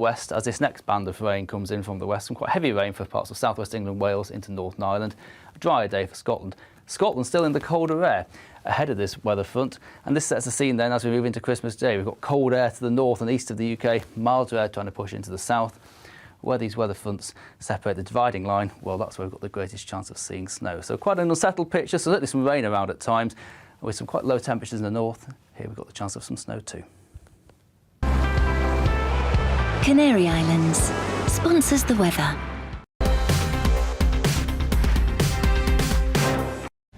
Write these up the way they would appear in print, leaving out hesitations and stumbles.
west as this next band of rain comes in from the west. Some quite heavy rain for parts of southwest England, Wales into Northern Ireland. A drier day for Scotland. Scotland still in the colder air ahead of this weather front, and this sets the scene then as we move into Christmas Day. We've got cold air to the north and east of the UK, milder air trying to push into the south. Where these weather fronts separate the dividing line, well, that's where we've got the greatest chance of seeing snow. So quite an unsettled picture, so certainly some rain around at times, with some quite low temperatures in the north. Here we've got the chance of some snow too. Canary Islands sponsors the weather.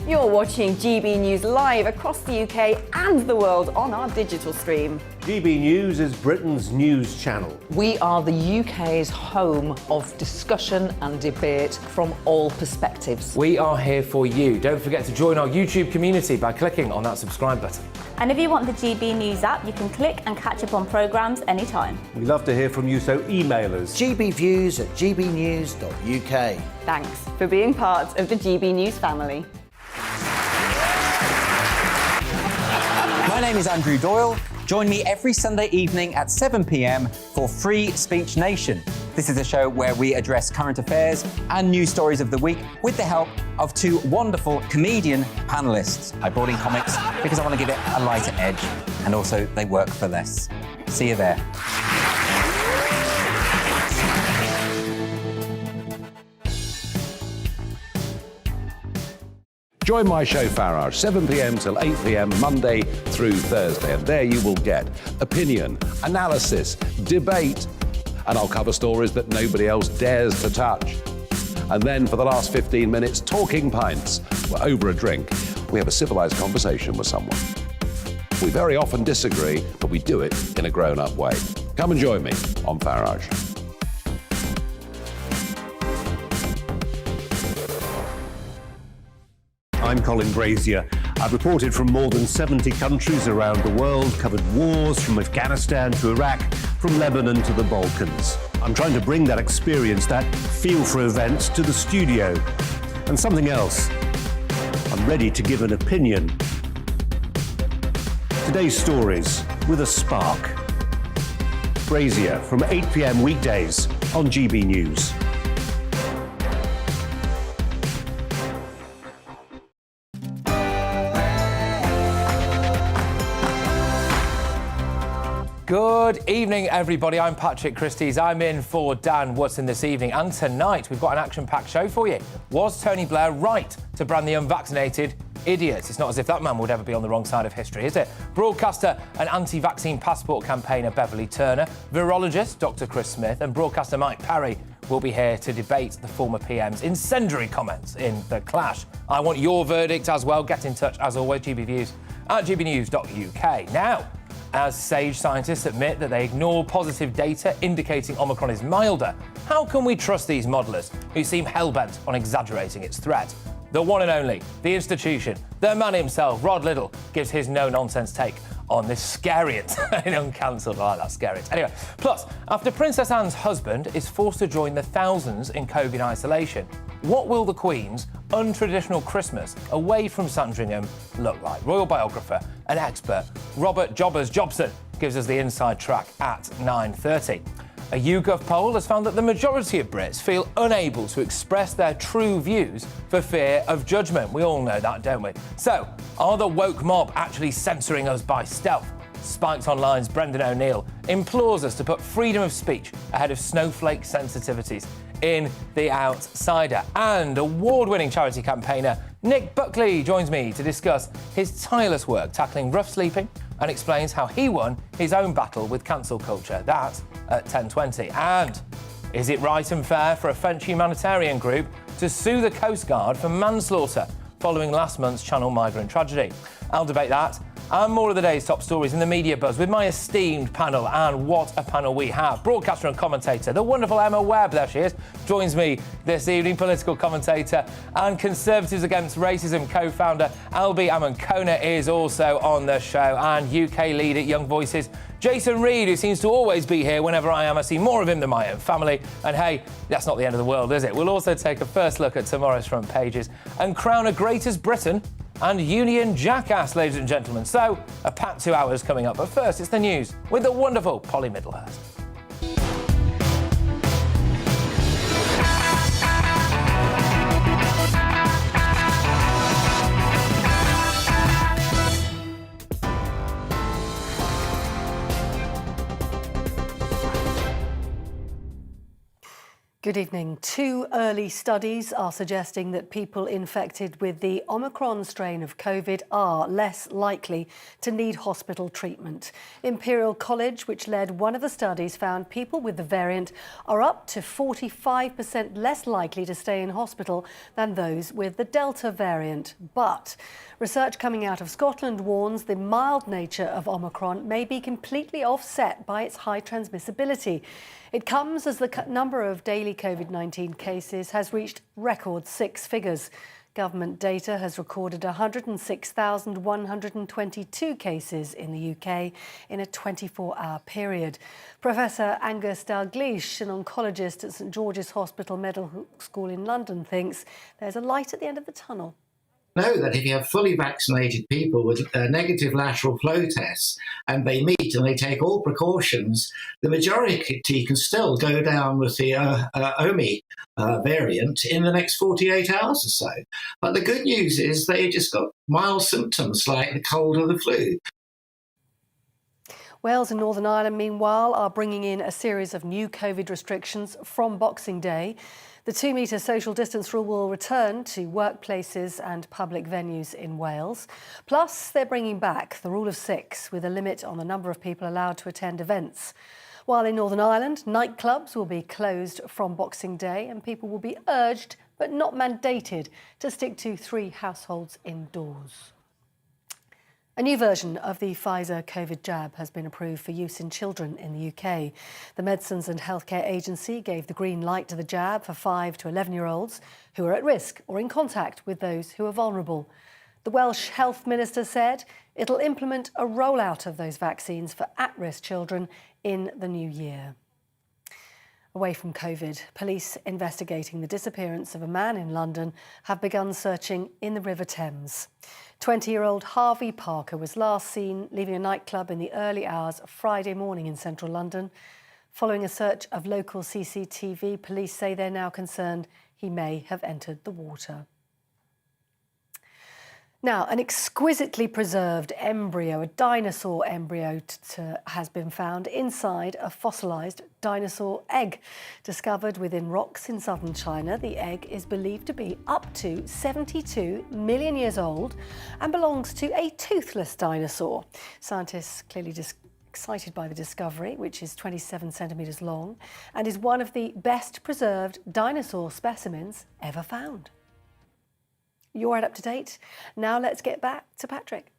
You're watching GB News live across the UK and the world on our digital stream. GB News is Britain's news channel. We are the UK's home of discussion and debate from all perspectives. We are here for you. Don't forget to join our YouTube community by clicking on that subscribe button. And if you want the GB News app, you can click and catch up on programmes anytime. We love to hear from you, so email us. gbviews@gbnews.uk. Thanks for being part of the GB News family. My name is Andrew Doyle. Join me every Sunday evening at 7 p.m. for Free Speech Nation. This is a show where we address current affairs and news stories of the week with the help of two wonderful comedian panellists. I brought in comics because I want to give it a lighter edge, and also they work for less. See you there. Join my show Farage, 7 p.m. till 8 p.m. Monday through Thursday, and there you will get opinion, analysis, debate, and I'll cover stories that nobody else dares to touch. And then for the last 15 minutes, talking pints. We're over a drink. We have a civilised conversation with someone. We very often disagree, but we do it in a grown-up way. Come and join me on Farage. I'm Colin Brazier. I've reported from more than 70 countries around the world, covered wars from Afghanistan to Iraq, from Lebanon to the Balkans. I'm trying to bring that experience, that feel for events, to the studio. And something else, I'm ready to give an opinion. Today's stories with a spark. Brazier from 8 p.m. weekdays on GB News. Good evening, everybody. I'm Patrick Christys. I'm in for Dan Wootton this evening. And tonight, we've got an action-packed show for you. Was Tony Blair right to brand the unvaccinated idiots? It's not as if that man would ever be on the wrong side of history, is it? Broadcaster and anti-vaccine passport campaigner Beverly Turner, virologist Dr. Chris Smith, and broadcaster Mike Parry will be here to debate the former PM's incendiary comments in The Clash. I want your verdict as well. Get in touch, as always, gbviews at gbnews.uk. Now, as sage scientists admit that they ignore positive data indicating Omicron is milder, how can we trust these modelers who seem hell-bent on exaggerating its threat? The one and only, the institution, the man himself, Rod Liddle, gives his no-nonsense take on this scariant and uncancelled. I like that, scariant. Anyway, plus, after Princess Anne's husband is forced to join the thousands in COVID isolation, what will the Queen's untraditional Christmas away from Sandringham look like? Royal biographer and expert Robert Jobbers Jobson gives us the inside track at 9:30. A YouGov poll has found that the majority of Brits feel unable to express their true views for fear of judgment. We all know that, don't we? So, are the woke mob actually censoring us by stealth? Spiked Online's Brendan O'Neill implores us to put freedom of speech ahead of snowflake sensitivities in The Outsider. And award-winning charity campaigner Nick Buckley joins me to discuss his tireless work tackling rough sleeping and explains how he won his own battle with cancel culture. That at 10:20. And is it right and fair for a French humanitarian group to sue the Coast Guard for manslaughter following last month's Channel migrant tragedy? I'll debate that and more of the day's top stories in the media buzz with my esteemed panel, and what a panel we have. Broadcaster and commentator, the wonderful Emma Webb, there she is, joins me this evening, political commentator and Conservatives Against Racism co-founder Albi Amankona is also on the show, and UK leader Young Voices Jason Reed, who seems to always be here whenever I am. I see more of him than my own family. And hey, that's not the end of the world, is it? We'll also take a first look at tomorrow's front pages and crown a Greatest Britain and Union jackass, ladies and gentlemen. So, a packed 2 hours coming up. But first, it's the news with the wonderful Polly Middlehurst. Good evening. Two early studies are suggesting that people infected with the Omicron strain of COVID are less likely to need hospital treatment. Imperial College, which led one of the studies, found people with the variant are up to 45% less likely to stay in hospital than those with the Delta variant. But research coming out of Scotland warns the mild nature of Omicron may be completely offset by its high transmissibility. It comes as the number of daily COVID-19 cases has reached record six figures. Government data has recorded 106,122 cases in the UK in a 24-hour period. Professor Angus Dalgleish, an oncologist at St George's Hospital Medical School in London, thinks there's a light at the end of the tunnel. Know that if you have fully vaccinated people with negative lateral flow tests and they meet and they take all precautions, the majority can still go down with the Omi variant in the next 48 hours or so. But the good news is they just got mild symptoms like the cold or the flu. Wales and Northern Ireland, meanwhile, are bringing in a series of new COVID restrictions from Boxing Day. The 2-metre social distance rule will return to workplaces and public venues in Wales. Plus, they're bringing back the rule of 6 with a limit on the number of people allowed to attend events. While in Northern Ireland, nightclubs will be closed from Boxing Day and people will be urged, but not mandated, to stick to 3 households indoors. A new version of the Pfizer COVID jab has been approved for use in children in the UK. The Medicines and Healthcare Agency gave the green light to the jab for 5 to 11-year-olds who are at risk or in contact with those who are vulnerable. The Welsh Health Minister said it'll implement a rollout of those vaccines for at-risk children in the new year. Away from COVID, police investigating the disappearance of a man in London have begun searching in the River Thames. 20-year-old Harvey Parker was last seen leaving a nightclub in the early hours of Friday morning in central London. Following a search of local CCTV, police say they're now concerned he may have entered the water. Now, an exquisitely preserved embryo, a dinosaur embryo, has been found inside a fossilized dinosaur egg. Discovered within rocks in southern China, the egg is believed to be up to 72 million years old and belongs to a toothless dinosaur. Scientists clearly excited by the discovery, which is 27 centimetres long and is one of the best preserved dinosaur specimens ever found. You're right up to date. Now let's get back to Patrick.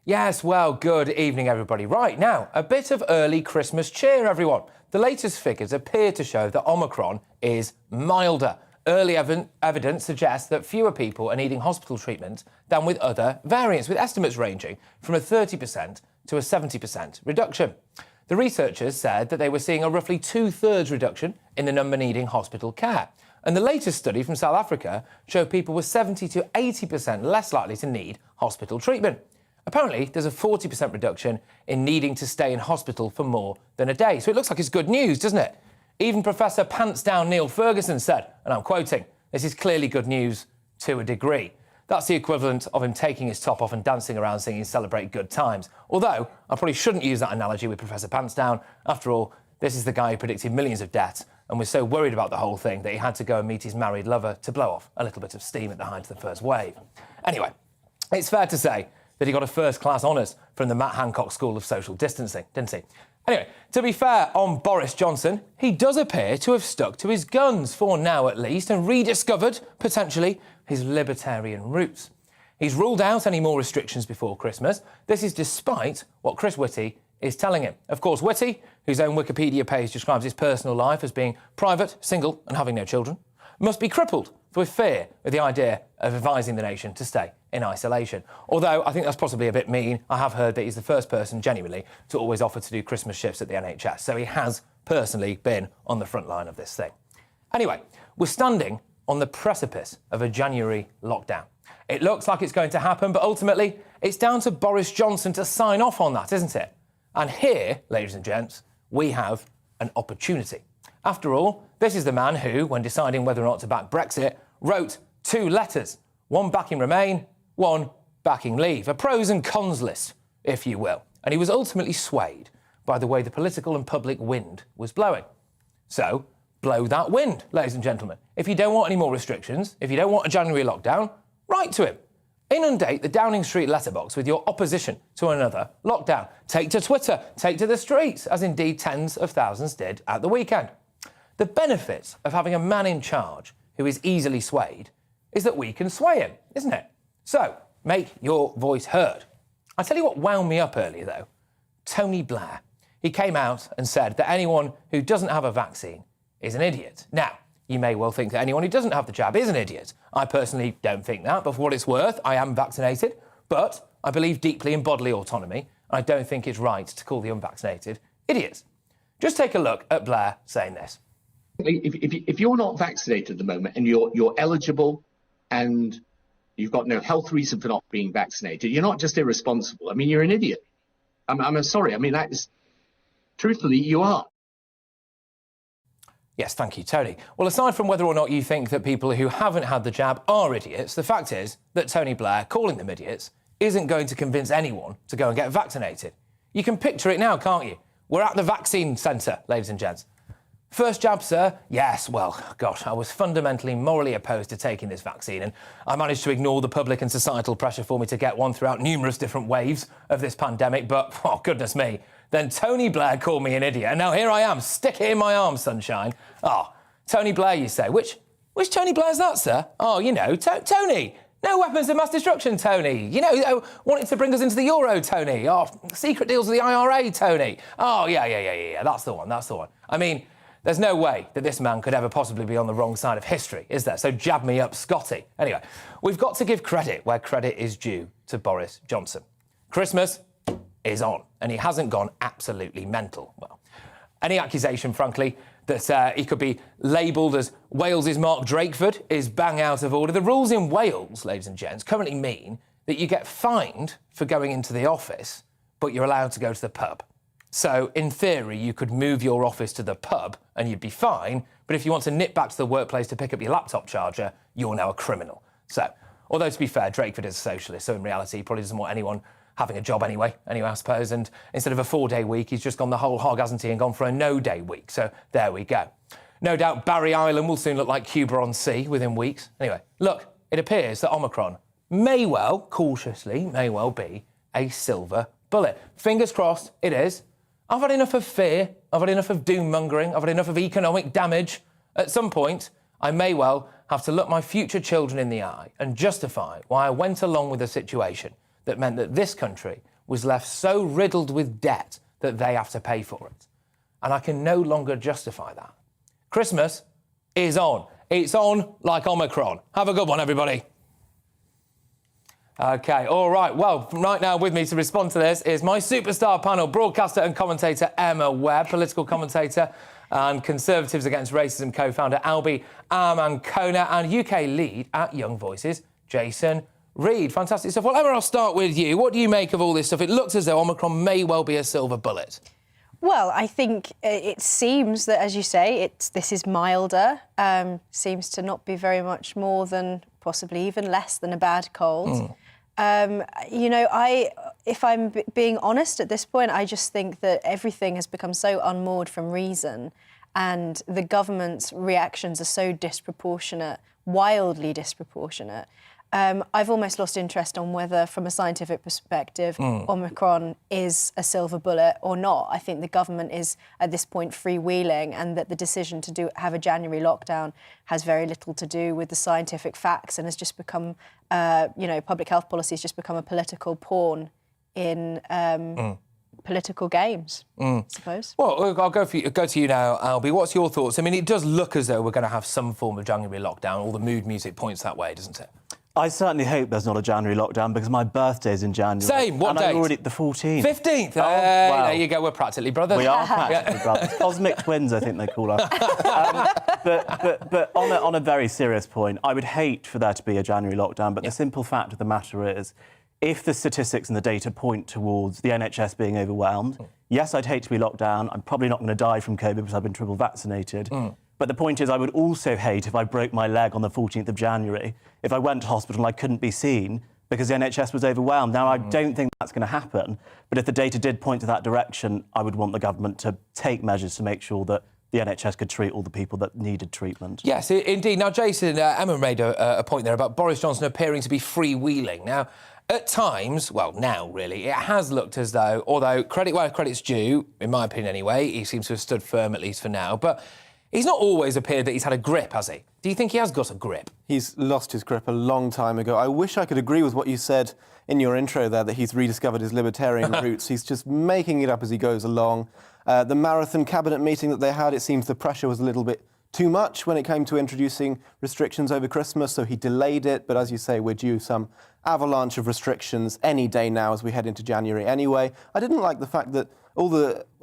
Yes, well, good evening, everybody. Right, now, a bit of early Christmas cheer, everyone. The latest figures appear to show that Omicron is milder. Early evidence suggests that fewer people are needing hospital treatment than with other variants, with estimates ranging from a 30% to a 70% reduction. The researchers said that they were seeing a roughly 2/3 reduction in the number needing hospital care. And the latest study from South Africa showed people were 70 to 80% less likely to need hospital treatment. Apparently, there's a 40% reduction in needing to stay in hospital for more than a day. So it looks like it's good news, doesn't it? Even Professor Pants Down Neil Ferguson said, and I'm quoting, "This is clearly good news to a degree." That's the equivalent of him taking his top off and dancing around singing Celebrate Good Times. Although, I probably shouldn't use that analogy with Professor Pants Down. After all, this is the guy who predicted millions of deaths and was so worried about the whole thing that he had to go and meet his married lover to blow off a little bit of steam at the height of the first wave. Anyway, it's fair to say that he got a first-class honours from the Matt Hancock School of Social Distancing, didn't he? Anyway, to be fair on Boris Johnson, he does appear to have stuck to his guns, for now at least, and rediscovered, potentially, his libertarian roots. He's ruled out any more restrictions before Christmas. This is despite what Chris Whitty is telling him. Of course, Whitty, whose own Wikipedia page describes his personal life as being private, single and having no children, must be crippled with fear of the idea of advising the nation to stay in isolation. Although I think that's possibly a bit mean. I have heard that he's the first person, genuinely, to always offer to do Christmas shifts at the NHS. So he has personally been on the front line of this thing. Anyway, we're standing on the precipice of a January lockdown. It looks like it's going to happen, but ultimately, it's down to Boris Johnson to sign off on that, isn't it? And here, ladies and gents, we have an opportunity. After all, this is the man who, when deciding whether or not to back Brexit, wrote 2 letters, 1 backing Remain, 1 backing Leave. A pros and cons list, if you will. And he was ultimately swayed by the way the political and public wind was blowing. So, blow that wind, ladies and gentlemen. If you don't want any more restrictions, if you don't want a January lockdown, write to him. Inundate the Downing Street letterbox with your opposition to another lockdown. Take to Twitter, take to the streets, as indeed tens of thousands did at the weekend. The benefit of having a man in charge who is easily swayed is that we can sway him, isn't it? So, make your voice heard. I tell you what wound me up earlier, though. Tony Blair. He came out and said that anyone who doesn't have a vaccine is an idiot. Now, you may well think that anyone who doesn't have the jab is an idiot. I personally don't think that, but for what it's worth, I am vaccinated. But I believe deeply in bodily autonomy, and I don't think it's right to call the unvaccinated idiots. Just take a look at Blair saying this. If you're not vaccinated at the moment and you're eligible and you've got no health reason for not being vaccinated, you're not just irresponsible. I mean, you're an idiot. I'm sorry. I mean, that is... Truthfully, you are. Yes, thank you, Tony. Well, aside from whether or not you think that people who haven't had the jab are idiots, the fact is that Tony Blair, calling them idiots, isn't going to convince anyone to go and get vaccinated. You can picture it now, can't you? We're at the vaccine centre, ladies and gents. First jab, sir? Yes, well, gosh, I was fundamentally morally opposed to taking this vaccine, and I managed to ignore the public and societal pressure for me to get one throughout numerous different waves of this pandemic, but, oh, goodness me, then Tony Blair called me an idiot, and now here I am, stick it in my arm, sunshine. Oh, Tony Blair, you say. Which Tony Blair's that, sir? Oh, you know, Tony. No weapons of mass destruction, Tony. You know, wanting to bring us into the Euro, Tony. Oh, secret deals with the IRA, Tony. Oh, yeah, that's the one. I mean, there's no way that this man could ever possibly be on the wrong side of history, is there? So jab me up, Scotty. Anyway, we've got to give credit where credit is due to Boris Johnson. Christmas is on, and he hasn't gone absolutely mental. Well, any accusation, frankly, that he could be labelled as Wales's Mark Drakeford is bang out of order. The rules in Wales, ladies and gents, currently mean that you get fined for going into the office, but you're allowed to go to the pub. So, in theory, you could move your office to the pub and you'd be fine, but if you want to nip back to the workplace to pick up your laptop charger, you're now a criminal. So, although to be fair, Drakeford is a socialist, so in reality, he probably doesn't want anyone having a job anyway, I suppose, and instead of a 4-day week, he's just gone the whole hog, hasn't he, and gone for a no-day week. So, there we go. No doubt Barry Island will soon look like Cuba on sea within weeks. Anyway, look, it appears that Omicron may well, cautiously, be a silver bullet. Fingers crossed, it is. I've had enough of fear, I've had enough of doom-mongering, I've had enough of economic damage. At some point, I may well have to look my future children in the eye and justify why I went along with a situation that meant that this country was left so riddled with debt that they have to pay for it. And I can no longer justify that. Christmas is on. It's on like Omicron. Have a good one, everybody. OK, all right. Well, right now with me to respond to this is my superstar panel, broadcaster and commentator Emma Webb, political commentator and Conservatives Against Racism co-founder Albie Amankona, and UK lead at Young Voices, Jason Reed. Fantastic stuff. Well, Emma, I'll start with you. What do you make of all this stuff? It looks as though Omicron may well be a silver bullet. Well, I think it seems that, as you say, this is milder, seems to not be very much more than, possibly even less than a bad cold. You know, if I'm being honest at this point, I just think that everything has become so unmoored from reason, and the government's reactions are so disproportionate, wildly disproportionate. I've almost lost interest on whether, from a scientific perspective, Omicron is a silver bullet or not. I think the government is, at this point, freewheeling, and that the decision to have a January lockdown has very little to do with the scientific facts and has just become, you know, public health policy has just become a political pawn in political games, I suppose. Well, I'll go to you now, Albie. What's your thoughts? I mean, it does look as though we're going to have some form of January lockdown. All the mood music points that way, doesn't it? I certainly hope there's not a January lockdown because my birthday's in January. Same, what date? I'm already the 14th. 15th? Wow. There you go, we're practically brothers. We are practically brothers. Cosmic twins, I think they call us. But on a very serious point, I would hate for there to be a January lockdown, but the simple fact of the matter is, if the statistics and the data point towards the NHS being overwhelmed, yes, I'd hate to be locked down. I'm probably not going to die from COVID because I've been triple vaccinated. But the point is, I would also hate if I broke my leg on the 14th of January, if I went to hospital and I couldn't be seen because the NHS was overwhelmed. Now, I don't think that's going to happen, but if the data did point to that direction, I would want the government to take measures to make sure that the NHS could treat all the people that needed treatment. Yes, indeed. Now, Jason, Emma made a point there about Boris Johnson appearing to be freewheeling. Now, at times, well, now, really, it has looked as though, although credit where credit's due, in my opinion anyway, he seems to have stood firm, at least for now, but he's not always appeared that he's had a grip, has he? Do you think he has got a grip? He's lost his grip a long time ago. I wish I could agree with what you said in your intro there, that he's rediscovered his libertarian roots. He's just making it up as he goes along. The marathon cabinet meeting that they had, it seems the pressure was a little bit too much when it came to introducing restrictions over Christmas, so he delayed it. But as you say, we're due some avalanche of restrictions any day now as we head into January anyway. I didn't like the fact that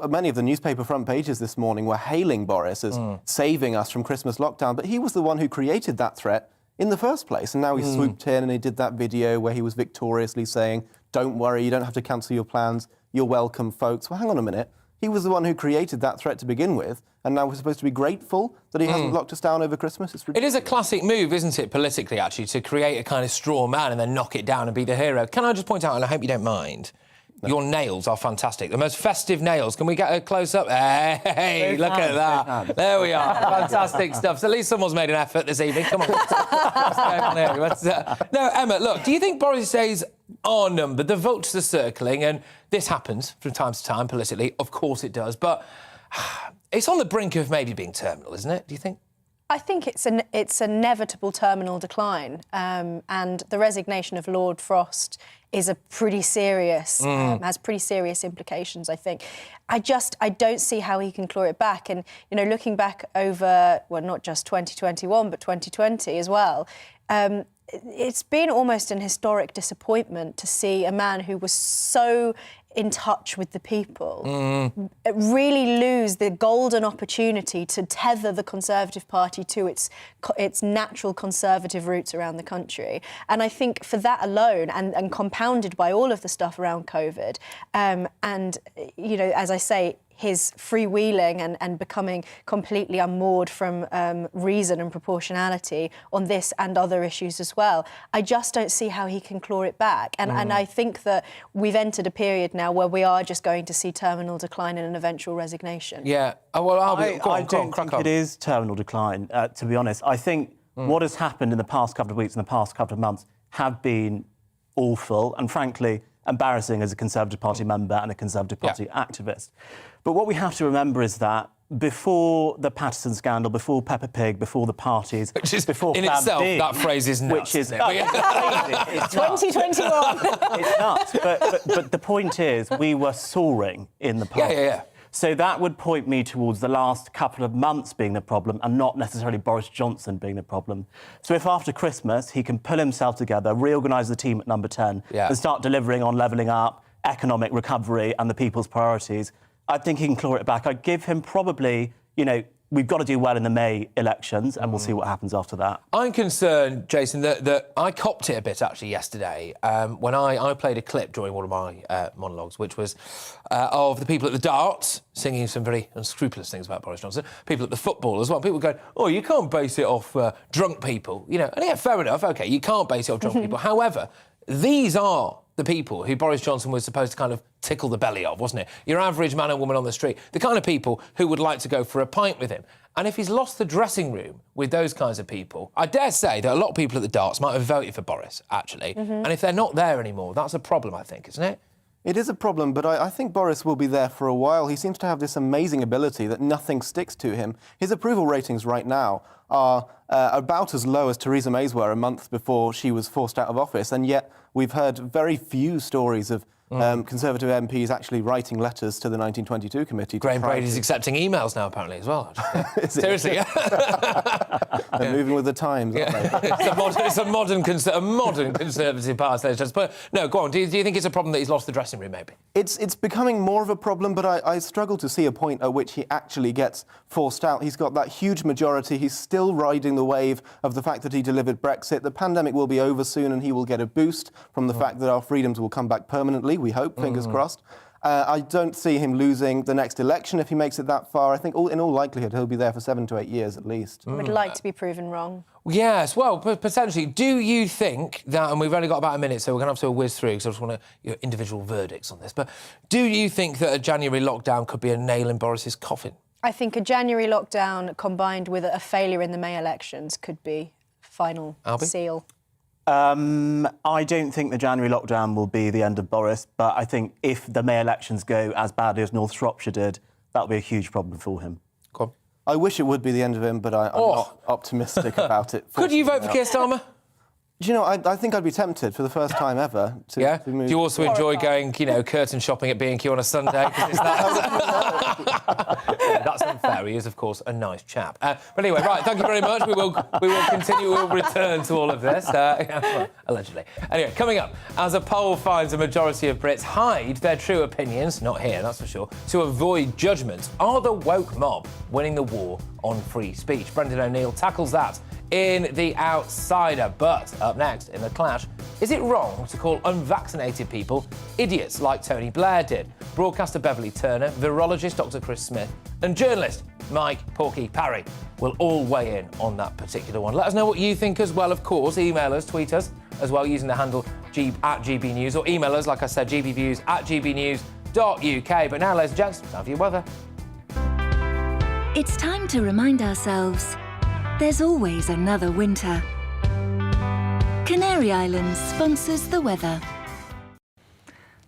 many of the newspaper front pages this morning were hailing Boris as saving us from Christmas lockdown, but he was the one who created that threat in the first place. And now he swooped in and he did that video where he was victoriously saying, don't worry, you don't have to cancel your plans, you're welcome, folks. Well, hang on a minute. He was the one who created that threat to begin with, and now we're supposed to be grateful that he hasn't locked us down over Christmas. It is a classic move, isn't it, politically, actually, to create a kind of straw man and then knock it down and be the hero. Can I just point out, and I hope you don't mind, your nails are fantastic. The most festive nails. Can we get a close-up? Hey, look at that. There we are. Fantastic stuff. So at least someone's made an effort this evening. Come on. What's going on here? No, Emma, look, do you think Boris' days are numbered? The vultures are circling, and this happens from time to time politically. Of course it does. But it's on the brink of maybe being terminal, isn't it? Do you think? I think it's an inevitable terminal decline, and the resignation of Lord Frost is a pretty serious, has pretty serious implications, I think. I don't see how he can claw it back. And, you know, looking back over, well, not just 2021, but 2020 as well, it's been almost an historic disappointment to see a man who was so in touch with the people really lose the golden opportunity to tether the Conservative Party to its natural conservative roots around the country. And I think for that alone, and compounded by all of the stuff around COVID, and, you know, as I say, his freewheeling and becoming completely unmoored from reason and proportionality on this and other issues as well. I just don't see how he can claw it back. And I think that we've entered a period now where we are just going to see terminal decline and an eventual resignation. Yeah. Oh, well, I don't think it is terminal decline, to be honest. I think what has happened in the past couple of weeks and the past couple of months have been awful and, frankly, embarrassing as a Conservative Party member and a Conservative Party activist. But what we have to remember is that before the Patterson scandal, before Peppa Pig, before the parties, which is before in Plan itself, B, that phrase is nuts. Which is crazy. It's 2021. It's nuts. But the point is, we were soaring in the past. Yeah. So that would point me towards the last couple of months being the problem and not necessarily Boris Johnson being the problem. So if after Christmas he can pull himself together, reorganise the team at number 10 and start delivering on levelling up, economic recovery and the people's priorities, I think he can claw it back. I'd give him probably, you know, we've got to do well in the May elections and we'll see what happens after that. I'm concerned, Jason, that I copped it a bit, actually, yesterday when I played a clip during one of my monologues, which was of the people at the darts singing some very unscrupulous things about Boris Johnson, people at the football as well. People going, oh, you can't base it off drunk people. You know, and yeah, fair enough, OK, you can't base it off drunk people. However, these are the people who Boris Johnson was supposed to kind of tickle the belly of, wasn't it? Your average man and woman on the street, the kind of people who would like to go for a pint with him. And if he's lost the dressing room with those kinds of people, I dare say that a lot of people at the darts might have voted for Boris, actually. And if they're not there anymore, that's a problem, I think, isn't it? It is a problem, but I think Boris will be there for a while. He seems to have this amazing ability that nothing sticks to him. His approval ratings right now are about as low as Theresa May's were a month before she was forced out of office, and yet we've heard very few stories of Conservative MPs actually writing letters to the 1922 committee. Graham Brady's accepting emails now, apparently, as well. Seriously. They're moving with the times, aren't they? It's a modern Conservative party. But no, go on. Do you think it's a problem that he's lost the dressing room, maybe? It's becoming more of a problem, but I struggle to see a point at which he actually gets forced out. He's got that huge majority. He's still riding the wave of the fact that he delivered Brexit. The pandemic will be over soon and he will get a boost from the fact that our freedoms will come back permanently. We hope, fingers crossed. I don't see him losing the next election if he makes it that far. I think in all likelihood he'll be there for 7 to 8 years at least. Would like to be proven wrong. Yes, well, potentially. Do you think that, and we've only got about a minute, so we're going to have to whiz through because I just want individual verdicts on this, but do you think that a January lockdown could be a nail in Boris's coffin? I think a January lockdown combined with a failure in the May elections could be final seal. I don't think the January lockdown will be the end of Boris, but I think if the May elections go as badly as North Shropshire did, that'll be a huge problem for him. Go on. I wish it would be the end of him, but I'm not optimistic about it. Could you vote for Keir Starmer? Do you know, I think I'd be tempted for the first time ever to move. Do you also enjoy going, curtain shopping at B&Q on a Sunday? That's unfair. He is, of course, a nice chap. But anyway, right, thank you very much. We will continue, we'll return to all of this. Well, allegedly. Anyway, coming up, as a poll finds a majority of Brits hide their true opinions, not here, that's for sure, to avoid judgment, are the woke mob winning the war on free speech? Brendan O'Neill tackles that in The Outsider. But up next, in The Clash, is it wrong to call unvaccinated people idiots like Tony Blair did? Broadcaster Beverly Turner, virologist Dr. Chris Smith, and journalist Mike Porky Parry will all weigh in on that particular one. Let us know what you think as well, of course. Email us, tweet us as well using the handle @GBNews, or email us, like I said, gbviews@gbnews.uk. But now, ladies and gents, time for your weather. It's time to remind ourselves there's always another winter. Canary Islands sponsors the weather.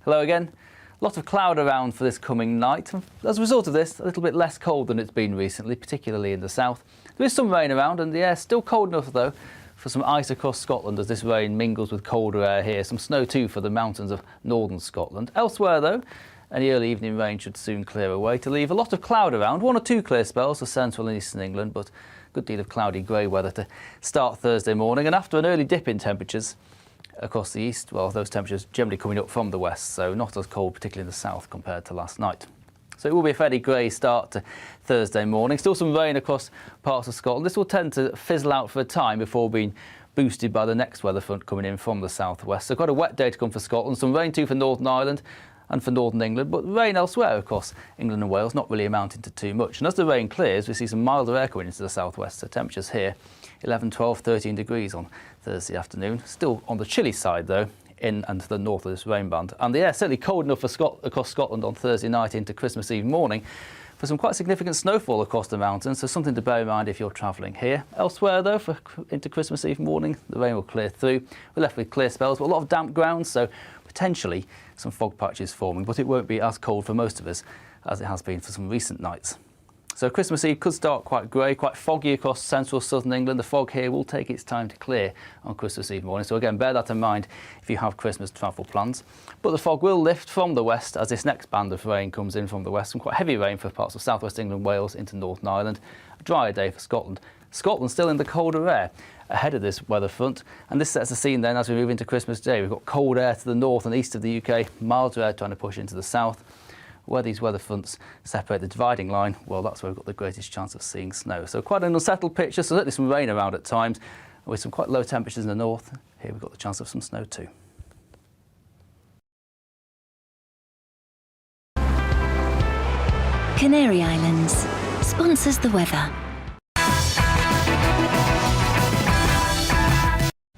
Hello again. A lot of cloud around for this coming night. As a result of this, a little bit less cold than it's been recently, particularly in the south. There is some rain around and the air's still cold enough though for some ice across Scotland as this rain mingles with colder air here. Some snow too for the mountains of northern Scotland. Elsewhere though, any early evening rain should soon clear away to leave a lot of cloud around. 1 or 2 clear spells for central and eastern England, but a good deal of cloudy grey weather to start Thursday morning. And after an early dip in temperatures across the east, well, those temperatures generally coming up from the west, so not as cold, particularly in the south, compared to last night. So it will be a fairly grey start to Thursday morning. Still some rain across parts of Scotland. This will tend to fizzle out for a time before being boosted by the next weather front coming in from the southwest. So quite a wet day to come for Scotland. Some rain too for Northern Ireland and for Northern England, but rain elsewhere across England and Wales, not really amounting to too much. And as the rain clears, we see some milder air coming into the southwest. So temperatures here, 11, 12, 13 degrees on Thursday afternoon. Still on the chilly side though, in and to the north of this rain band. And the air certainly cold enough for across Scotland on Thursday night into Christmas Eve morning for some quite significant snowfall across the mountains, so something to bear in mind if you're travelling here. Elsewhere though, into Christmas Eve morning, the rain will clear through. We're left with clear spells, but a lot of damp ground, so potentially some fog patches forming, but it won't be as cold for most of us as it has been for some recent nights. So Christmas Eve could start quite grey, quite foggy across central southern England. The fog here will take its time to clear on Christmas Eve morning. So again, bear that in mind if you have Christmas travel plans. But the fog will lift from the west as this next band of rain comes in from the west. Some quite heavy rain for parts of southwest England, Wales into Northern Ireland. A drier day for Scotland. Scotland still in the colder air ahead of this weather front, and this sets the scene then as we move into Christmas Day. We've got cold air to the north and east of the UK, milder air trying to push into the south. Where these weather fronts separate the dividing line, well, that's where we've got the greatest chance of seeing snow. So quite an unsettled picture, so certainly some rain around at times, with some quite low temperatures in the north. Here we've got the chance of some snow too. Canary Islands sponsors the weather.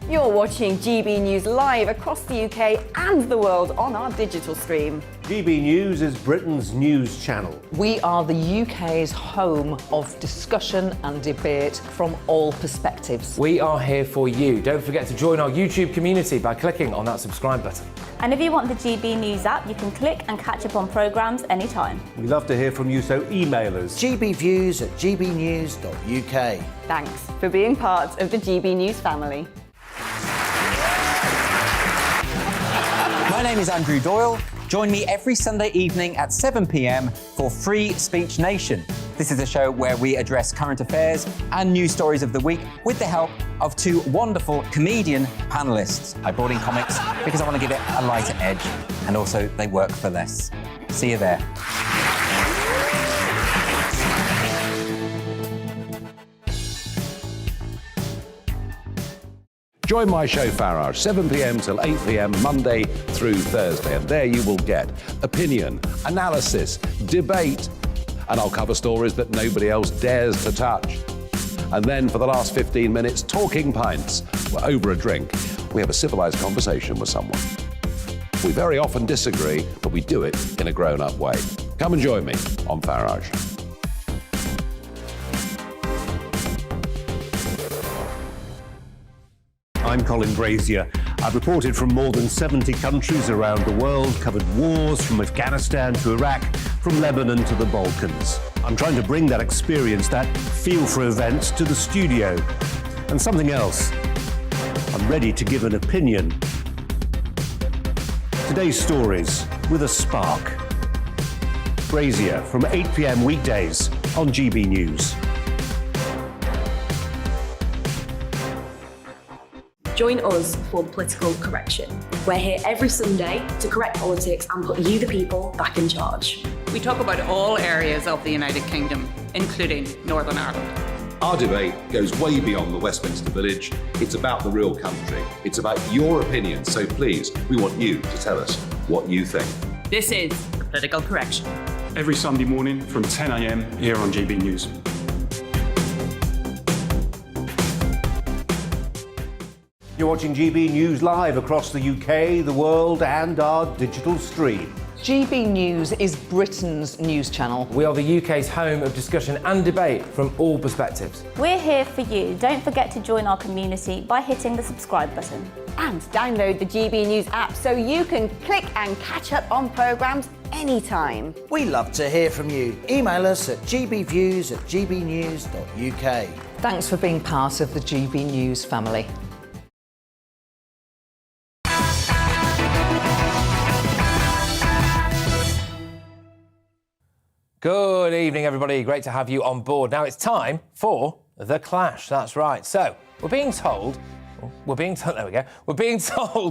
You're watching GB News live across the UK and the world on our digital stream. GB News is Britain's news channel. We are the UK's home of discussion and debate from all perspectives. We are here for you. Don't forget to join our YouTube community by clicking on that subscribe button. And if you want the GB News app, you can click and catch up on programmes anytime. We love to hear from you, so email us. gbviews@gbnews.uk. Thanks for being part of the GB News family. My name is Andrew Doyle. Join me every Sunday evening at 7 p.m. for Free Speech Nation. This is a show where we address current affairs and news stories of the week with the help of 2 wonderful comedian panellists. I brought in comics because I want to give it a lighter edge, and also they work for less. See you there. Join my show Farage, 7 p.m. till 8 p.m. Monday through Thursday, and there you will get opinion, analysis, debate, and I'll cover stories that nobody else dares to touch. And then for the last 15 minutes, talking pints. We're over a drink. We have a civilised conversation with someone. We very often disagree, but we do it in a grown-up way. Come and join me on Farage. I'm Colin Brazier. I've reported from more than 70 countries around the world, covered wars from Afghanistan to Iraq, from Lebanon to the Balkans. I'm trying to bring that experience, that feel for events, to the studio. And something else. I'm ready to give an opinion. Today's stories with a spark. Brazier from 8 p.m. weekdays on GB News. Join us for Political Correction. We're here every Sunday to correct politics and put you, the people, back in charge. We talk about all areas of the United Kingdom, including Northern Ireland. Our debate goes way beyond the Westminster Village. It's about the real country. It's about your opinion. So please, we want you to tell us what you think. This is Political Correction. Every Sunday morning from 10 a.m. here on GB News. You're watching GB News live across the UK, the world, and our digital stream. GB News is Britain's news channel. We are the UK's home of discussion and debate from all perspectives. We're here for you. Don't forget to join our community by hitting the subscribe button. And download the GB News app so you can click and catch up on programmes anytime. We love to hear from you. Email us at gbviews@gbnews.uk. Thanks for being part of the GB News family. Good evening, everybody. Great to have you on board. Now it's time for The Clash. That's right. So, we're being told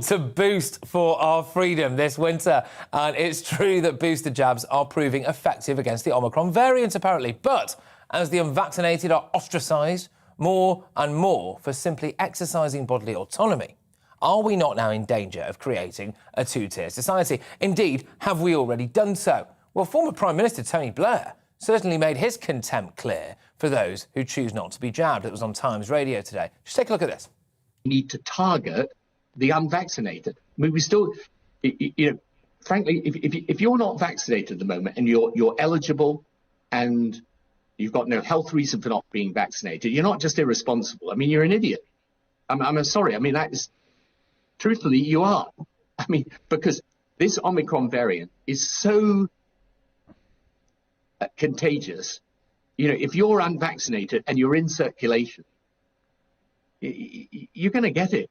to boost for our freedom this winter. And it's true that booster jabs are proving effective against the Omicron variant, apparently. But as the unvaccinated are ostracised more and more for simply exercising bodily autonomy, are we not now in danger of creating a two-tier society? Indeed, have we already done so? Well, former Prime Minister Tony Blair certainly made his contempt clear for those who choose not to be jabbed. It was on Times Radio today. Just take a look at this. We need to target the unvaccinated. I mean, we still, frankly, if you're not vaccinated at the moment and you're eligible and you've got no health reason for not being vaccinated, you're not just irresponsible. I mean, you're an idiot. I'm sorry. I mean, that is, truthfully, you are. I mean, because this Omicron variant is so contagious. You know, if you're unvaccinated and you're in circulation, you're going to get it.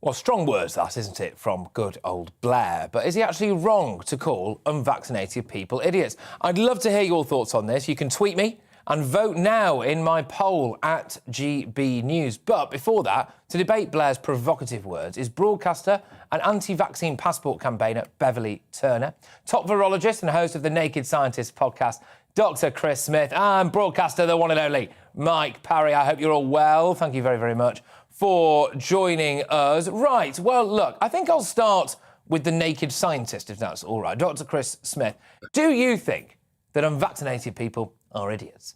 Well, strong words, that, isn't it, from good old Blair. But is he actually wrong to call unvaccinated people idiots? I'd love to hear your thoughts on this. You can tweet me and vote now in my poll at GB News. But before that, to debate Blair's provocative words is broadcaster and anti-vaccine passport campaigner Beverly Turner, top virologist and host of the Naked Scientist podcast, Dr. Chris Smith, and broadcaster, the one and only Mike Parry. I hope you're all well. Thank you very, very much for joining us. Right, well, look, I think I'll start with the Naked Scientist, if that's all right. Dr. Chris Smith, do you think that unvaccinated people are idiots?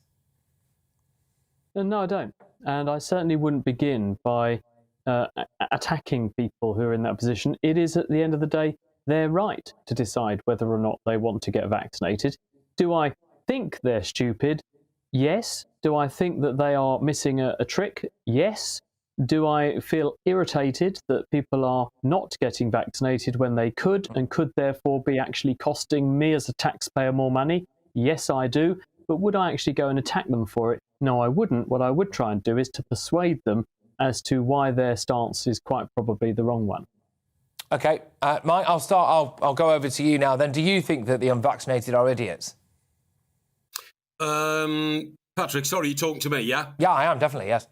No, I don't. And I certainly wouldn't begin by attacking people who are in that position. It is, at the end of the day, their right to decide whether or not they want to get vaccinated. Do I think they're stupid? Yes. Do I think that they are missing a trick? Yes. Do I feel irritated that people are not getting vaccinated when they could and could therefore be actually costing me as a taxpayer more money? Yes, I do. But would I actually go and attack them for it? No, I wouldn't. What I would try and do is to persuade them as to why their stance is quite probably the wrong one. OK, Mike, I'll go over to you now then. Do you think that the unvaccinated are idiots? Patrick, sorry, you're talking to me, yeah? Yeah, I am, definitely, yes.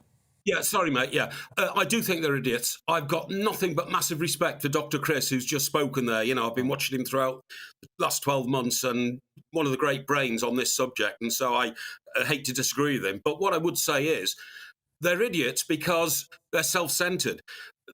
Yeah, sorry, mate, yeah. I do think they're idiots. I've got nothing but massive respect for Dr. Chris, who's just spoken there. You know, I've been watching him throughout the last 12 months and one of the great brains on this subject, and so I hate to disagree with him. But what I would say is, they're idiots because they're self-centred.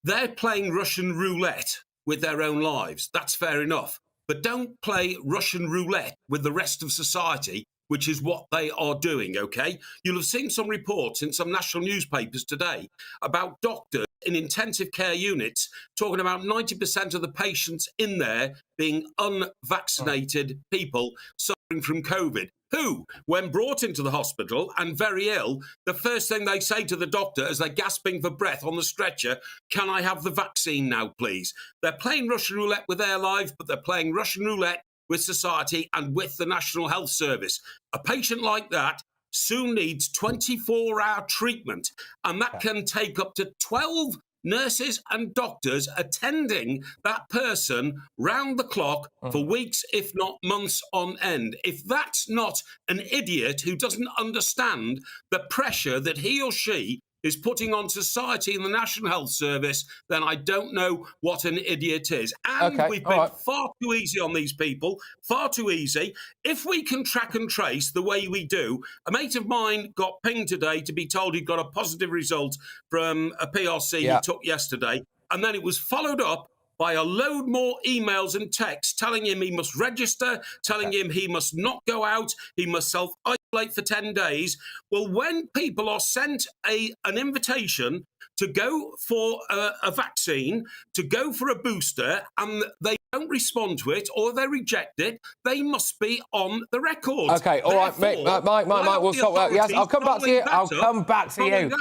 They're playing Russian roulette with their own lives. That's fair enough. But don't play Russian roulette with the rest of society, which is what they are doing, OK? You'll have seen some reports in some national newspapers today about doctors in intensive care units talking about 90% of the patients in there being unvaccinated people suffering from COVID, who, when brought into the hospital and very ill, the first thing they say to the doctor as they're gasping for breath on the stretcher, can I have the vaccine now, please? They're playing Russian roulette with their lives, but they're playing Russian roulette with society and with the National Health Service. A patient like that soon needs 24-hour treatment, and that can take up to 12 nurses and doctors attending that person round the clock for weeks, if not months on end. If that's not an idiot who doesn't understand the pressure that he or she is putting on society and the National Health Service, then I don't know what an idiot is. And we've been far too easy on these people, far too easy. If we can track and trace the way we do, a mate of mine got pinged today to be told he'd got a positive result from a PRC he took yesterday, and then it was followed up by a load more emails and texts telling him he must register, telling him he must not go out, he must self-isolate for 10 days. Well, when people are sent an invitation to go for a vaccine, to go for a booster, and they don't respond to it or they reject it, they must be on the record. OK, all right, Mike, we'll stop. Yes, I'll come back to you. I'll come back to you.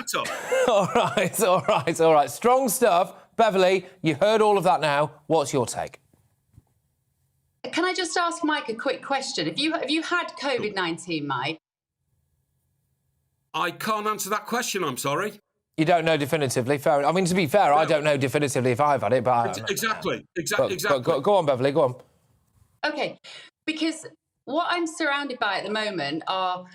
All right. Strong stuff. Beverly, you heard all of that now. What's your take? Can I just ask Mike a quick question? Have you had COVID-19, Mike? I can't answer that question, I'm sorry. You don't know definitively. Fair. I mean, to be fair, no. I don't know definitively if I've had it, but... Exactly. Go on, Beverly, go on. OK, because what I'm surrounded by at the moment are...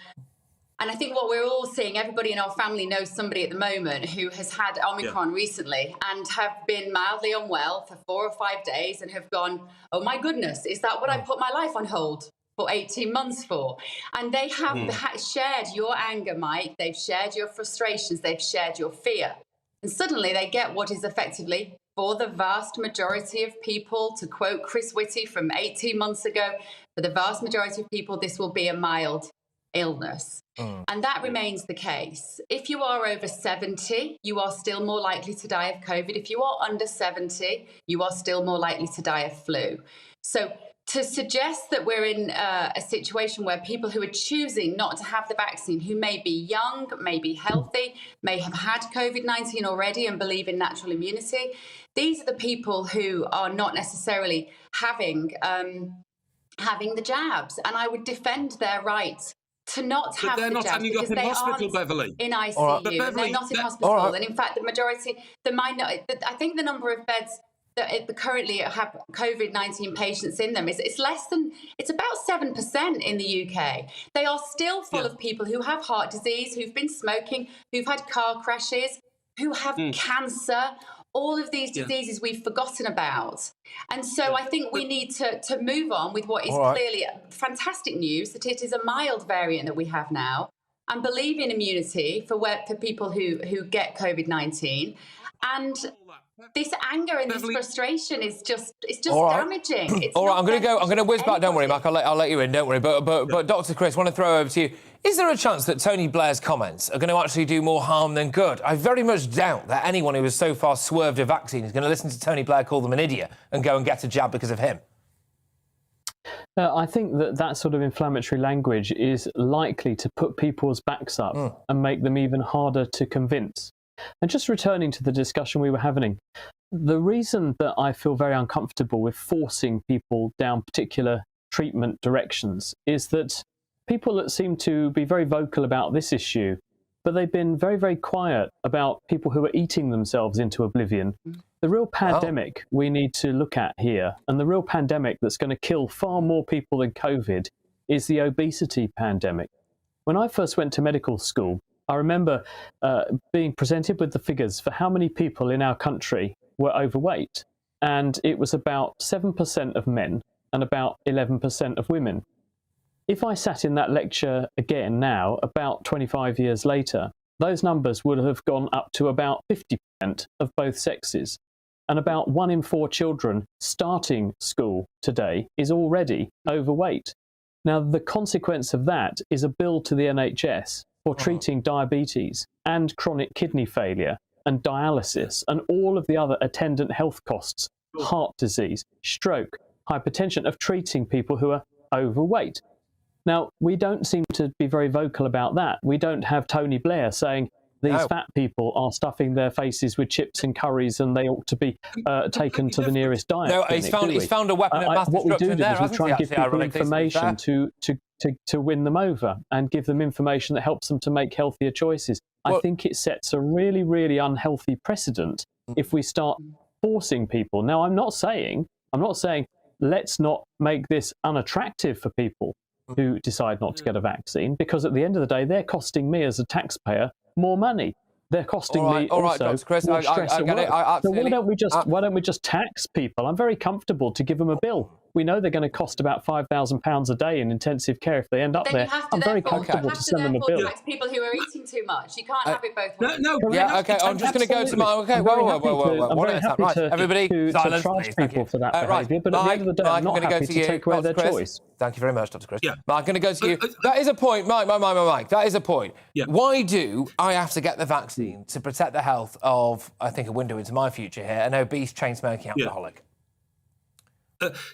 And I think what we're all seeing, everybody in our family knows somebody at the moment who has had Omicron recently and have been mildly unwell for 4 or 5 days and have gone, oh, my goodness, is that what I put my life on hold for 18 months for? And they have shared your anger, Mike. They've shared your frustrations. They've shared your fear. And suddenly they get what is effectively, for the vast majority of people, to quote Chris Whitty from 18 months ago, for the vast majority of people, this will be a mild illness. And that remains the case. If you are over 70, you are still more likely to die of COVID. If you are under 70, you are still more likely to die of flu. So to suggest that we're in a situation where people who are choosing not to have the vaccine, who may be young, may be healthy, may have had COVID-19 already and believe in natural immunity, these are the people who are not necessarily having the jabs. And I would defend their right to not have the jabs because they aren't in ICU, and they're not in hospital. And in fact, the majority, I think the number of beds that currently have COVID-19 patients in them it's about 7% in the UK. They are still full of people who have heart disease, who've been smoking, who've had car crashes, who have cancer. All of these diseases we've forgotten about. And so I think we need to move on with what is clearly fantastic news, that it is a mild variant that we have now, and believe in immunity for people who get COVID-19. And this anger and this frustration is just damaging. It's all right, I'm going to whiz back. Don't worry, Mark. I'll let you in. Don't worry. But Dr. Chris, I want to throw over to you. Is there a chance that Tony Blair's comments are going to actually do more harm than good? I very much doubt that anyone who has so far swerved a vaccine is going to listen to Tony Blair call them an idiot and go and get a jab because of him. I think that sort of inflammatory language is likely to put people's backs up and make them even harder to convince. And just returning to the discussion we were having, the reason that I feel very uncomfortable with forcing people down particular treatment directions is that people that seem to be very vocal about this issue, but they've been very, very quiet about people who are eating themselves into oblivion. The real pandemic we need to look at here, and the real pandemic that's going to kill far more people than COVID, is the obesity pandemic. When I first went to medical school, I remember being presented with the figures for how many people in our country were overweight, and it was about 7% of men and about 11% of women. If I sat in that lecture again now, about 25 years later, those numbers would have gone up to about 50% of both sexes. And about 1 in 4 children starting school today is already overweight. Now, the consequence of that is a bill to the NHS for treating diabetes and chronic kidney failure and dialysis and all of the other attendant health costs, heart disease, stroke, hypertension, of treating people who are overweight. Now, we don't seem to be very vocal about that. We don't have Tony Blair saying these fat people are stuffing their faces with chips and curries and they ought to be taken to the nearest diet clinic. He's found a weapon of mass what we do destruction there, is we hasn't try he, and give actually, people ironically, information to be to win them over and give them information that helps them to make healthier choices. I think it sets a really, really unhealthy precedent if we start forcing people. Now, I'm not saying let's not make this unattractive for people who decide not to get a vaccine, because at the end of the day, they're costing me as a taxpayer more money. They're costing me also Dr. Chris, more stress at get work. it. So why don't we just tax people? I'm very comfortable to give them a bill. We know they're going to cost about £5,000 a day in intensive care if they end up Then there. you have to I'm very comfortable to send them a bill. tax people who are eating too much. You can't have it both ways. I'm just going to go to my... Okay, whoa. I'm very happy to Everybody, to charge people for that behaviour, but at the end of the day, I'm not happy to take away their choice. Thank you very much, Dr. Chris. Mike, I'm going to go to you. That is a point, Mike, that is a point. Why do I have to get the vaccine to protect the health of, I think, a window into my future here, an obese, chain-smoking alcoholic?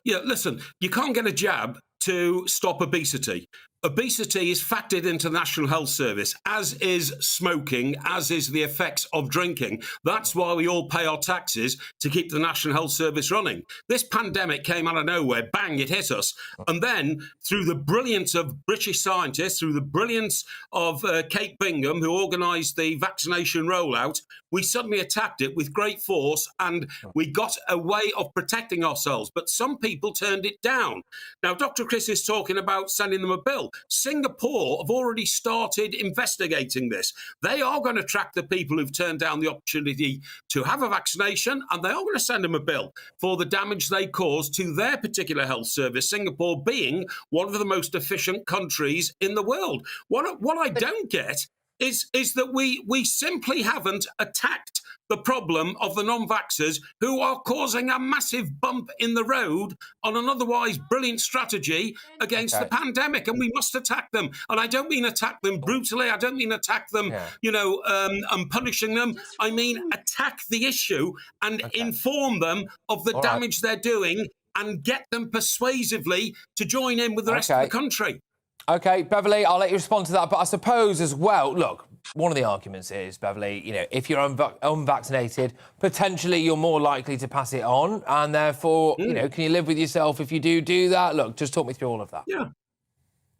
Listen, you can't get a jab to stop obesity. Obesity is factored into the National Health Service, as is smoking, as is the effects of drinking. That's why we all pay our taxes, to keep the National Health Service running. This pandemic came out of nowhere, bang, it hit us. And then, through the brilliance of British scientists, through the brilliance of Kate Bingham, who organised the vaccination rollout, we suddenly attacked it with great force and we got a way of protecting ourselves. But some people turned it down. Now, Dr. Chris is talking about sending them a bill. Singapore have already started investigating this. They are going to track the people who've turned down the opportunity to have a vaccination, and they are going to send them a bill for the damage they caused to their particular health service, Singapore being one of the most efficient countries in the world. What I don't get is that we simply haven't attacked the problem of the non-vaxxers who are causing a massive bump in the road on an otherwise brilliant strategy against the pandemic, and we must attack them. And I don't mean attack them brutally. I don't mean attack them, and punishing them. I mean attack the issue and inform them of the damage they're doing and get them persuasively to join in with the rest of the country. OK, Beverly, I'll let you respond to that. But I suppose as well, look, one of the arguments is, Beverly, if you're unvaccinated, potentially you're more likely to pass it on. And therefore, can you live with yourself if you do that? Look, just talk me through all of that. Yeah.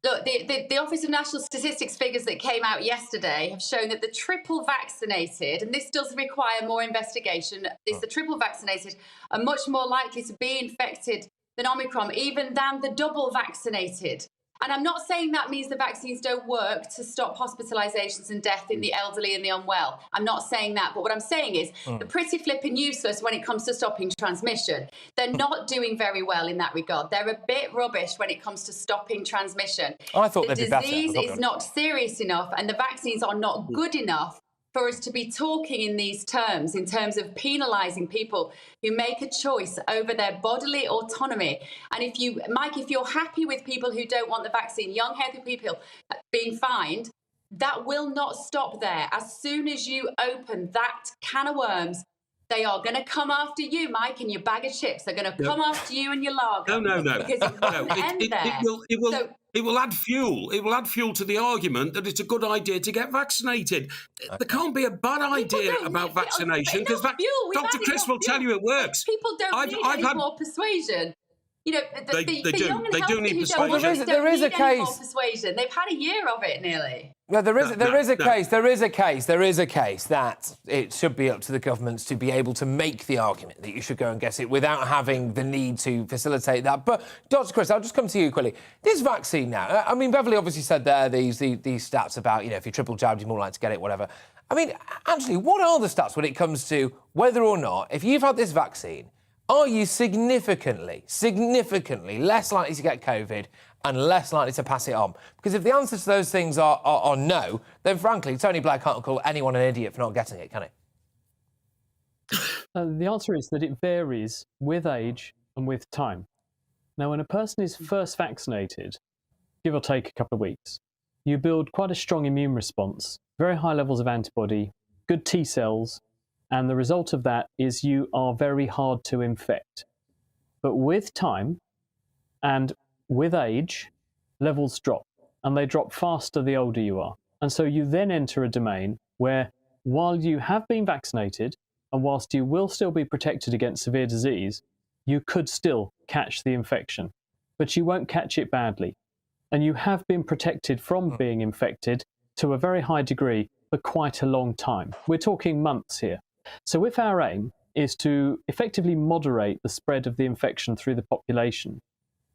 Look, the Office of National Statistics figures that came out yesterday have shown that the triple vaccinated, and this does require more investigation, is the triple vaccinated are much more likely to be infected than Omicron, even than the double vaccinated. And I'm not saying that means the vaccines don't work to stop hospitalisations and death in the elderly and the unwell. I'm not saying that. But what I'm saying is they're pretty flipping useless when it comes to stopping transmission. They're not doing very well in that regard. They're a bit rubbish when it comes to stopping transmission. I thought they'd be better. The disease is not serious enough and the vaccines are not good enough for us to be talking in these terms, in terms of penalising people who make a choice over their bodily autonomy. And if you're happy with people who don't want the vaccine, young, healthy people being fined, that will not stop there. As soon as you open that can of worms, they are going to come after you, Mike, and your bag of chips. They're going to come after you and your lager. No. Because it won't end there. It will add fuel. It will add fuel to the argument that it's a good idea to get vaccinated. There can't be a bad idea about vaccination because Dr. Chris will tell you it works. People don't need any more persuasion. They do. They do need persuasion. There is a case. Persuasion. They've had a year of it nearly. No, there is a case that it should be up to the governments to be able to make the argument that you should go and get it without having the need to facilitate that. But, Dr. Chris, I'll just come to you quickly. This vaccine now, I mean, Beverly obviously said there these stats about, if you're triple jabbed, you're more likely to get it, whatever. I mean, actually, what are the stats when it comes to whether or not, if you've had this vaccine, are you significantly less likely to get COVID and less likely to pass it on? Because if the answer to those things are no, then frankly, Tony Blair can't call anyone an idiot for not getting it, can he? The answer is that it varies with age and with time. Now, when a person is first vaccinated, give or take a couple of weeks, you build quite a strong immune response, very high levels of antibody, good T cells, and the result of that is you are very hard to infect. But with time and with age, levels drop, and they drop faster the older you are. And so you then enter a domain where, while you have been vaccinated, and whilst you will still be protected against severe disease, you could still catch the infection, but you won't catch it badly. And you have been protected from being infected to a very high degree for quite a long time. We're talking months here. So if our aim is to effectively moderate the spread of the infection through the population,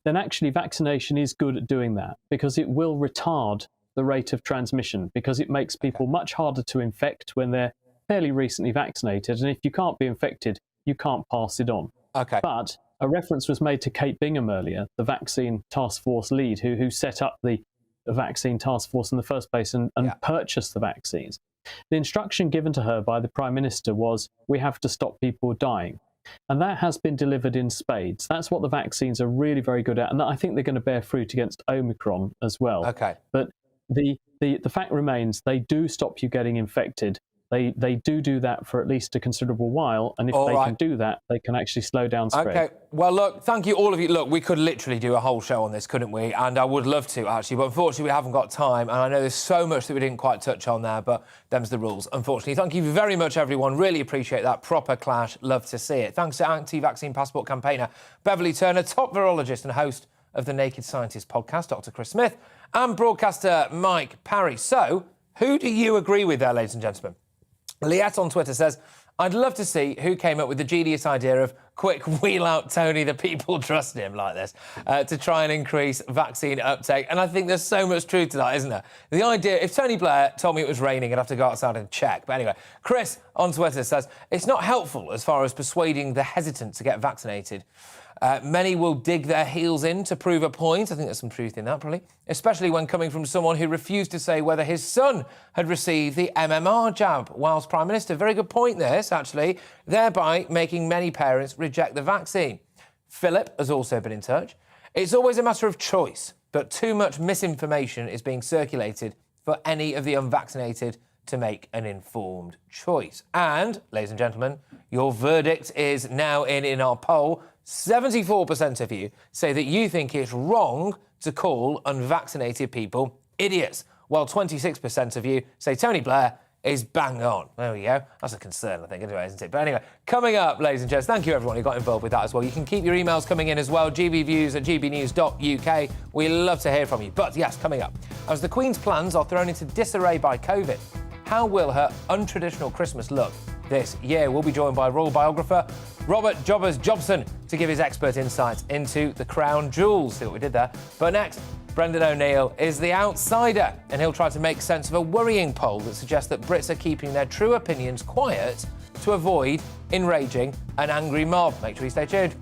then actually vaccination is good at doing that, because it will retard the rate of transmission, because it makes people much harder to infect when they're fairly recently vaccinated. And if you can't be infected, you can't pass it on. Okay. But a reference was made to Kate Bingham earlier, the vaccine task force lead, who set up the vaccine task force in the first place and purchased the vaccines. The instruction given to her by the Prime Minister was, we have to stop people dying. And that has been delivered in spades. That's what the vaccines are really very good at. And I think they're going to bear fruit against Omicron as well. Okay. But the fact remains, they do stop you getting infected. They do that for at least a considerable while, and if they can do that, they can actually slow down spread. Okay, well, look, thank you, all of you. Look, we could literally do a whole show on this, couldn't we? And I would love to, actually, but unfortunately we haven't got time, and I know there's so much that we didn't quite touch on there, but them's the rules, unfortunately. Thank you very much, everyone. Really appreciate that. Proper clash. Love to see it. Thanks to anti-vaccine passport campaigner Beverly Turner, top virologist and host of the Naked Scientist podcast, Dr. Chris Smith, and broadcaster Mike Parry. So, who do you agree with there, ladies and gentlemen? Liette on Twitter says, I'd love to see who came up with the genius idea of quick wheel out Tony, the people trust him like this, to try and increase vaccine uptake. And I think there's so much truth to that, isn't there? The idea, if Tony Blair told me it was raining, I'd have to go outside and check. But anyway, Chris on Twitter says, it's not helpful as far as persuading the hesitant to get vaccinated. Many will dig their heels in to prove a point. I think there's some truth in that, probably. Especially when coming from someone who refused to say whether his son had received the MMR jab whilst Prime Minister. Very good point, this, actually. Thereby making many parents reject the vaccine. Philip has also been in touch. It's always a matter of choice, but too much misinformation is being circulated for any of the unvaccinated to make an informed choice. And, ladies and gentlemen, your verdict is now in our poll. 74% of you say that you think it's wrong to call unvaccinated people idiots, while 26% of you say Tony Blair is bang on. There we go. That's a concern, I think, anyway, isn't it? But anyway, coming up, ladies and gents, thank you, everyone who got involved with that as well. You can keep your emails coming in as well, gbviews@gbnews.uk. We love to hear from you. But, yes, coming up, as the Queen's plans are thrown into disarray by COVID, how will her untraditional Christmas look this year? We'll be joined by royal biographer Robert Jobbers Jobson to give his expert insights into the crown jewels. See what we did there. But next, Brendan O'Neill is the outsider, and he'll try to make sense of a worrying poll that suggests that Brits are keeping their true opinions quiet to avoid enraging an angry mob. Make sure you stay tuned.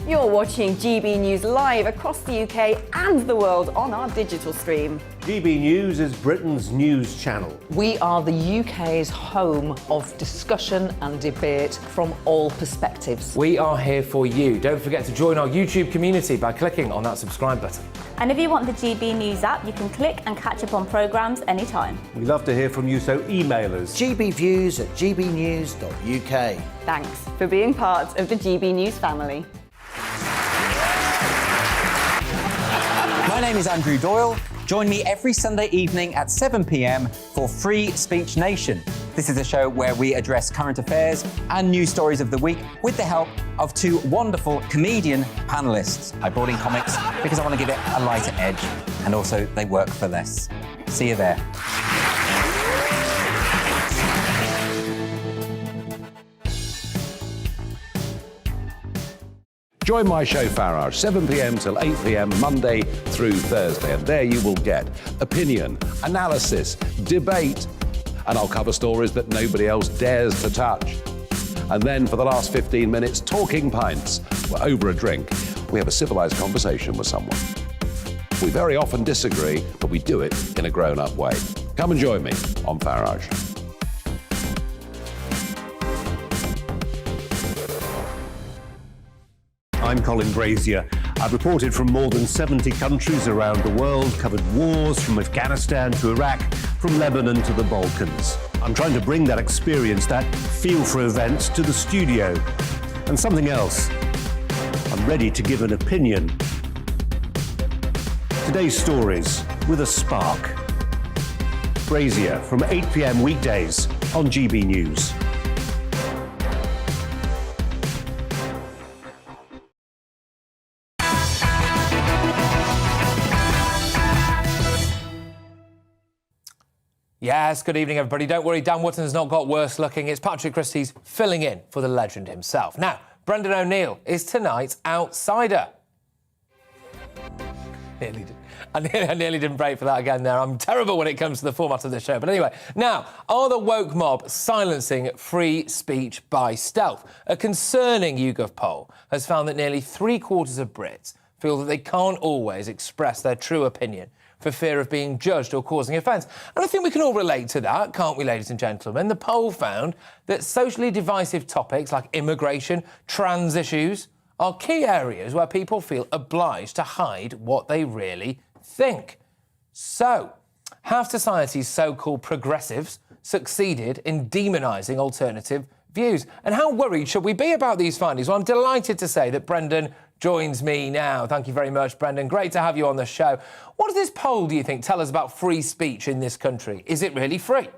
You're watching GB News live across the UK and the world on our digital stream. GB News is Britain's news channel. We are the UK's home of discussion and debate from all perspectives. We are here for you. Don't forget to join our YouTube community by clicking on that subscribe button. And if you want the GB News app, you can click and catch up on programmes anytime. We love to hear from you, so email us. gbviews@gbnews.uk. Thanks for being part of the GB News family. My name is Andrew Doyle. Join me every Sunday evening at 7 p.m. for Free Speech Nation. This is a show where we address current affairs and news stories of the week with the help of two wonderful comedian panellists. I brought in comics because I want to give it a lighter edge, and also they work for less. See you there. Join my show Farage, 7 p.m. till 8 p.m. Monday through Thursday, and there you will get opinion, analysis, debate, and I'll cover stories that nobody else dares to touch. And then for the last 15 minutes, talking pints. We're over a drink. We have a civilised conversation with someone. We very often disagree, but we do it in a grown-up way. Come and join me on Farage. I'm Colin Brazier. I've reported from more than 70 countries around the world, covered wars from Afghanistan to Iraq, from Lebanon to the Balkans. I'm trying to bring that experience, that feel for events, to the studio. And something else. I'm ready to give an opinion. Today's stories with a spark. Brazier from 8 p.m. weekdays on GB News. Yes, good evening, everybody. Don't worry, Dan Wootton's not got worse looking. It's Patrick Christys filling in for the legend himself. Now, Brendan O'Neill is tonight's outsider. I nearly didn't break for that again there. I'm terrible when it comes to the format of the show. But anyway, now, are the woke mob silencing free speech by stealth? A concerning YouGov poll has found that nearly 3/4 of Brits feel that they can't always express their true opinion for fear of being judged or causing offence. And I think we can all relate to that, can't we, ladies and gentlemen? The poll found that socially divisive topics like immigration, trans issues, are key areas where people feel obliged to hide what they really think. So, have society's so-called progressives succeeded in demonising alternative views? And how worried should we be about these findings? Well, I'm delighted to say that Brendan joins me now. Thank you very much, Brendan. Great to have you on the show. What does this poll, do you think, tell us about free speech in this country? Is it really free?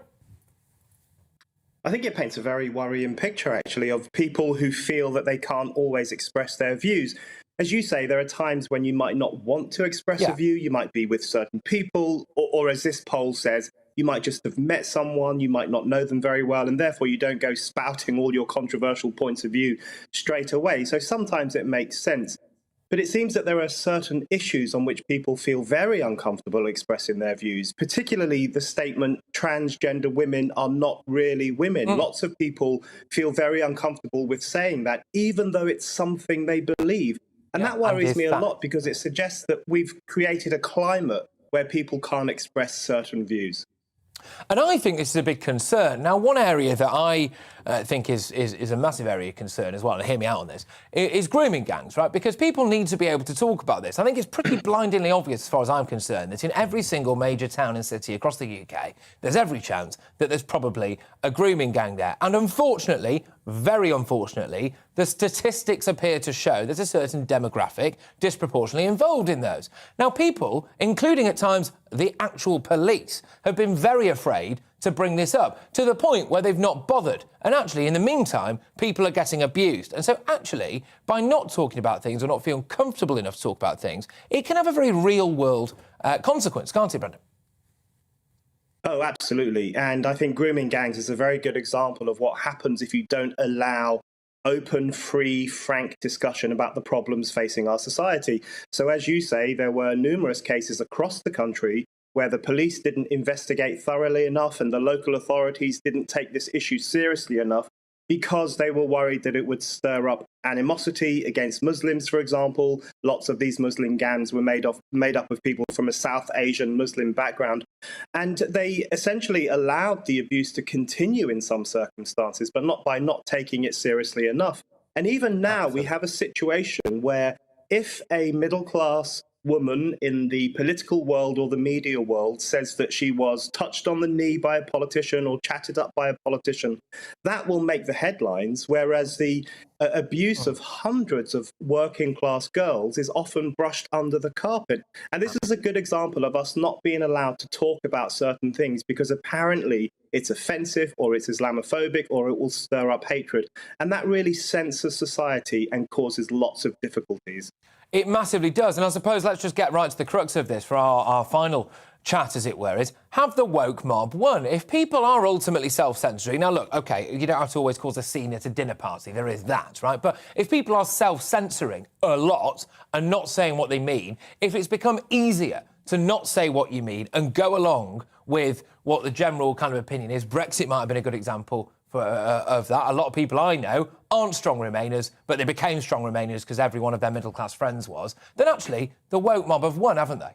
I think it paints a very worrying picture, actually, of people who feel that they can't always express their views. As you say, there are times when you might not want to express a view. You might be with certain people, or as this poll says, you might just have met someone, you might not know them very well, and therefore you don't go spouting all your controversial points of view straight away. So sometimes it makes sense. But it seems that there are certain issues on which people feel very uncomfortable expressing their views, particularly the statement, transgender women are not really women. Lots of people feel very uncomfortable with saying that, even though it's something they believe. And that worries me a lot, because it suggests that we've created a climate where people can't express certain views. And I think this is a big concern. Now, one area that I think is a massive area of concern as well, and hear me out on this, is grooming gangs, right? Because people need to be able to talk about this. I think it's pretty blindingly obvious, as far as I'm concerned, that in every single major town and city across the UK, there's every chance that there's probably a grooming gang there. And unfortunately, very unfortunately, the statistics appear to show there's a certain demographic disproportionately involved in those. Now, people, including at times the actual police, have been very afraid to bring this up, to the point where they've not bothered. And actually, in the meantime, people are getting abused. And so actually, by not talking about things or not feeling comfortable enough to talk about things, it can have a very real-world consequence, can't it, Brendan? Oh, absolutely. And I think grooming gangs is a very good example of what happens if you don't allow open, free, frank discussion about the problems facing our society. So as you say, there were numerous cases across the country where the police didn't investigate thoroughly enough and the local authorities didn't take this issue seriously enough, because they were worried that it would stir up animosity against Muslims, for example. Lots of these Muslim gangs were made up of people from a South Asian Muslim background. And they essentially allowed the abuse to continue in some circumstances, but not by not taking it seriously enough. And even now we have a situation where if a middle-class woman in the political world or the media world says that she was touched on the knee by a politician or chatted up by a politician, that will make the headlines, whereas the abuse of hundreds of working class girls is often brushed under the carpet. And this is a good example of us not being allowed to talk about certain things because apparently it's offensive or it's Islamophobic or it will stir up hatred. And that really censors society and causes lots of difficulties. It massively does. And I suppose let's just get right to the crux of this for our final chat, as it were, is have the woke mob won? If people are ultimately self-censoring... Now, look, OK, you don't have to always cause a scene at a dinner party. There is that, right? But if people are self-censoring a lot and not saying what they mean, if it's become easier to not say what you mean and go along with what the general kind of opinion is, Brexit might have been a good example of that. A lot of people I know aren't strong Remainers, but they became strong Remainers because every one of their middle-class friends was. Then actually, the woke mob have won, haven't they?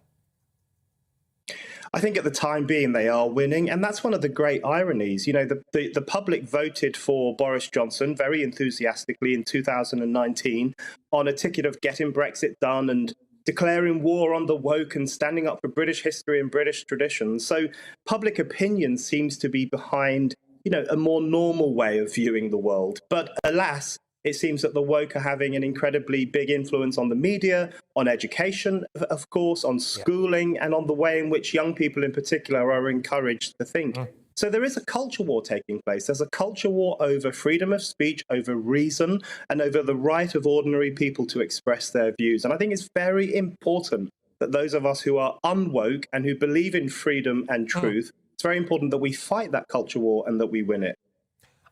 I think at the time being they are winning, and that's one of the great ironies. You know, the public voted for Boris Johnson very enthusiastically in 2019 on a ticket of getting Brexit done and declaring war on the woke and standing up for British history and British traditions. So public opinion seems to be behind, you know, a more normal way of viewing the world. But alas, it seems that the woke are having an incredibly big influence on the media, on education, of course, on schooling, and on the way in which young people in particular are encouraged to think. So there is a culture war taking place. There's a culture war over freedom of speech, over reason, and over the right of ordinary people to express their views. And I think it's very important that those of us who are unwoke and who believe in freedom and truth, it's very important that we fight that culture war and that we win it.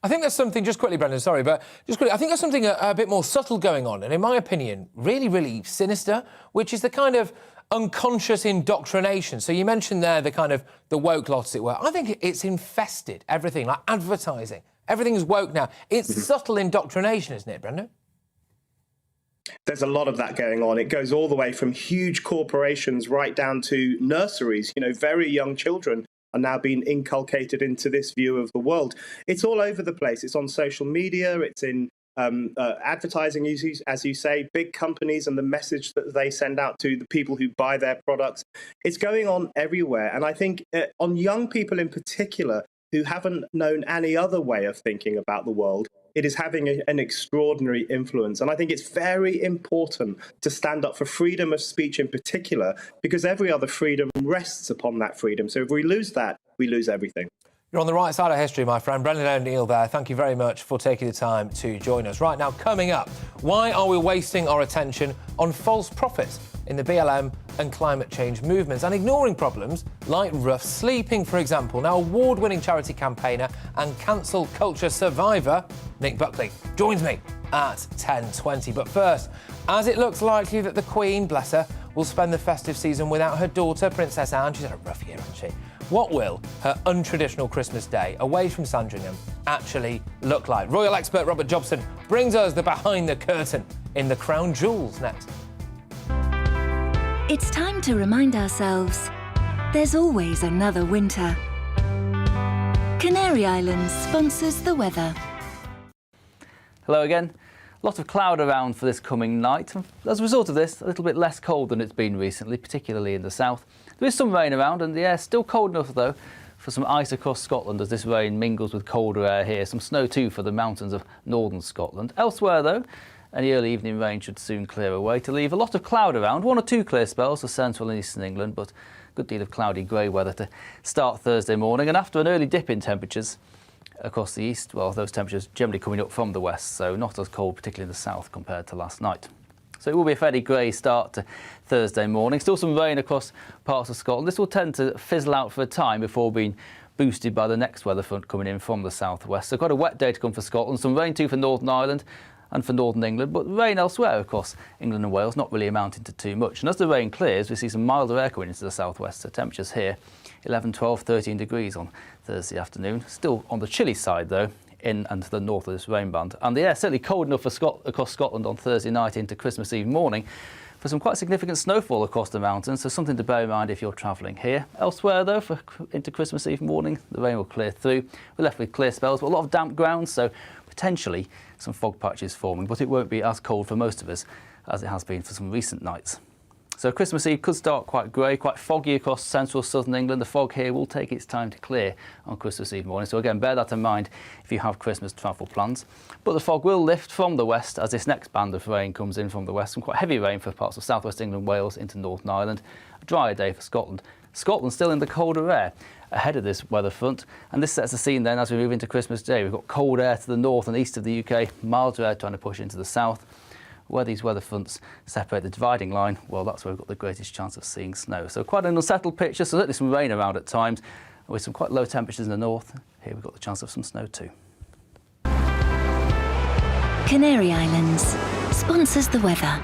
I think there's something, just quickly, Brendan, sorry, but just quickly, I think there's something a bit more subtle going on, and in my opinion, really, really sinister, which is the kind of unconscious indoctrination. So you mentioned there the kind of the woke lot, as it were. I think it's infested everything, like advertising. Everything is woke now. It's subtle indoctrination, isn't it, Brendan? There's a lot of that going on. It goes all the way from huge corporations right down to nurseries. You know, very young children are now being inculcated into this view of the world. It's all over the place. It's on social media. It's in advertising, as you say, big companies and the message that they send out to the people who buy their products. It's going on everywhere. And I think on young people in particular who haven't known any other way of thinking about the world, it is having an extraordinary influence. And I think it's very important to stand up for freedom of speech in particular, because every other freedom rests upon that freedom. So if we lose that, we lose everything. You're on the right side of history, my friend. Brendan O'Neill there. Thank you very much for taking the time to join us. Right now, coming up, why are we wasting our attention on false prophets in the BLM and climate change movements and ignoring problems like rough sleeping, for example? Now, award-winning charity campaigner and cancel culture survivor Nick Buckley joins me at 10:20. But first, as it looks likely that the Queen, bless her, will spend the festive season without her daughter, Princess Anne. She's had a rough year, hasn't she? What will her untraditional Christmas day away from Sandringham actually look like? Royal expert Robert Jobson brings us the behind the curtain in The Crown Jewels next. It's time to remind ourselves there's always another winter. Canary Islands sponsors the weather. Hello again. A lot of cloud around for this coming night. As a result of this, a little bit less cold than it's been recently, particularly in the south. There is some rain around and the air's still cold enough though for some ice across Scotland as this rain mingles with colder air here. Some snow too for the mountains of northern Scotland. Elsewhere though, any early evening rain should soon clear away to leave a lot of cloud around. 1 or 2 clear spells for central and eastern England, but a good deal of cloudy grey weather to start Thursday morning. And after an early dip in temperatures across the east, well, those temperatures generally coming up from the west, so not as cold, particularly in the south, compared to last night. So it will be a fairly grey start to Thursday morning. Still some rain across parts of Scotland. This will tend to fizzle out for a time before being boosted by the next weather front coming in from the southwest. So quite a wet day to come for Scotland. Some rain too for Northern Ireland and for Northern England, but rain elsewhere across England and Wales, not really amounting to too much. And as the rain clears, we see some milder air coming into the southwest. So temperatures here, 11, 12, 13 degrees on Thursday afternoon. Still on the chilly side though, in and to the north of this rain band. And the air certainly cold enough for across Scotland on Thursday night into Christmas Eve morning for some quite significant snowfall across the mountains, so something to bear in mind if you're travelling here. Elsewhere though, into Christmas Eve morning, the rain will clear through. We're left with clear spells, but a lot of damp ground, so potentially some fog patches forming, but it won't be as cold for most of us as it has been for some recent nights. So Christmas Eve could start quite grey, quite foggy across central southern England. The fog here will take its time to clear on Christmas Eve morning. So again, bear that in mind if you have Christmas travel plans. But the fog will lift from the west as this next band of rain comes in from the west. Some quite heavy rain for parts of southwest England, Wales into Northern Ireland. A drier day for Scotland. Scotland still in the colder air ahead of this weather front. And this sets the scene then as we move into Christmas Day. We've got cold air to the north and east of the UK, milder air trying to push into the south. Where these weather fronts separate the dividing line, well, that's where we've got the greatest chance of seeing snow. So quite an unsettled picture, so certainly some rain around at times, with some quite low temperatures in the north. Here we've got the chance of some snow too. Canary Islands sponsors the weather.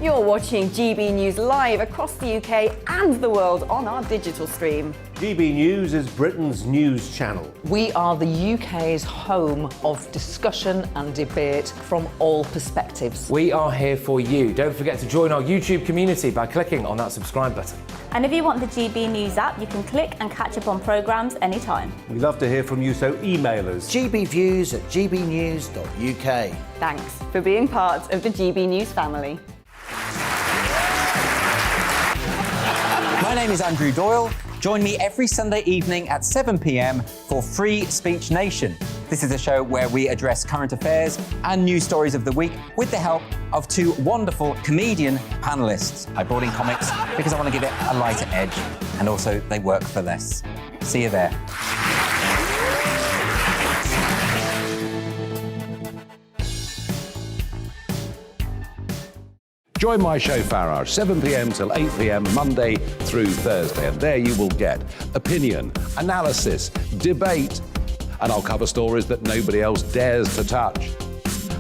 You're You're watching GB News live across the UK and the world on our digital stream. GB News is Britain's news channel. We are the UK's home of discussion and debate from all perspectives. We are here for you. Don't forget to join our YouTube community by clicking on that subscribe button. And if you want the GB News app, you can click and catch up on programmes anytime. We love to hear from you, so email us. gbviews@gbnews.uk. Thanks for being part of the GB News family. My name is Andrew Doyle. Join me every Sunday evening at 7 p.m. for Free Speech Nation. This is a show where we address current affairs and news stories of the week with the help of two wonderful comedian panellists. I brought in comics because I want to give it a lighter edge, and also they work for less. See you there. Join my show Farage, 7 p.m. till 8 p.m. Monday through Thursday, and there you will get opinion, analysis, debate, and I'll cover stories that nobody else dares to touch.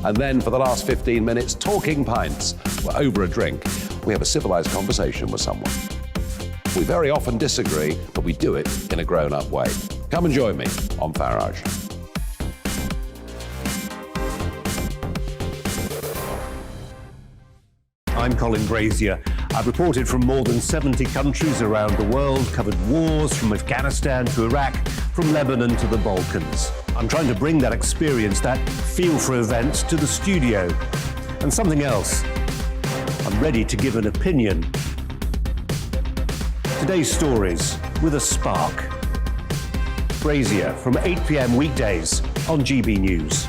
And then for the last 15 minutes, talking pints. We're over a drink. We have a civilised conversation with someone. We very often disagree, but we do it in a grown-up way. Come and join me on Farage. I'm Colin Brazier. I've reported from more than 70 countries around the world, covered wars from Afghanistan to Iraq, from Lebanon to the Balkans. I'm trying to bring that experience, that feel for events, to the studio. And something else. I'm ready to give an opinion. Today's stories with a spark. Brazier from 8 p.m. weekdays on GB News.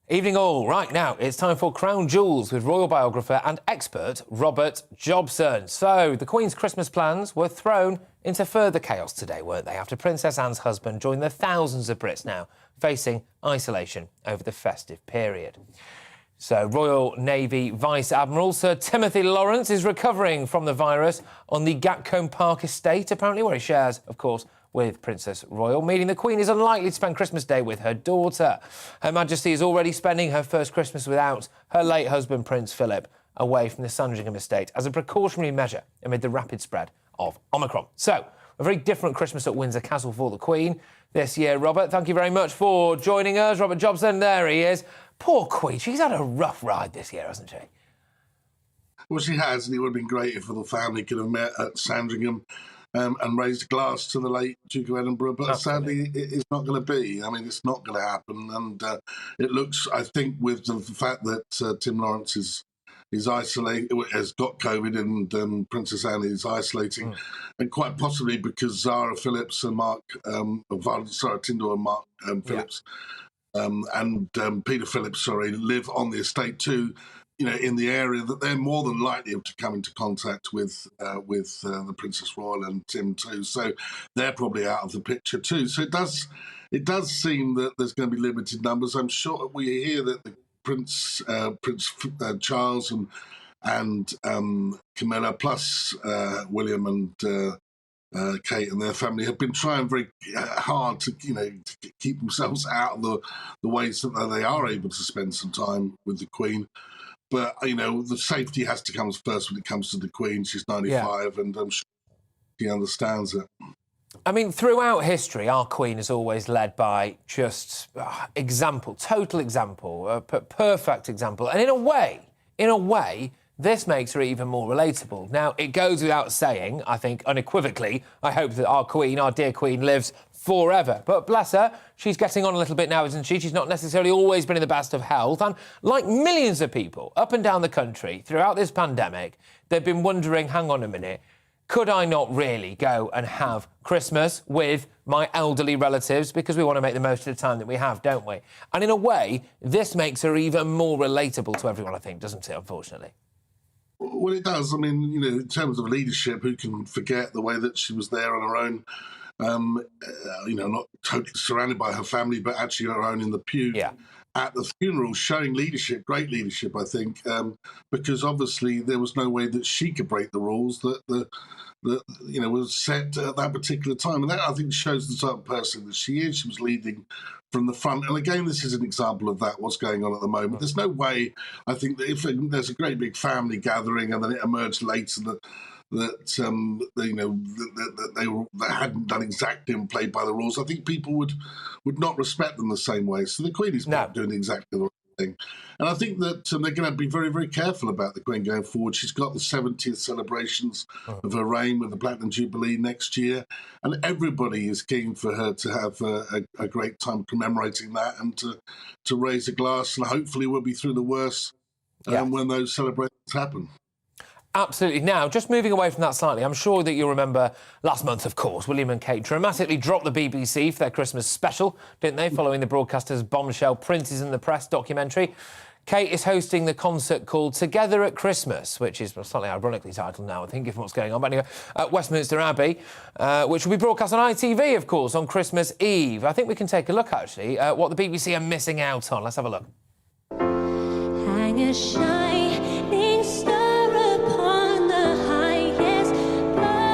Evening all. Right now, it's time for Crown Jewels with royal biographer and expert Robert Jobson. So, the Queen's Christmas plans were thrown into further chaos today, weren't they? After Princess Anne's husband joined the thousands of Brits now facing isolation over the festive period. So, Royal Navy Vice Admiral Sir Timothy Lawrence is recovering from the virus on the Gatcombe Park estate, apparently, where he shares, of course, with Princess Royal, meaning the Queen is unlikely to spend Christmas Day with her daughter. Her Majesty is already spending her first Christmas without her late husband, Prince Philip, away from the Sandringham estate as a precautionary measure amid the rapid spread of Omicron. So, a very different Christmas at Windsor Castle for the Queen this year. Robert, thank you very much for joining us. Robert Jobson, there he is. Poor Queen, she's had a rough ride this year, hasn't she? Well, she has, and it would have been great if the family could have met at Sandringham and raised a glass to the late Duke of Edinburgh, but sadly it's not going to be. I mean, it's not going to happen, and it looks, I think, with the fact that Tim Lawrence is isolated, has got COVID, and Princess Anne is isolating, and quite possibly because Zara Phillips and Zara Tindall and Mark Phillips and Peter Phillips, live on the estate too. You know, in the area, that they're more than likely to come into contact with the Princess Royal and Tim too. So they're probably out of the picture too. So it does seem that there's going to be limited numbers. I'm sure we hear that the Prince Charles and Camilla plus William and Kate and their family have been trying very hard to keep themselves out of the ways that they are able to spend some time with the Queen. But, the safety has to come first when it comes to the Queen. She's 95, and I'm sure she understands it. I mean, throughout history, our Queen is always led by just total example, perfect example. And in a way, this makes her even more relatable. Now, it goes without saying, I think, unequivocally, I hope that our Queen, our dear Queen, lives forever. But bless her, she's getting on a little bit now, isn't she? She's not necessarily always been in the best of health. And like millions of people up and down the country throughout this pandemic, they've been wondering, hang on a minute, could I not really go and have Christmas with my elderly relatives? Because we want to make the most of the time that we have, don't we? And in a way, this makes her even more relatable to everyone, I think, doesn't it, unfortunately? Well, it does. I mean, in terms of leadership, who can forget the way that she was there on her own not totally surrounded by her family, but actually her own in the pew at the funeral, showing leadership, great leadership, I think, because obviously there was no way that she could break the rules that was set at that particular time. And that, I think, shows the type of person that she is. She was leading from the front. And again, this is an example of that, what's going on at the moment. There's no way, I think, that if there's a great big family gathering and then it emerged later that they hadn't done exactly and played by the rules, I think people would not respect them the same way. So the Queen is not doing exactly the right thing. And I think that they're going to be very, very careful about the Queen going forward. She's got the 70th celebrations of her reign with the Platinum Jubilee next year, and everybody is keen for her to have a great time commemorating that and to raise a glass, and hopefully we'll be through the worst when those celebrations happen. Absolutely. Now, just moving away from that slightly, I'm sure that you'll remember last month, of course, William and Kate dramatically dropped the BBC for their Christmas special, didn't they, following the broadcaster's bombshell Princes in the Press documentary. Kate is hosting the concert called Together at Christmas, which is slightly ironically titled now, I think, given what's going on. But anyway, at Westminster Abbey, which will be broadcast on ITV, of course, on Christmas Eve. I think we can take a look, actually, at what the BBC are missing out on. Let's have a look. Hang a shining star upon the highest bough.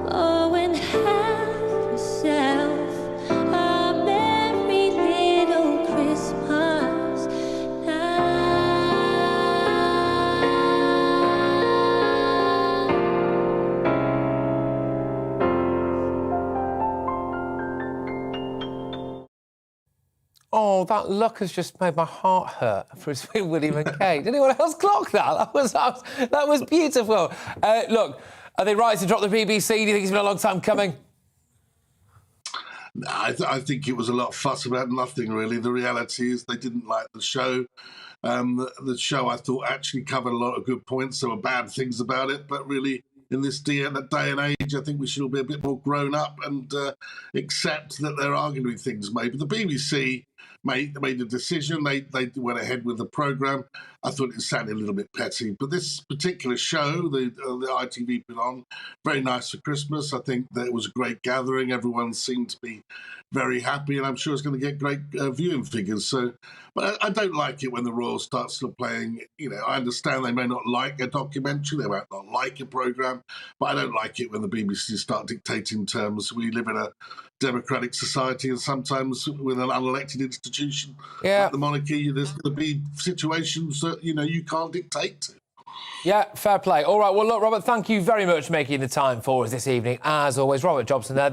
Oh, and have yourself a merry little Christmas now. Oh, that look has just made my heart hurt for William and Kate. Did anyone else clock that? That was beautiful. Look, are they right to drop the BBC? Do you think it's been a long time coming? No, I think it was a lot of fuss about nothing, really. The reality is they didn't like the show. The show, I thought, actually covered a lot of good points. There were bad things about it, but really, in this day and age, I think we should all be a bit more grown up and accept that there are going to be things made. But the BBC made a decision. They went ahead with the programme. I thought it sounded a little bit petty. But this particular show, the ITV put on, very nice for Christmas. I think that it was a great gathering. Everyone seemed to be very happy, and I'm sure it's going to get great viewing figures. So, but I don't like it when the Royals start playing. I understand they may not like a documentary, they might not like a programme, but I don't like it when the BBC start dictating terms. We live in a democratic society, and sometimes with an unelected institution like the monarchy, there's going to be situations that you can't dictate to. Yeah, fair play. All right, well, look, Robert, thank you very much for making the time for us this evening. As always, Robert Jobson there,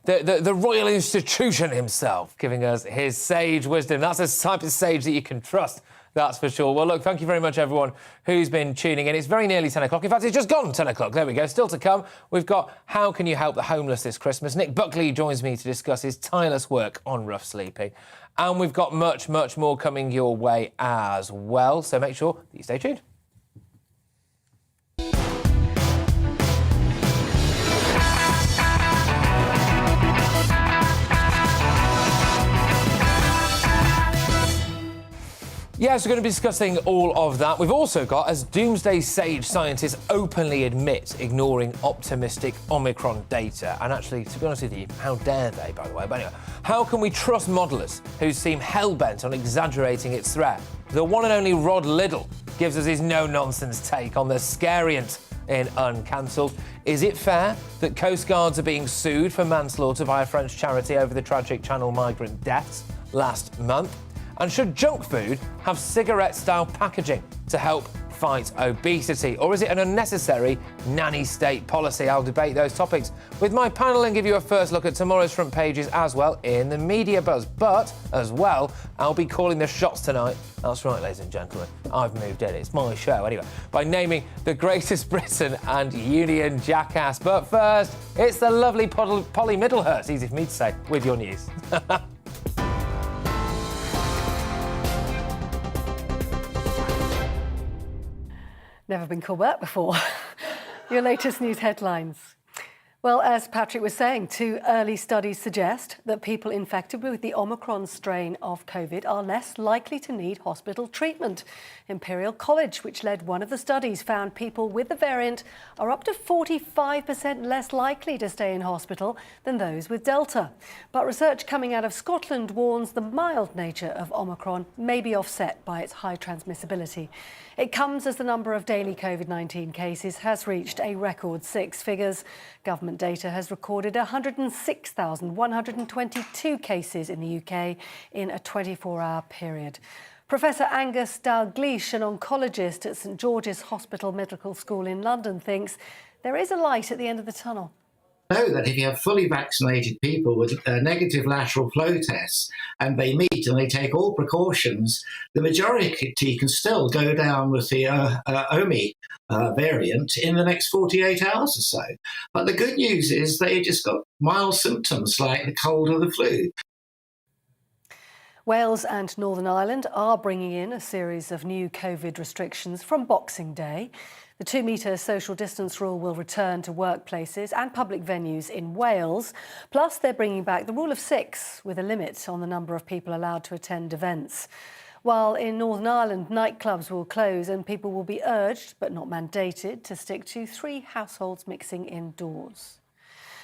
the royal institution himself, giving us his sage wisdom. That's the type of sage that you can trust, that's for sure. Well, look, thank you very much, everyone who's been tuning in. It's very nearly 10 o'clock. In fact, it's just gone 10 o'clock. There we go. Still to come, we've got How Can You Help the Homeless this Christmas? Nick Buckley joins me to discuss his tireless work on rough sleeping. And we've got much, much more coming your way as well. So make sure that you stay tuned. Yes, we're going to be discussing all of that. We've also got, as doomsday sage scientists openly admit, ignoring optimistic Omicron data. And actually, to be honest with you, how dare they, by the way? But anyway, how can we trust modellers who seem hell-bent on exaggerating its threat? The one and only Rod Liddell gives us his no-nonsense take on the scariant in Uncancelled. Is it fair that Coast Guards are being sued for manslaughter by a French charity over the tragic Channel migrant deaths last month? And should junk food have cigarette-style packaging to help fight obesity? Or is it an unnecessary nanny state policy? I'll debate those topics with my panel and give you a first look at tomorrow's front pages as well in the media buzz. But, as well, I'll be calling the shots tonight. That's right, ladies and gentlemen. I've moved in. It's my show, anyway, by naming the Greatest Britain and Union Jackass. But first, it's the lovely Polly Middlehurst, easy for me to say, with your news. Never been called that before. Your latest news headlines. Well, as Patrick was saying, 2 early studies suggest that people infected with the Omicron strain of COVID are less likely to need hospital treatment. Imperial College, which led one of the studies, found people with the variant are up to 45% less likely to stay in hospital than those with Delta. But research coming out of Scotland warns the mild nature of Omicron may be offset by its high transmissibility. It comes as the number of daily COVID-19 cases has reached a record 6 figures. Government data has recorded 106,122 cases in the UK in a 24-hour period. Professor Angus Dalgleish, an oncologist at St George's Hospital Medical School in London, thinks there is a light at the end of the tunnel. Know that if you have fully vaccinated people with negative lateral flow tests and they meet and they take all precautions, the majority can still go down with the Omi variant in the next 48 hours or so. But the good news is they just got mild symptoms like the cold or the flu. Wales and Northern Ireland are bringing in a series of new COVID restrictions from Boxing Day. The 2-metre social distance rule will return to workplaces and public venues in Wales. Plus, they're bringing back the rule of 6 with a limit on the number of people allowed to attend events. While in Northern Ireland, nightclubs will close and people will be urged, but not mandated, to stick to 3 households mixing indoors.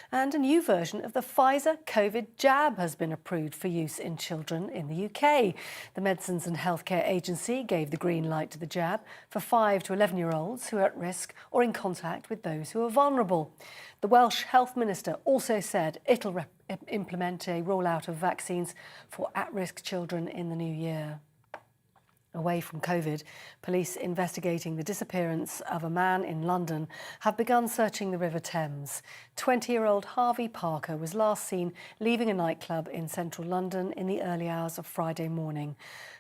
And a new version of the Pfizer COVID jab has been approved for use in children in the UK. The Medicines and Healthcare Agency gave the green light to the jab for 5 to 11-year-olds who are at risk or in contact with those who are vulnerable. The Welsh Health Minister also said it'll implement a rollout of vaccines for at-risk children in the new year. Away from COVID, police investigating the disappearance of a man in London have begun searching the River Thames. 20-year-old Harvey Parker was last seen leaving a nightclub in central London in the early hours of Friday morning.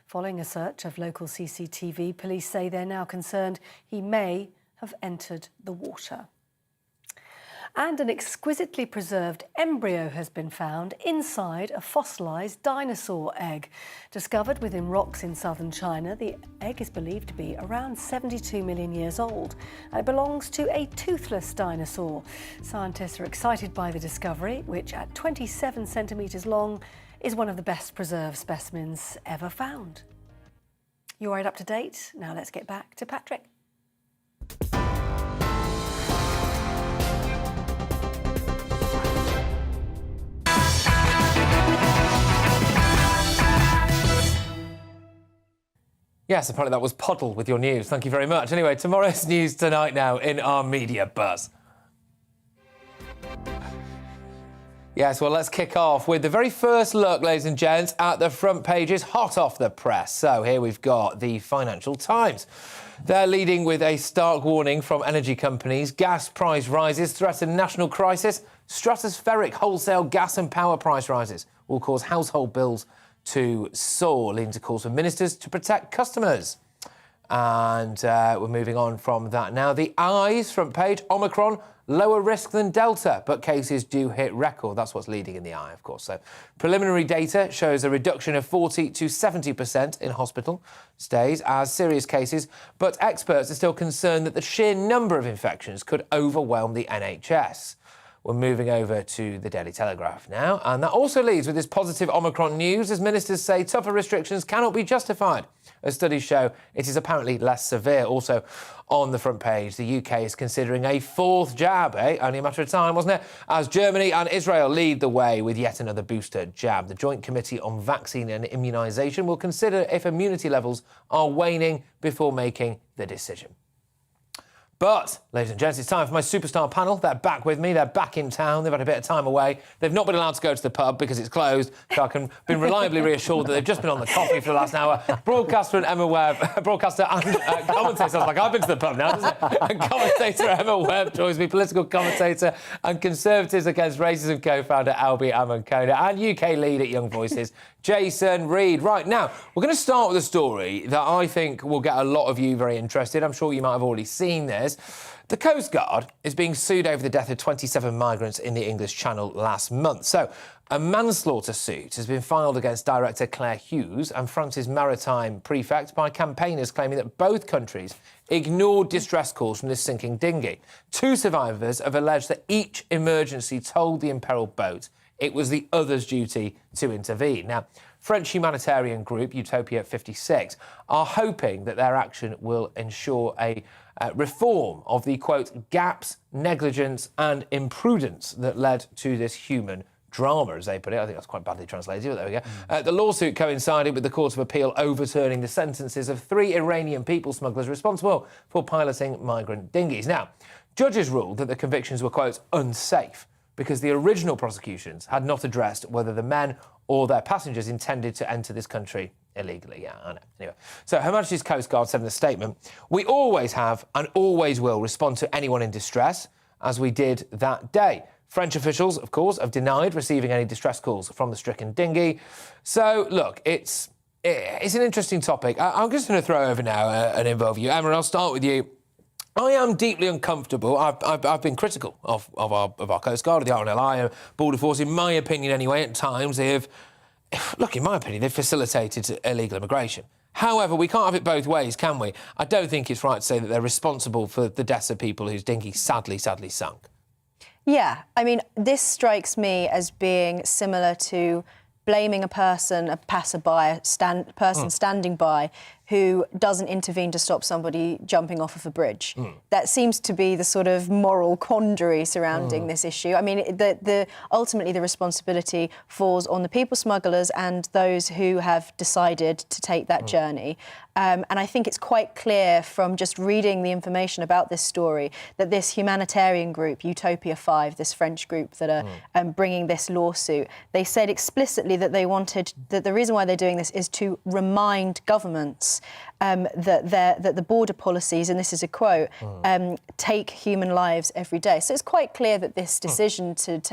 Following a search of local CCTV, police say they're now concerned he may have entered the water. And an exquisitely preserved embryo has been found inside a fossilized dinosaur egg. Discovered within rocks in southern China, the egg is believed to be around 72 million years old. It belongs to a toothless dinosaur. Scientists are excited by the discovery, which at 27 centimetres long is one of the best preserved specimens ever found. You're right up to date. Now let's get back to Patrick. Yes, apparently that was Puddle with your news. Thank you very much. Anyway, tomorrow's news tonight now in our media buzz. Yes, well, let's kick off with the very first look, ladies and gents, at the front pages, hot off the press. So here we've got the Financial Times. They're leading with a stark warning from energy companies. Gas price rises threaten national crisis. Stratospheric wholesale gas and power price rises will cause household bills to soar, leading to calls for ministers to protect customers. And we're moving on from that now. The Eyes front page, Omicron, lower risk than Delta, but cases do hit record. That's what's leading in the Eye, of course. So preliminary data shows a reduction of 40 to 70% in hospital stays as serious cases, but experts are still concerned that the sheer number of infections could overwhelm the NHS. We're moving over to the Daily Telegraph now, and that also leads with this positive Omicron news as ministers say tougher restrictions cannot be justified. As studies show, it is apparently less severe. Also on the front page, the UK is considering a 4th jab, Only a matter of time, wasn't it? As Germany and Israel lead the way with yet another booster jab. The Joint Committee on Vaccine and Immunisation will consider if immunity levels are waning before making the decision. But, ladies and gents, it's time for my superstar panel. They're back with me. They're back in town. They've had a bit of time away. They've not been allowed to go to the pub because it's closed, so I can be reliably reassured that they've just been on the coffee for the last hour. Broadcaster and commentator. Sounds like I've been to the pub now, doesn't it? And commentator Emma Webb joins me, political commentator and Conservatives Against Racism co-founder Albie Amankona, and UK lead at Young Voices, Jason Reed. Right, now, we're going to start with a story that I think will get a lot of you very interested. I'm sure you might have already seen this. The Coast Guard is being sued over the death of 27 migrants in the English Channel last month. So, a manslaughter suit has been filed against director Claire Hughes and France's maritime prefect by campaigners claiming that both countries ignored distress calls from this sinking dinghy. Two survivors have alleged that each emergency told the imperiled boat it was the other's duty to intervene. Now, French humanitarian group Utopia 56 are hoping that their action will ensure a reform of the, quote, gaps, negligence and imprudence that led to this human drama, as they put it. I think that's quite badly translated, but there we go. The lawsuit coincided with the Court of Appeal overturning the sentences of 3 Iranian people smugglers responsible for piloting migrant dinghies. Now, judges ruled that the convictions were, quote, unsafe because the original prosecutions had not addressed whether the men or their passengers intended to enter this country illegally. Yeah, I know. Anyway, so Her Majesty's Coast Guard said in a statement, "We always have and always will respond to anyone in distress, as we did that day." French officials, of course, have denied receiving any distress calls from the stricken dinghy. So, look, it's an interesting topic. I'm just going to throw over now and involve you. Emma, I'll start with you. I am deeply uncomfortable. I've been critical of our Coast Guard, of the RNLI, Border Force. In my opinion, anyway, at times they have, look, in my opinion, they've facilitated illegal immigration. However, we can't have it both ways, can we? I don't think it's right to say that they're responsible for the deaths of people whose dinghy sadly sunk. Yeah, I mean, this strikes me as being similar to blaming a person, a passerby, a person standing by, who doesn't intervene to stop somebody jumping off of a bridge. That seems to be the sort of moral quandary surrounding this issue. I mean, ultimately the responsibility falls on the people smugglers and those who have decided to take that journey. And I think it's quite clear from just reading the information about this story that this humanitarian group, Utopia 5, this French group that are bringing this lawsuit, they said explicitly that they wanted, that the reason why they're doing this is to remind governments that the border policies, and this is a quote, take human lives every day. So it's quite clear that this decision to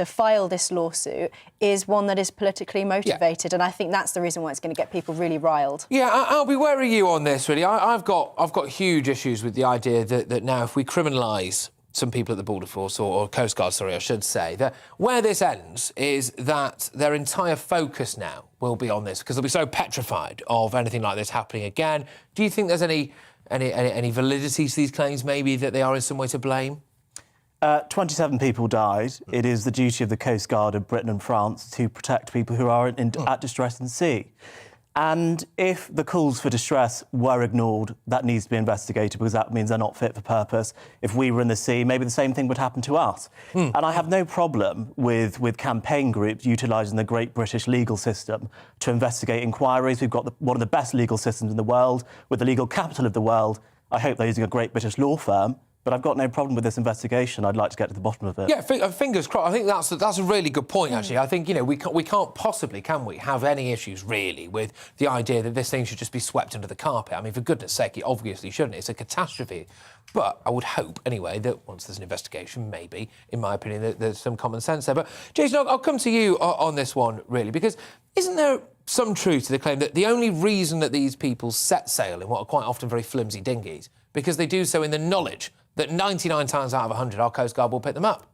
file this lawsuit is one that is politically motivated, and I think that's the reason why it's going to get people really riled. Yeah, I'll be wary of you on this, really. I've got huge issues with the idea that now if we criminalise some people at the Border Force, or Coast Guard, sorry, I should say, that where this ends is that their entire focus now will be on this, because they'll be so petrified of anything like this happening again. Do you think there's any validity to these claims, maybe, that they are in some way to blame? 27 people died. It is the duty of the Coast Guard of Britain and France to protect people who are at distress in sea. And if the calls for distress were ignored, that needs to be investigated, because that means they're not fit for purpose. If we were in the sea, maybe the same thing would happen to us. And I have no problem with campaign groups utilising the great British legal system to investigate inquiries. We've got one of the best legal systems in the world, with the legal capital of the world. I hope they're using a great British law firm. But I've got no problem with this investigation. I'd like to get to the bottom of it. Yeah, fingers crossed. I think that's a really good point, actually. I think, we can't possibly, can we, have any issues, really, with the idea that this thing should just be swept under the carpet. I mean, for goodness sake, it obviously shouldn't. It's a catastrophe. But I would hope, anyway, that once there's an investigation, maybe, in my opinion, that there's some common sense there. But, Jason, I'll come to you on this one, really, because isn't there some truth to the claim that the only reason that these people set sail in what are quite often very flimsy dinghies, because they do so in the knowledge that 99 times out of 100 our Coast Guard will pick them up?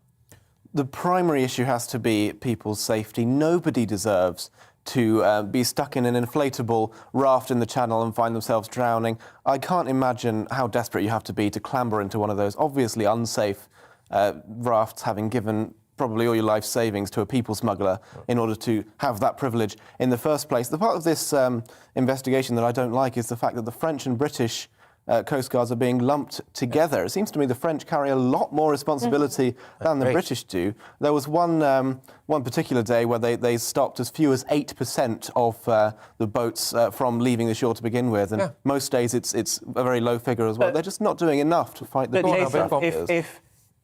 The primary issue has to be people's safety. Nobody deserves to be stuck in an inflatable raft in the channel and find themselves drowning. I can't imagine how desperate you have to be to clamber into one of those obviously unsafe rafts, having given probably all your life savings to a people smuggler in order to have that privilege in the first place. The part of this investigation that I don't like is the fact that the French and British Coast Guards are being lumped together. It seems to me the French carry a lot more responsibility than the British do. There was one particular day where they stopped as few as 8% of the boats from leaving the shore to begin with, and most days it's a very low figure as well. They're just not doing enough to fight the traffickers.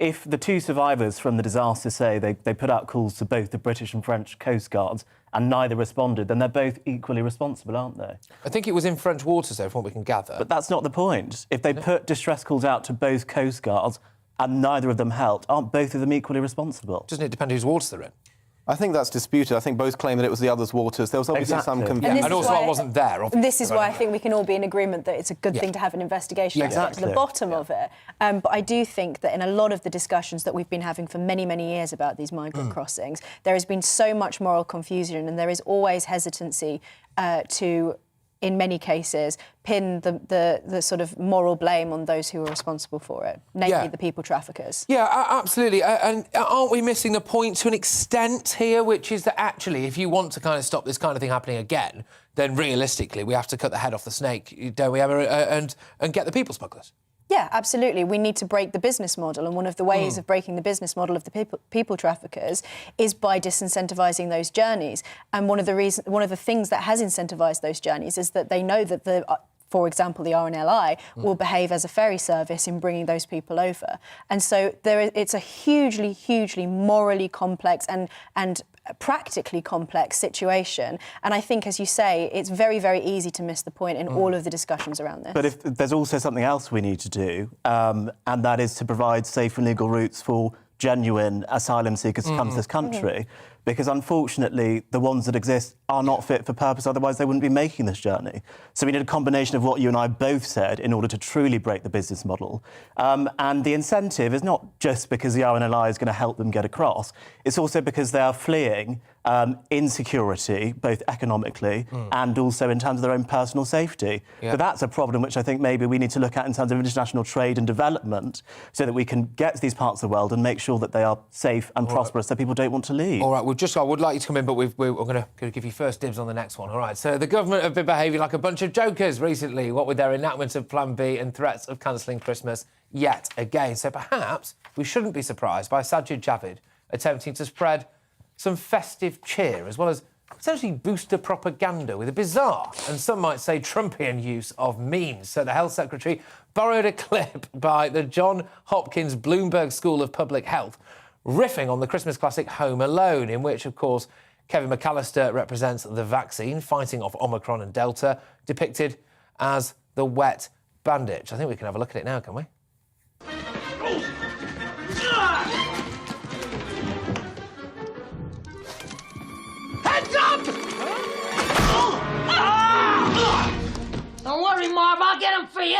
If the two survivors from the disaster say they put out calls to both the British and French Coast Guards and neither responded, then they're both equally responsible, aren't they? I think it was in French waters, though, from what we can gather. But that's not the point. If they put distress calls out to both Coast Guards and neither of them helped, aren't both of them equally responsible? Doesn't it depend whose waters they're in? I think that's disputed. I think both claim that it was the other's waters. There was obviously some confusion. And also I wasn't there. This is why I think we can all be in agreement that it's a good thing to have an investigation and get to the bottom of it. But I do think that in a lot of the discussions that we've been having for many, many years about these migrant crossings, there has been so much moral confusion, and there is always hesitancy to, in many cases, pin the sort of moral blame on those who are responsible for it, namely the people traffickers. Yeah, absolutely. And aren't we missing the point to an extent here, which is that actually, if you want to kind of stop this kind of thing happening again, then realistically, we have to cut the head off the snake, don't we, Emma, and get the people smugglers? Yeah, absolutely. We need to break the business model, and one of the ways of breaking the business model of the people traffickers is by disincentivising those journeys. And one of the things that has incentivised those journeys is that they know that for example, the RNLI will behave as a ferry service in bringing those people over. And so it's a hugely, hugely morally complex and practically complex situation. And I think, as you say, it's very, very easy to miss the point in all of the discussions around this. But if there's also something else we need to do, and that is to provide safe and legal routes for genuine asylum seekers to come to this country, because unfortunately the ones that exist are not fit for purpose, otherwise they wouldn't be making this journey. So we need a combination of what you and I both said in order to truly break the business model. And the incentive is not just because the RNLI is going to help them get across, it's also because they are fleeing insecurity, both economically and also in terms of their own personal safety. But that's a problem which I think maybe we need to look at in terms of international trade and development, so that we can get to these parts of the world and make sure that they are safe and prosperous, so people don't want to leave. All right, I would like you to come in, but we're going to give you first dibs on the next one. All right, so the government have been behaving like a bunch of jokers recently, what with their enactment of Plan B and threats of cancelling Christmas yet again. So perhaps we shouldn't be surprised by Sajid Javid attempting to spread some festive cheer, as well as potentially booster propaganda with a bizarre and some might say Trumpian use of memes. So the Health Secretary borrowed a clip by the Johns Hopkins Bloomberg School of Public Health, riffing on the Christmas classic Home Alone, in which, of course, Kevin McAllister represents the vaccine, fighting off Omicron and Delta, depicted as the wet bandage. I think we can have a look at it now, can we? Heads up! Don't worry, Marv, I'll get him for you.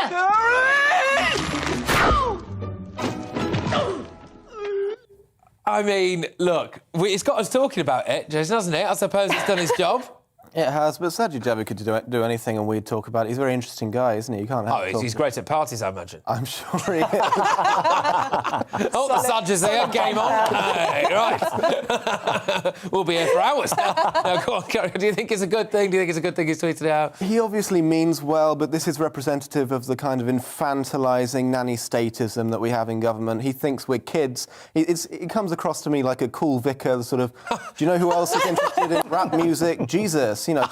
I mean, look, it's got us talking about it, Jason, hasn't it? I suppose it's done its job. It has, but Sajid Javid could do anything and we'd talk about it. He's a very interesting guy, isn't he? You can't have he's great at parties, I imagine. I'm sure he is. Oh, the Sajid's there, game on. Hey, right. We'll be here for hours now. No, go on, Gary, do you think it's a good thing? Do you think it's a good thing he's tweeted it out? He obviously means well, but this is representative of the kind of infantilising nanny statism that we have in government. He thinks we're kids. It comes across to me like a cool vicar, sort of, do you know who else is interested in rap music? Jesus. You know,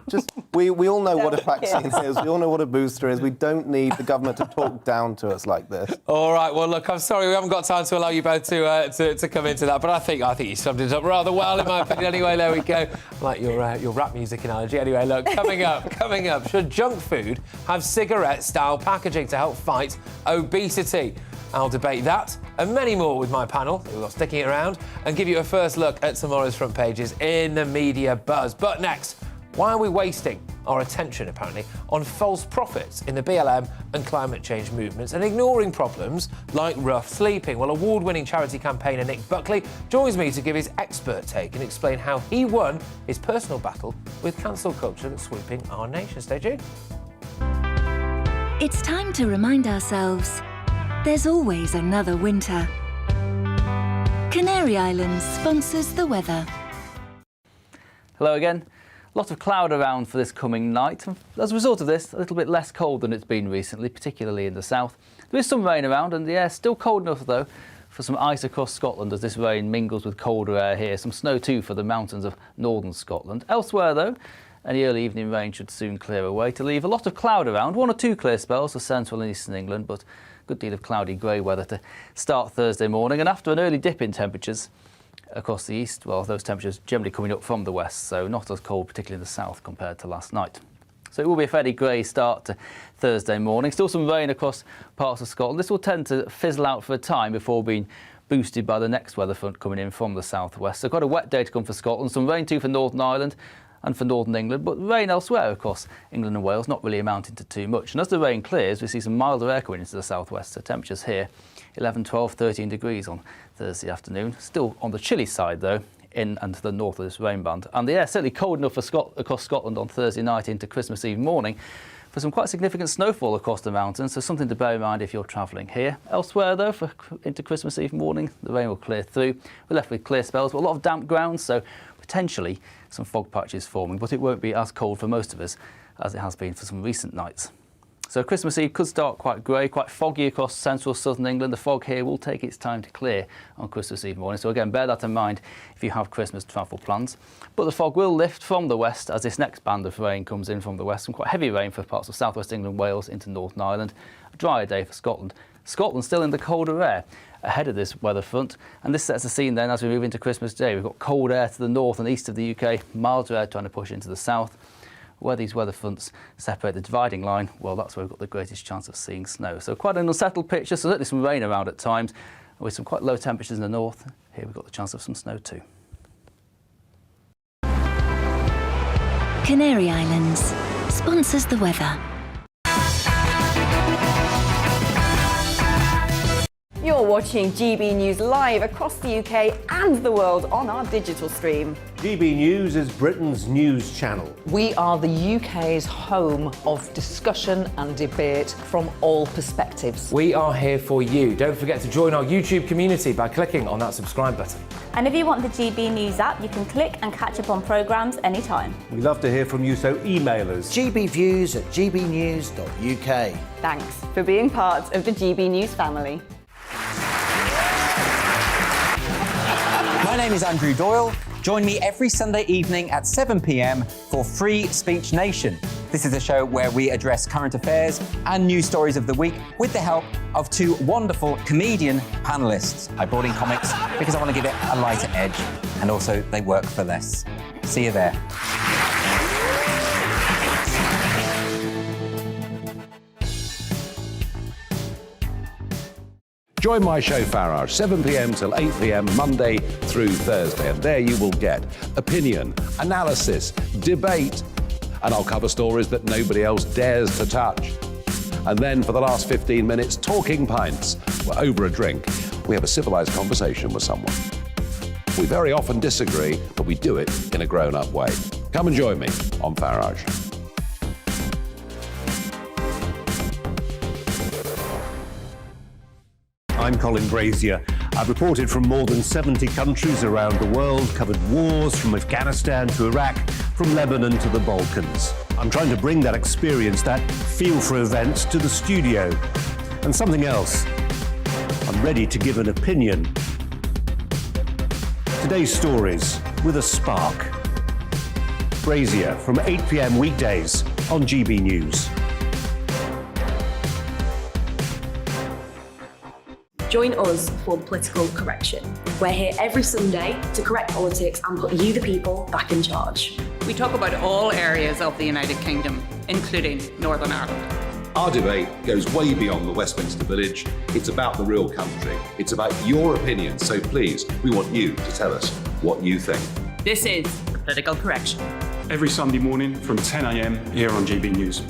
just don't. We all know what a vaccine is. We all know what a booster is. We don't need the government to talk down to us like this. All right. Well, look, I'm sorry we haven't got time to allow you both to come into that, but I think you summed it up rather well, in my opinion. Anyway, there we go. I like your rap music analogy. Anyway, look, coming up, should junk food have cigarette-style packaging to help fight obesity? I'll debate that and many more with my panel, who are sticking around, and give you a first look at tomorrow's front pages in the media buzz. But next, why are we wasting our attention, apparently, on false prophets in the BLM and climate change movements and ignoring problems like rough sleeping? Well, award-winning charity campaigner Nick Buckley joins me to give his expert take and explain how he won his personal battle with cancel culture that's sweeping our nation. Stay tuned. It's time to remind ourselves there's always another winter. Canary Islands sponsors the weather. Hello again. A lot of cloud around for this coming night. As a result of this, a little bit less cold than it's been recently, particularly in the south. There is some rain around and the air's still cold enough, though, for some ice across Scotland as this rain mingles with colder air here. Some snow, too, for the mountains of northern Scotland. Elsewhere, though, any early evening rain should soon clear away to leave a lot of cloud around. 1 or 2 clear spells for central and eastern England, but good deal of cloudy grey weather to start Thursday morning. And after an early dip in temperatures across the east, well, those temperatures generally coming up from the west, so not as cold, particularly in the south, compared to last night. So it will be a fairly grey start to Thursday morning. Still some rain across parts of Scotland. This will tend to fizzle out for a time before being boosted by the next weather front coming in from the southwest. So quite a wet day to come for Scotland, some rain too for Northern Ireland and for Northern England, but rain elsewhere across England and Wales, not really amounting to too much. And as the rain clears, we see some milder air coming into the southwest, so temperatures here 11, 12, 13 degrees on Thursday afternoon. Still on the chilly side though, in and to the north of this rain band. And the air certainly cold enough for across Scotland on Thursday night into Christmas Eve morning for some quite significant snowfall across the mountains, so something to bear in mind if you're travelling here. Elsewhere though, into Christmas Eve morning, the rain will clear through. We're left with clear spells, but a lot of damp ground, so potentially some fog patches forming, but it won't be as cold for most of us as it has been for some recent nights. So Christmas Eve could start quite grey, quite foggy across central southern England. The fog here will take its time to clear on Christmas Eve morning. So again, bear that in mind if you have Christmas travel plans. But the fog will lift from the west as this next band of rain comes in from the west. Some quite heavy rain for parts of southwest England, Wales into Northern Ireland. A drier day for Scotland. Scotland still in the colder air ahead of this weather front. And this sets the scene then as we move into Christmas Day. We've got cold air to the north and east of the UK, milder air trying to push into the south. Where these weather fronts separate the dividing line, well, that's where we've got the greatest chance of seeing snow. So quite an unsettled picture, so certainly some rain around at times, with some quite low temperatures in the north. Here we've got the chance of some snow too. Canary Islands sponsors the weather. You're watching GB News live across the UK and the world on our digital stream. GB News is Britain's news channel. We are the UK's home of discussion and debate from all perspectives. We are here for you. Don't forget to join our YouTube community by clicking on that subscribe button. And if you want the GB News app, you can click and catch up on programmes anytime. We love to hear from you, so email us. gbviews@gbnews.uk. Thanks for being part of the GB News family. My name is Andrew Doyle. Join me every Sunday evening at 7 p.m. for Free Speech Nation. This is a show where we address current affairs and news stories of the week with the help of two wonderful comedian panellists. I brought in comics because I want to give it a lighter edge, and also they work for less. See you there. Join my show Farage, 7 p.m. till 8 p.m. Monday through Thursday, and there you will get opinion, analysis, debate, and I'll cover stories that nobody else dares to touch. And then for the last 15 minutes, talking pints. We're over a drink. We have a civilised conversation with someone. We very often disagree, but we do it in a grown-up way. Come and join me on Farage. I'm Colin Brazier. I've reported from more than 70 countries around the world, covered wars from Afghanistan to Iraq, from Lebanon to the Balkans. I'm trying to bring that experience, that feel for events, to the studio. And something else. I'm ready to give an opinion. Today's stories with a spark. Brazier from 8 p.m. weekdays on GB News. Join us for Political Correction. We're here every Sunday to correct politics and put you, the people, back in charge. We talk about all areas of the United Kingdom, including Northern Ireland. Our debate goes way beyond the Westminster Village. It's about the real country. It's about your opinion. So please, we want you to tell us what you think. This is Political Correction. Every Sunday morning from 10 a.m. here on GB News.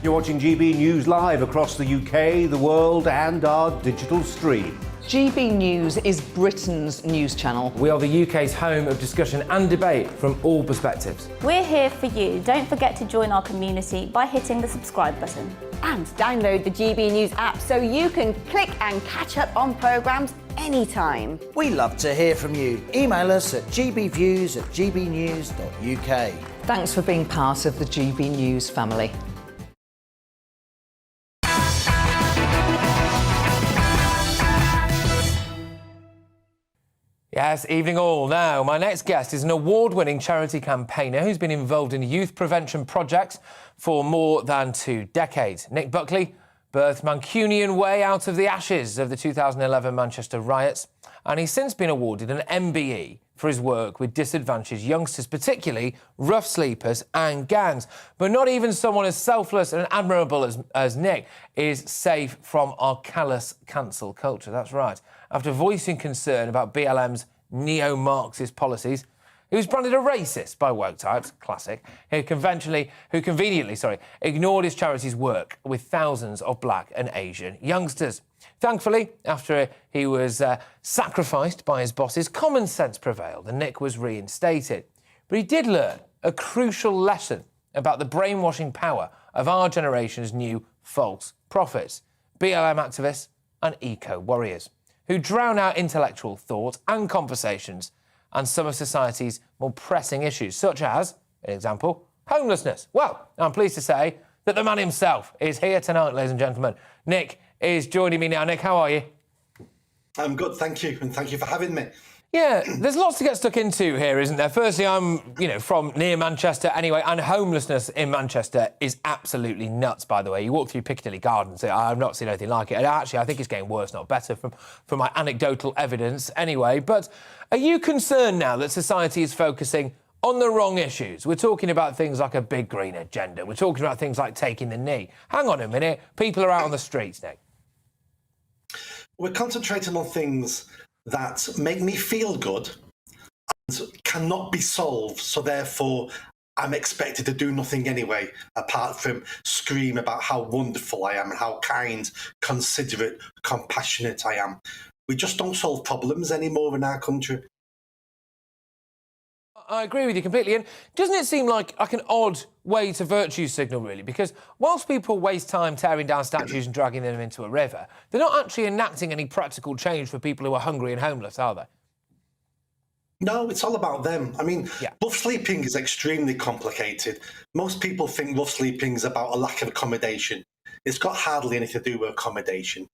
You're watching GB News live across the UK, the world, and our digital stream. GB News is Britain's news channel. We are the UK's home of discussion and debate from all perspectives. We're here for you. Don't forget to join our community by hitting the subscribe button. And download the GB News app so you can click and catch up on programmes anytime. We love to hear from you. Email us at gbviews@gbnews.uk. Thanks for being part of the GB News family. Yes, evening all. Now, my next guest is an award-winning charity campaigner who's been involved in youth prevention projects for more than 2 decades. Nick Buckley birthed Mancunian Way out of the ashes of the 2011 Manchester riots, and he's since been awarded an MBE for his work with disadvantaged youngsters, particularly rough sleepers and gangs. But not even someone as selfless and admirable as Nick is safe from our callous cancel culture. That's right. After voicing concern about BLM's neo-Marxist policies, he was branded a racist by woke types, classic, who conveniently ignored his charity's work with thousands of black and Asian youngsters. Thankfully, after he was sacrificed by his bosses, common sense prevailed and Nick was reinstated. But he did learn a crucial lesson about the brainwashing power of our generation's new false prophets, BLM activists and eco-warriors, who drown out intellectual thought and conversations and some of society's more pressing issues, such as, an example, homelessness. Well, I'm pleased to say that the man himself is here tonight, ladies and gentlemen. Nick is joining me now. Nick, how are you? I'm good, thank you, and thank you for having me. Yeah, there's lots to get stuck into here, isn't there? Firstly, I'm, from near Manchester anyway, and homelessness in Manchester is absolutely nuts, by the way. You walk through Piccadilly Gardens, I've not seen anything like it. And actually, I think it's getting worse, not better, from my anecdotal evidence anyway. But are you concerned now that society is focusing on the wrong issues? We're talking about things like a big green agenda. We're talking about things like taking the knee. Hang on a minute. People are out on the streets, Nick. We're concentrating on things that make me feel good and cannot be solved, so therefore I'm expected to do nothing anyway, apart from scream about how wonderful I am and how kind, considerate, compassionate I am. We just don't solve problems anymore in our country. I agree with you completely. And doesn't it seem like an odd way to virtue signal, really? Because whilst people waste time tearing down statues and dragging them into a river, they're not actually enacting any practical change for people who are hungry and homeless, are they? No, it's all about them. I mean, rough sleeping is extremely complicated. Most people think rough sleeping is about a lack of accommodation. It's got hardly anything to do with accommodation.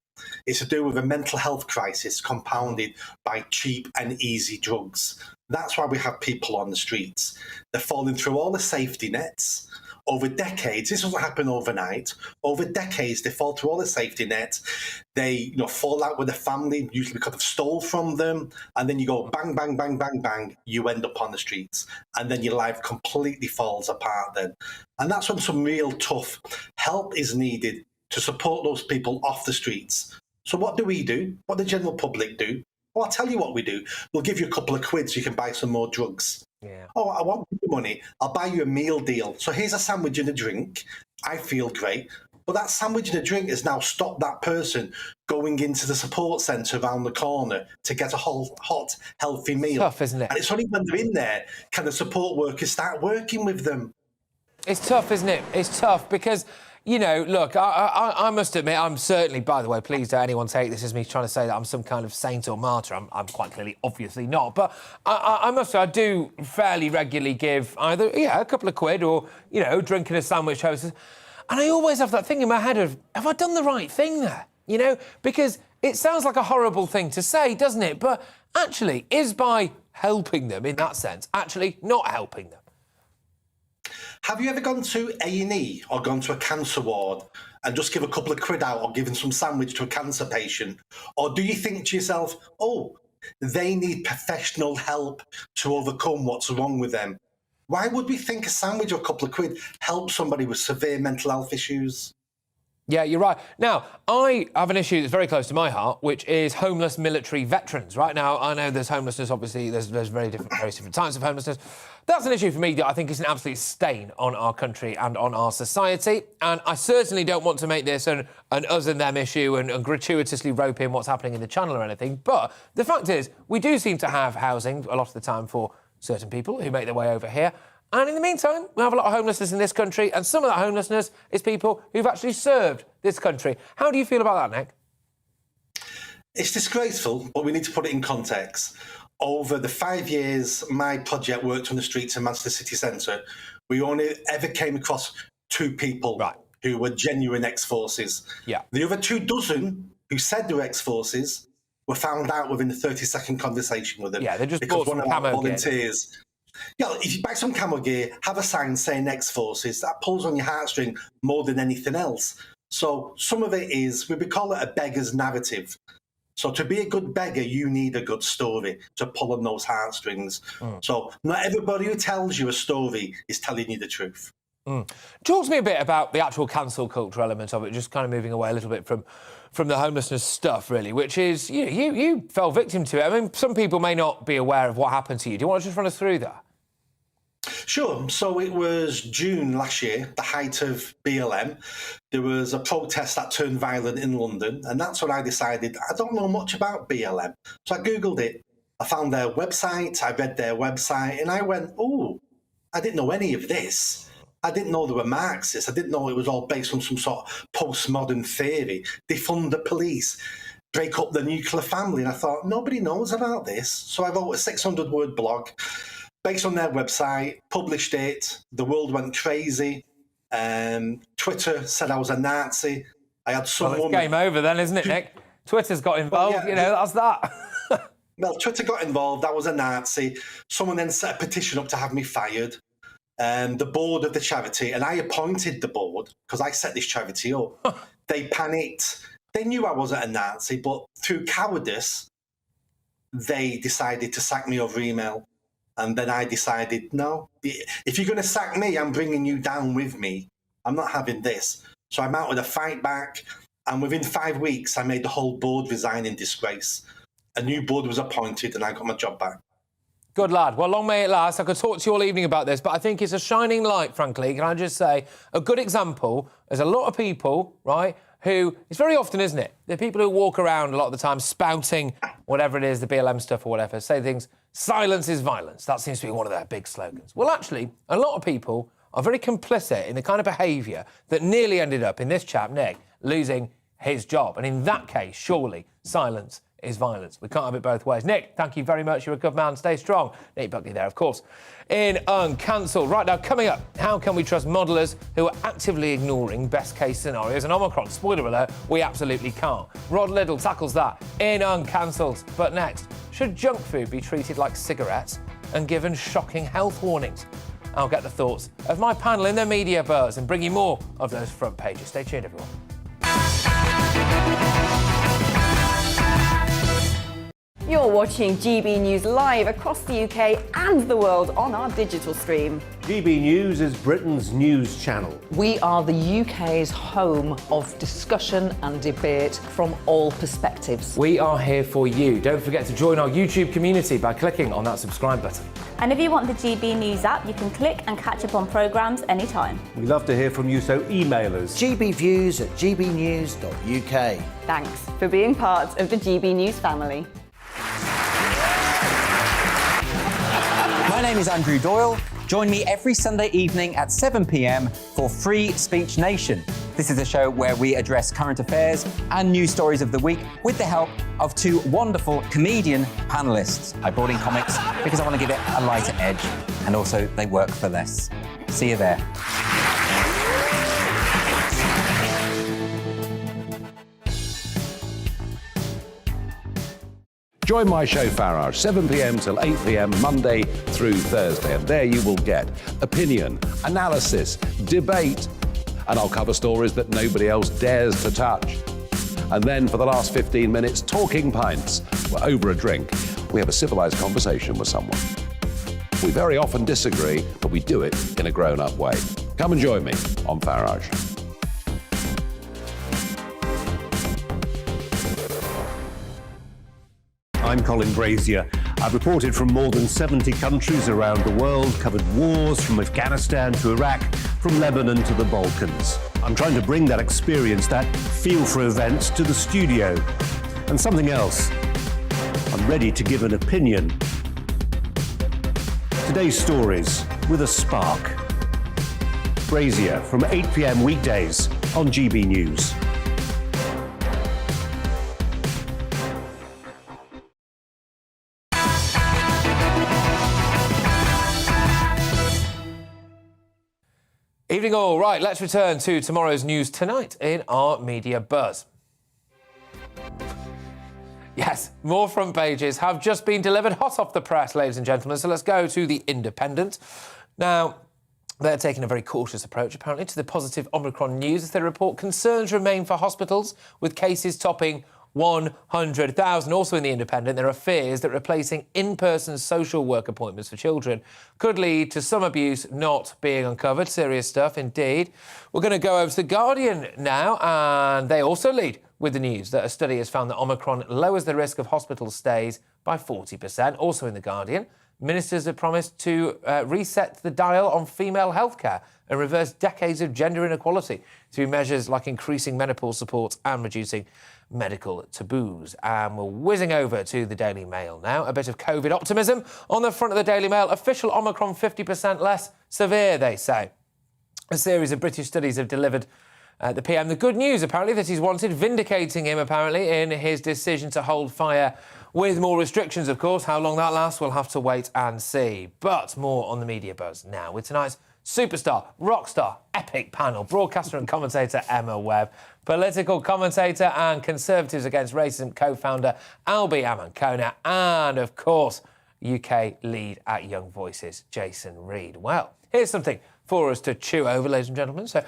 It's to do with a mental health crisis compounded by cheap and easy drugs. That's why we have people on the streets. They're falling through all the safety nets. Over decades, this doesn't happen overnight. Over decades, they fall through all the safety nets. They fall out with the family, usually because they've stole from them. And then you go bang, bang, bang, bang, bang, you end up on the streets. And then your life completely falls apart then. And that's when some real tough help is needed to support those people off the streets. So what do we do? What the general public do? Well, I'll tell you what we do. We'll give you a couple of quid so you can buy some more drugs. Yeah. Oh, I want your money. I'll buy you a meal deal. So here's a sandwich and a drink. I feel great. But that sandwich and a drink has now stopped that person going into the support centre around the corner to get a hot, healthy meal. Tough, isn't it? And it's only when they're in there can the support workers start working with them. It's tough, isn't it? It's tough because, look, I must admit, I'm certainly, by the way, please don't anyone take this as me trying to say that I'm some kind of saint or martyr. I'm quite clearly, obviously not. But I must say, I do fairly regularly give either, a couple of quid or, drinking a sandwich hostess. And I always have that thing in my head of, have I done the right thing there? Because it sounds like a horrible thing to say, doesn't it? But actually, is by helping them in that sense actually not helping them? Have you ever gone to A&E or gone to a cancer ward and just give a couple of quid out or given some sandwich to a cancer patient? Or do you think to yourself, oh, they need professional help to overcome what's wrong with them? Why would we think a sandwich or a couple of quid help somebody with severe mental health issues? Yeah, you're right. Now, I have an issue that's very close to my heart, which is homeless military veterans. Right now, I know there's homelessness, obviously, there's various different types of homelessness. That's an issue for me that I think is an absolute stain on our country and on our society. And I certainly don't want to make this an us and them issue and gratuitously rope in what's happening in the Channel or anything. But the fact is, we do seem to have housing a lot of the time for certain people who make their way over here. And in the meantime, we have a lot of homelessness in this country, and some of that homelessness is people who've actually served this country. How do you feel about that, Nick? It's disgraceful, but we need to put it in context. Over the 5 years my project worked on the streets in Manchester city centre, we only ever came across 2 people who were genuine ex-forces. Yeah. The other 24 who said they were ex-forces were found out within a 30-second conversation with them. Yeah, they just because bought one some of our camo gear. volunteers. Yeah, if you buy some camo gear, have a sign saying ex-forces, that pulls on your heartstring more than anything else. So some of it is, we call it a beggar's narrative. So to be a good beggar, you need a good story to pull on those heartstrings. So not everybody who tells you a story is telling you the truth. Talk to me a bit about the actual cancel culture element of it, just kind of moving away a little bit from the homelessness stuff, really, which is, you fell victim to it. I mean, some people may not be aware of what happened to you. Do you want to just run us through that? Sure. So it was June last year, the height of BLM. There was a protest that turned violent in London, and that's when I decided I don't know much about BLM. So I Googled it. I found their website, I read their website, and I went, oh, I didn't know any of this. I didn't know they were Marxists. I didn't know it was all based on some sort of postmodern theory. Defund the police, break up the nuclear family. And I thought, nobody knows about this. So I wrote a 600-word blog based on their website, published it. The world went crazy. Twitter said I was a Nazi. I had someone... Well, it's game over then, isn't it, Nick? Twitter's got involved, Well, yeah, that's that. Well, Twitter got involved. I was a Nazi. Someone then set a petition up to have me fired. The board of the charity, and I appointed the board because I set this charity up. They panicked. They knew I wasn't a Nazi, but through cowardice, they decided to sack me over email. And then I decided, no, if you're going to sack me, I'm bringing you down with me. I'm not having this. So I mounted a fight back, and within 5 weeks, I made the whole board resign in disgrace. A new board was appointed, and I got my job back. Good lad. Well, long may it last. I could talk to you all evening about this, but I think it's a shining light, frankly. Can I just say, a good example, there's a lot of people, right, who, it's very often, isn't it? There are people who walk around a lot of the time spouting whatever it is, the BLM stuff or whatever, say things, silence is violence. That seems to be one of their big slogans. Well, actually, a lot of people are very complicit in the kind of behaviour that nearly ended up in this chap, Nick, losing his job. And in that case, surely, silence is violence. We can't have it both ways. Nick, thank you very much. You're a good man. Stay strong. Nate Buckley there, of course. In Uncancelled. Right now, coming up, how can we trust modellers who are actively ignoring best-case scenarios and Omicron? Spoiler alert, we absolutely can't. Rod Liddle tackles that in Uncancelled. But next, should junk food be treated like cigarettes and given shocking health warnings? I'll get the thoughts of my panel in their media buzz and bring you more of those front pages. Stay tuned, everyone. You're watching GB News live across the UK and the world on our digital stream. GB News is Britain's news channel. We are the UK's home of discussion and debate from all perspectives. We are here for you. Don't forget to join our YouTube community by clicking on that subscribe button. And if you want the GB News app, you can click and catch up on programmes anytime. We love to hear from you, so email us. gbviews@gbnews.uk. Thanks for being part of the GB News family. My name is Andrew Doyle. Join me every Sunday evening at 7 p.m. for Free Speech Nation. This is a show where we address current affairs and news stories of the week with the help of two wonderful comedian panellists. I brought in comics because I want to give it a lighter edge, and also they work for less. See you there. Join my show Farage, 7 p.m. till 8 p.m. Monday through Thursday. And there you will get opinion, analysis, debate, and I'll cover stories that nobody else dares to touch. And then for the last 15 minutes, talking pints. We're over a drink. We have a civilised conversation with someone. We very often disagree, but we do it in a grown-up way. Come and join me on Farage. I'm Colin Brazier. I've reported from more than 70 countries around the world, covered wars from Afghanistan to Iraq, from Lebanon to the Balkans. I'm trying to bring that experience, that feel for events, to the studio. And something else. I'm ready to give an opinion. Today's stories with a spark. Brazier from 8 p.m. weekdays on GB News. Evening all. Right, let's return to tomorrow's news tonight in our media buzz. Yes, more front pages have just been delivered hot off the press, ladies and gentlemen. So let's go to The Independent. Now, they're taking a very cautious approach, apparently, to the positive Omicron news as they report concerns remain for hospitals, with cases topping 100,000. Also in The Independent, there are fears that replacing in-person social work appointments for children could lead to some abuse not being uncovered. Serious stuff indeed. We're going to go over to The Guardian now, and they also lead with the news that a study has found that Omicron lowers the risk of hospital stays by 40%. Also in The Guardian, ministers have promised to reset the dial on female healthcare and reverse decades of gender inequality through measures like increasing menopause support and reducing medical taboos. And we're whizzing over to the Daily Mail now. A bit of COVID optimism on the front of the Daily Mail. Official Omicron 50% less severe, they say. A series of British studies have delivered the PM the good news, apparently, that he's wanted, vindicating him, apparently, in his decision to hold fire with more restrictions, of course. How long that lasts, we'll have to wait and see. But more on the media buzz now with tonight's superstar, rock star, epic panel, broadcaster and commentator Emma Webb, political commentator and Conservatives Against Racism co-founder Albi Amankona, and, of course, UK lead at Young Voices, Jason Reed. Well, here's something for us to chew over, ladies and gentlemen. So,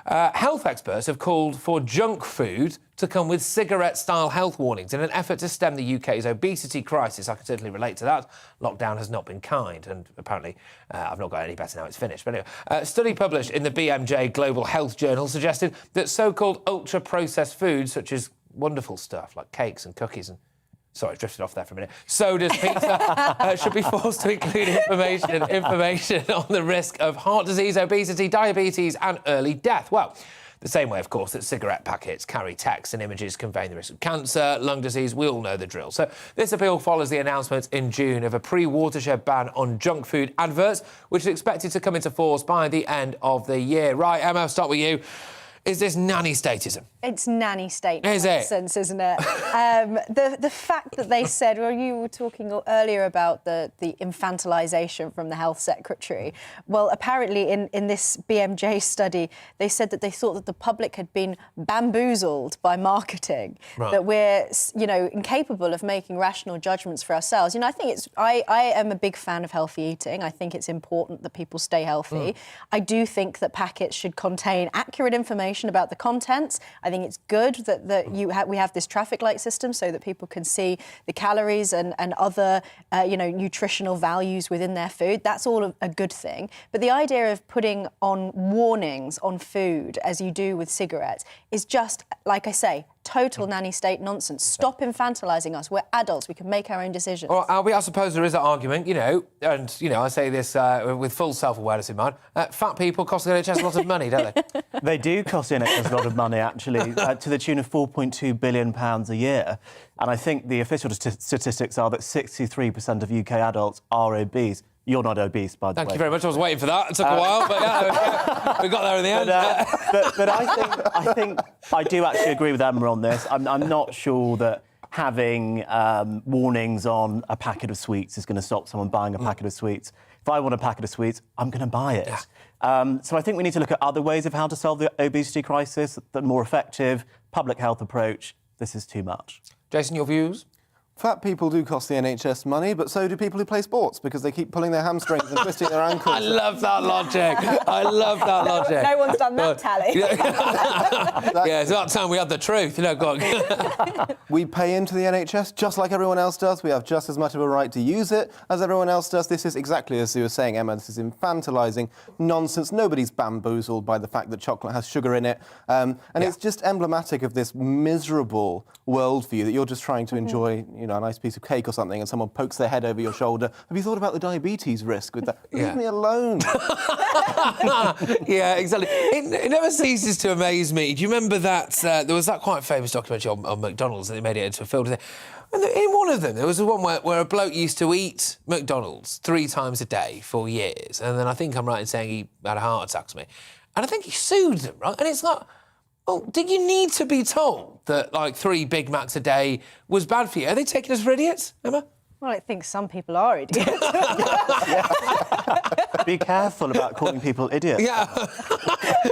health experts have called for junk food to come with cigarette-style health warnings in an effort to stem the UK's obesity crisis. I can certainly relate to that. Lockdown has not been kind, and apparently I've not got any better now it's finished. But anyway, a study published in the BMJ Global Health Journal suggested that so-called ultra-processed foods, such as wonderful stuff like cakes and cookies and sorry, drifted off there for a minute. Sodas, pizza should be forced to include information on the risk of heart disease, obesity, diabetes and early death. Well, the same way, of course, that cigarette packets carry text and images conveying the risk of cancer, lung disease. We all know the drill. So this appeal follows the announcement in June of a pre-watershed ban on junk food adverts, which is expected to come into force by the end of the year. Right, Emma, I'll start with you. Is this nanny statism? It's nanny state Is it? nonsense, isn't it? The fact that they said, well, you were talking earlier about the infantilisation from the health secretary. Well, apparently in this BMJ study, they said that they thought that the public had been bamboozled by marketing, Right. that we're, incapable of making rational judgments for ourselves. I think I am a big fan of healthy eating. I think it's important that people stay healthy. I do think that packets should contain accurate information about the contents. I think it's good that we have this traffic light system so that people can see the calories and other nutritional values within their food. That's all a good thing. But the idea of putting on warnings on food, as you do with cigarettes, is just, like I say, total nanny state nonsense. Stop infantilising us. We're adults. We can make our own decisions. Well, Albie, I suppose there is an argument, I say this with full self-awareness in mind. Fat people cost the NHS a lot of money, don't they? They do cost the NHS a lot of money, actually, to the tune of £4.2 billion a year. And I think the official statistics are that 63% of UK adults are obese. You're not obese, by the way. Thank you very much. I was waiting for that. It took a while, but yeah, we got there in the end. But I think I do actually agree with Emma on this. I'm not sure that having warnings on a packet of sweets is going to stop someone buying a packet of sweets. If I want a packet of sweets, I'm going to buy it. Yeah. So I think we need to look at other ways of how to solve the obesity crisis, the more effective public health approach. This is too much. Jason, your views? Fat people do cost the NHS money, but so do people who play sports because they keep pulling their hamstrings and twisting their ankles. I love that logic. I love that logic. No one's done that tally. Yeah, it's about time we had the truth. Go on. We pay into the NHS just like everyone else does. We have just as much of a right to use it as everyone else does. This is exactly as you were saying, Emma. This is infantilising nonsense. Nobody's bamboozled by the fact that chocolate has sugar in it. It's just emblematic of this miserable worldview that you're just trying to enjoy, a nice piece of cake or something, and someone pokes their head over your shoulder. Have you thought about the diabetes risk with that? Leave me alone. Yeah, exactly. It never ceases to amaze me. Do you remember that there was that quite famous documentary on McDonald's that they made it into a film? And in one of them, there was the one where a bloke used to eat McDonald's 3 times a day for years, and then I think I'm right in saying he had a heart attack or something. And I think he sued them, right? And it's like, well, did you need to be told that, 3 Big Macs a day was bad for you? Are they taking us for idiots, Emma? Well, I think some people are idiots. Be careful about calling people idiots. Yeah.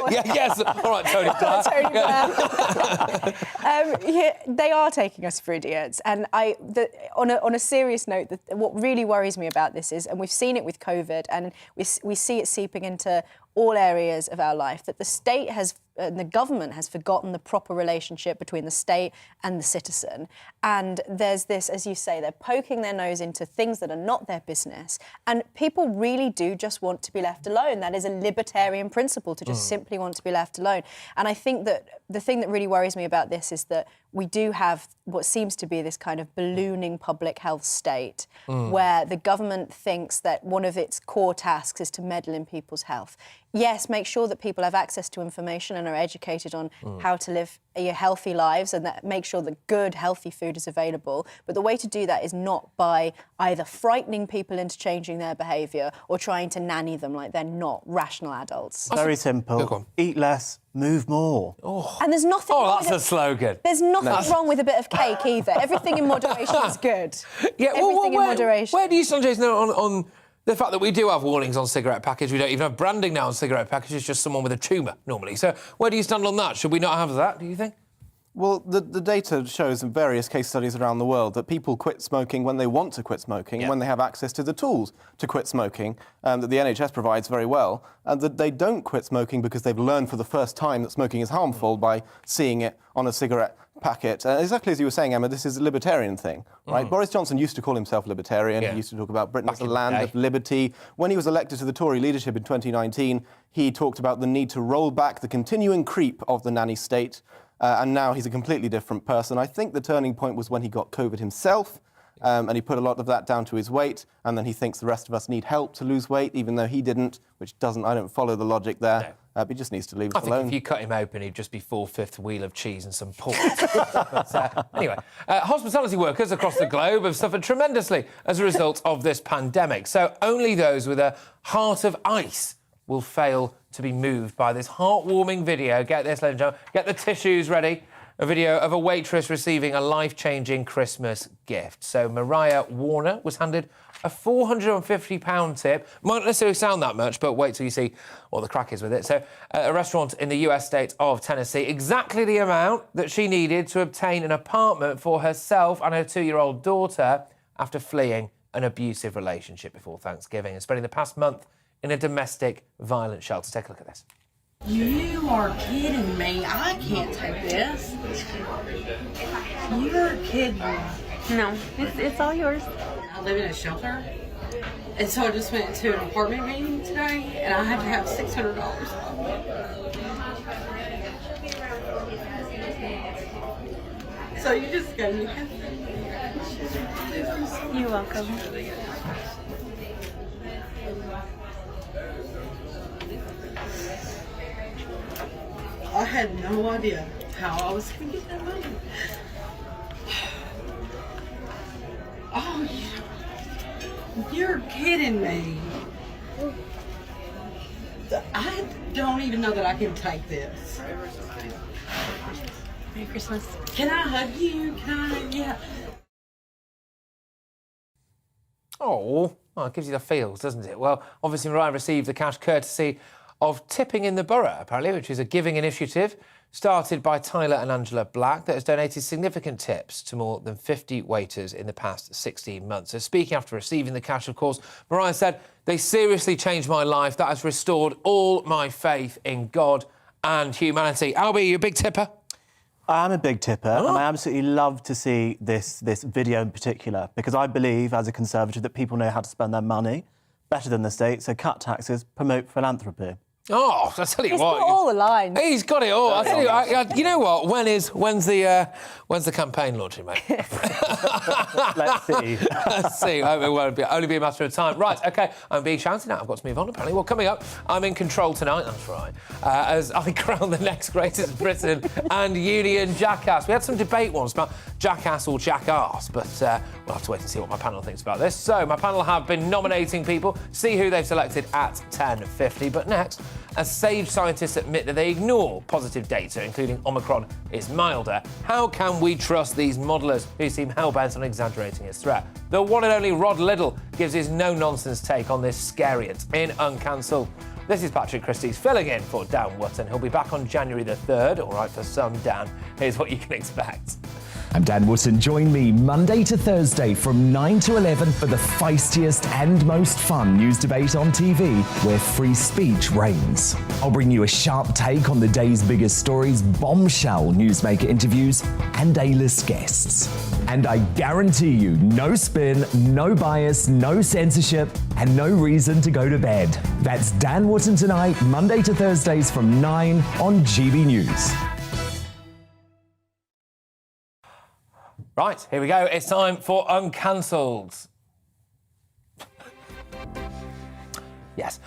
Yes. All right, Tony Blair. They are taking us for idiots. And on a serious note, what really worries me about this is, and we've seen it with COVID, and we see it seeping into all areas of our life, that the state has and the government has forgotten the proper relationship between the state and the citizen. And there's this, as you say, they're poking their nose into things that are not their business. And people really do just want to be left alone. That is a libertarian principle, to just simply want to be left alone. And I think that the thing that really worries me about this is that we do have what seems to be this kind of ballooning public health state where the government thinks that one of its core tasks is to meddle in people's health. Yes, make sure that people have access to information and are educated on how to live healthy lives, and that make sure that good, healthy food is available. But the way to do that is not by either frightening people into changing their behaviour or trying to nanny them like they're not rational adults. Very simple. Eat less, move more. And there's nothing wrong that's with a slogan. There's nothing wrong with a bit of cake either. Everything in moderation is good. Yeah, Everything in moderation. Where do you stand, Jason, on the fact that we do have warnings on cigarette packages? We don't even have branding now on cigarette packages, just someone with a tumour, normally. So where do you stand on that? Should we not have that, do you think? Well, the data shows in various case studies around the world that people quit smoking when they want to quit smoking, and when they have access to the tools to quit smoking that the NHS provides very well, and that they don't quit smoking because they've learned for the first time that smoking is harmful by seeing it on a cigarette packet. Exactly as you were saying, Emma, this is a libertarian thing, right? Boris Johnson used to call himself libertarian. He used to talk about Britain as a land of liberty. When he was elected to the Tory leadership in 2019, he talked about the need to roll back the continuing creep of the nanny state. And now he's a completely different person. I think the turning point was when he got COVID himself, and he put a lot of that down to his weight, and then he thinks the rest of us need help to lose weight, even though he didn't, which doesn't, I don't follow the logic there. But he just needs to leave us alone. I think if you cut him open, he'd just be 4/5 wheel of cheese and some pork. But, anyway, hospitality workers across the globe have suffered tremendously as a result of this pandemic. So only those with a heart of ice will fail to be moved by this heartwarming video. Get this, ladies and gentlemen. Get the tissues ready. A video of a waitress receiving a life-changing Christmas gift. So Mariah Warner was handed a £450 tip. Might not necessarily sound that much, but wait till you see what the crack is with it. So a restaurant in the US state of Tennessee, exactly the amount that she needed to obtain an apartment for herself and her 2-year-old daughter after fleeing an abusive relationship before Thanksgiving and spending the past month in a domestic violence shelter. Take a look at this. You are kidding me. I can't take this. You're kidding me. No, it's all yours. I live in a shelter, and so I just went to an apartment meeting today, and I had to have $600. So you just got me. You're welcome. I had no idea how I was going to get that money. Oh, you're kidding me. I don't even know that I can take this. Merry Christmas. Can I hug you? Can I hug you? Oh, well, it gives you the feels, doesn't it? Well, obviously Mariah received the cash courtesy of Tipping in the Borough, apparently, which is a giving initiative started by Tyler and Angela Black that has donated significant tips to more than 50 waiters in the past 16 months. So speaking after receiving the cash, of course, Mariah said, "They seriously changed my life. That has restored all my faith in God and humanity." Albie, are you a big tipper? I am a big tipper, and I absolutely love to see this video in particular, because I believe, as a Conservative, that people know how to spend their money better than the state, so cut taxes, promote philanthropy. Oh, I tell you He's what, got all the lines. He's got it all. I tell you, you know what? When's the campaign launching, mate? Let's see. Let's see. I hope it won't only be a matter of time. Right, OK, I'm being shouted at. I've got to move on, apparently. Well, coming up, I'm in control tonight, that's right, as I crown the next greatest Britain and Union jackass. We had some debate once about jackass or jackass, but we'll have to wait and see what my panel thinks about this. So, my panel have been nominating people, see who they've selected at 10:50. But next, as sage scientists admit that they ignore positive data, including Omicron is milder, how can we trust these modellers who seem hell-bent on exaggerating its threat? The one and only Rod Liddle gives his no-nonsense take on this scariant in Uncancelled. This is Patrick Christys filling in for Dan Wootton. He'll be back on January the 3rd. All right, for some, Dan, here's what you can expect. I'm Dan Wootton. Join me Monday to Thursday from 9 to 11 for the feistiest and most fun news debate on TV, where free speech reigns. I'll bring you a sharp take on the day's biggest stories, bombshell newsmaker interviews, and A-list guests. And I guarantee you, no spin, no bias, no censorship, and no reason to go to bed. That's Dan Wootton Tonight, Monday to Thursdays from 9 on GB News. Right, here we go. It's time for Uncancelled. Yes.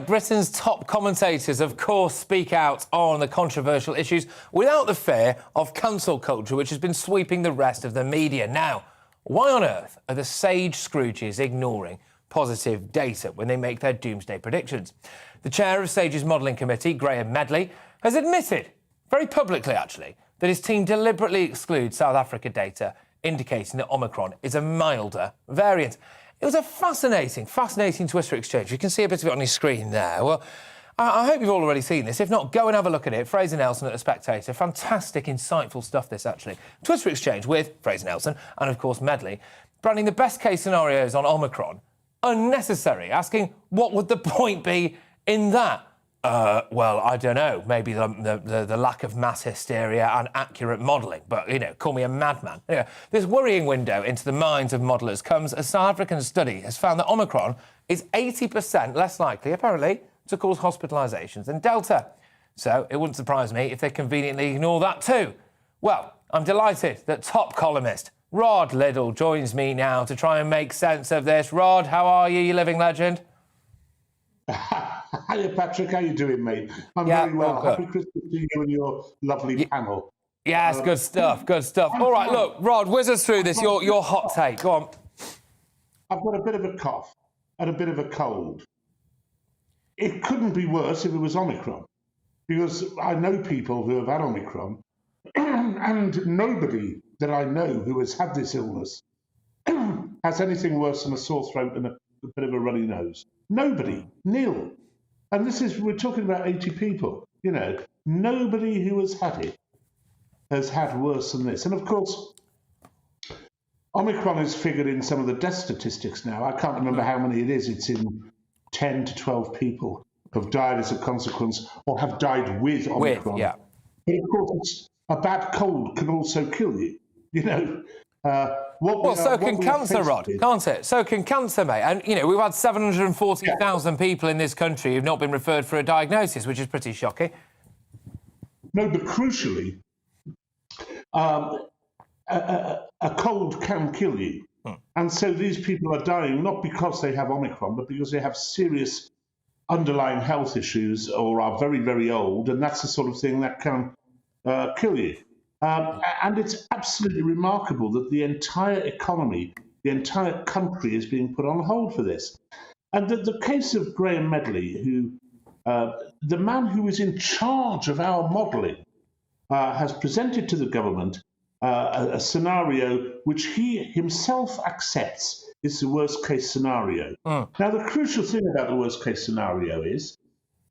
Britain's top commentators, of course, speak out on the controversial issues without the fear of cancel culture, which has been sweeping the rest of the media. Now, why on earth are the sage Scrooges ignoring positive data when they make their doomsday predictions? The chair of Sage's modelling committee, Graham Medley, has admitted, very publicly actually, that his team deliberately excludes South Africa data indicating that Omicron is a milder variant. It was a fascinating Twitter exchange. You can see a bit of it on your screen there. Well, I hope you've all already seen this. If not, go and have a look at it. Fraser Nelson at The Spectator. Fantastic, insightful stuff, this, actually. Twitter exchange with Fraser Nelson and, of course, Medley, branding the best-case scenarios on Omicron unnecessary, asking what would the point be in that? Well, I don't know. Maybe the lack of mass hysteria and accurate modelling. But, you know, call me a madman. Anyway, this worrying window into the minds of modellers comes as South African study has found that Omicron is 80% less likely, apparently, to cause hospitalisations than Delta. So it wouldn't surprise me if they conveniently ignore that too. Well, I'm delighted that top columnist Rod Liddell joins me now to try and make sense of this. Rod, how are you living legend? Hiya, Patrick. How you doing, mate? I'm very well. Happy Christmas to you and your lovely panel. Yes, good stuff, good stuff. All right, look, Rod, whiz us through this, your hot take. Go on. I've got a bit of a cough and a bit of a cold. It couldn't be worse if it was Omicron, because I know people who have had Omicron, and nobody that I know who has had this illness has anything worse than a sore throat and a bit of a runny nose. Nobody, nil. And we're talking about 80 people, you know. Nobody who has had it has had worse than this. And of course, Omicron is figured in some of the death statistics now. I can't remember how many it is. It's in 10 to 12 people have died as a consequence or have died with Omicron. But of course, a bad cold can also kill you, you know. So can cancer, Rod, can't it? So can cancer, mate. And, you know, we've had 740,000 people in this country who've not been referred for a diagnosis, which is pretty shocking. No, but crucially, a cold can kill you. And so these people are dying not because they have Omicron, but because they have serious underlying health issues or are very, very old. And that's the sort of thing that can kill you. And it's absolutely remarkable that the entire economy, the entire country is being put on hold for this. And the case of Graham Medley, who, the man who is in charge of our modelling, has presented to the government a scenario which he himself accepts is the worst case scenario. Now, the crucial thing about the worst case scenario is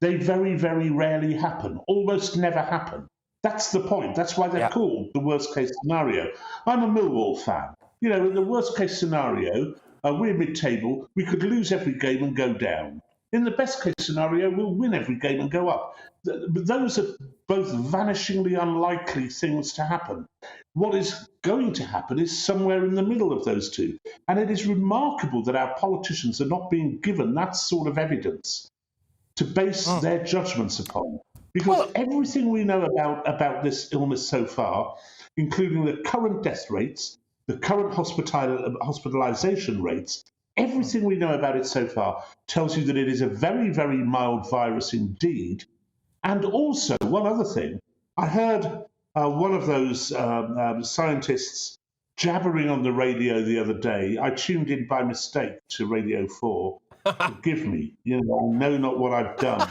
they very, very rarely happen, almost never happen. That's the point. That's why they're called the worst case scenario. I'm a Millwall fan. You know, in the worst case scenario, we're mid-table. We could lose every game and go down. In the best case scenario, we'll win every game and go up. But those are both vanishingly unlikely things to happen. What is going to happen is somewhere in the middle of those two. And it is remarkable that our politicians are not being given that sort of evidence to base their judgments upon. Because everything we know about this illness so far, including the current death rates, the current hospitalization rates, everything we know about it so far tells you that it is a very, very mild virus indeed. And also, one other thing, I heard one of those scientists jabbering on the radio the other day. I tuned in by mistake to Radio 4. Forgive me, you know, I know not what I've done.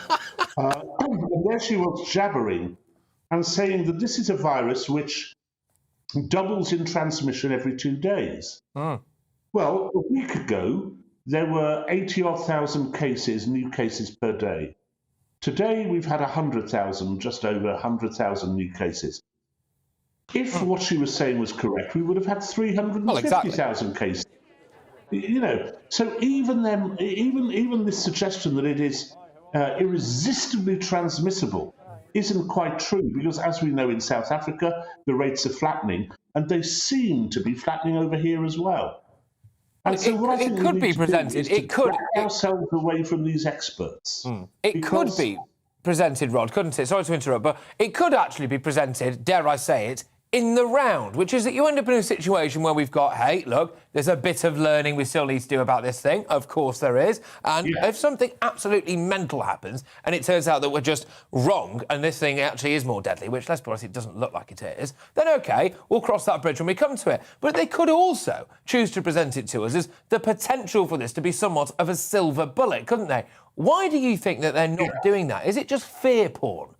And there she was jabbering and saying that this is a virus which doubles in transmission every 2 days. Well, a week ago, there were 80,000 cases, new cases per day. Today, we've had 100,000, just over 100,000 new cases. If what she was saying was correct, we would have had 350,000 cases. You know, so even them, even this suggestion that it is irresistibly transmissible isn't quite true, because as we know in South Africa, the rates are flattening, and they seem to be flattening over here as well. And so what I think it could be presented. It could get ourselves away from these experts. It could be presented, Rod, couldn't it? Sorry to interrupt, but it could actually be presented, dare I say it, in the round, which is that you end up in a situation where we've got, hey, look, there's a bit of learning we still need to do about this thing. Of course there is. And if something absolutely mental happens and it turns out that we're just wrong and this thing actually is more deadly, which, let's be honest, it doesn't look like it is, then OK, we'll cross that bridge when we come to it. But they could also choose to present it to us as the potential for this to be somewhat of a silver bullet, couldn't they? Why do you think that they're not doing that? Is it just fear porn?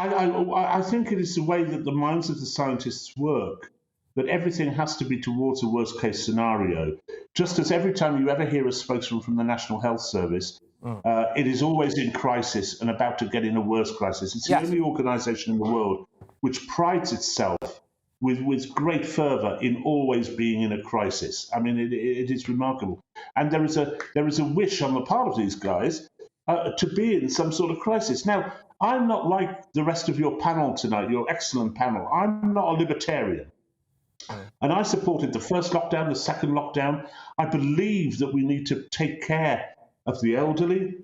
I think it is the way that the minds of the scientists work, that everything has to be towards a worst-case scenario. Just as every time you ever hear a spokesman from the National Health Service, it is always in crisis and about to get in a worse crisis. It's the only organisation in the world which prides itself with great fervour in always being in a crisis. I mean, it is remarkable. And there is a wish on the part of these guys to be in some sort of crisis. Now, I'm not like the rest of your panel tonight, your excellent panel. I'm not a libertarian. And I supported the first lockdown, the second lockdown. I believe that we need to take care of the elderly,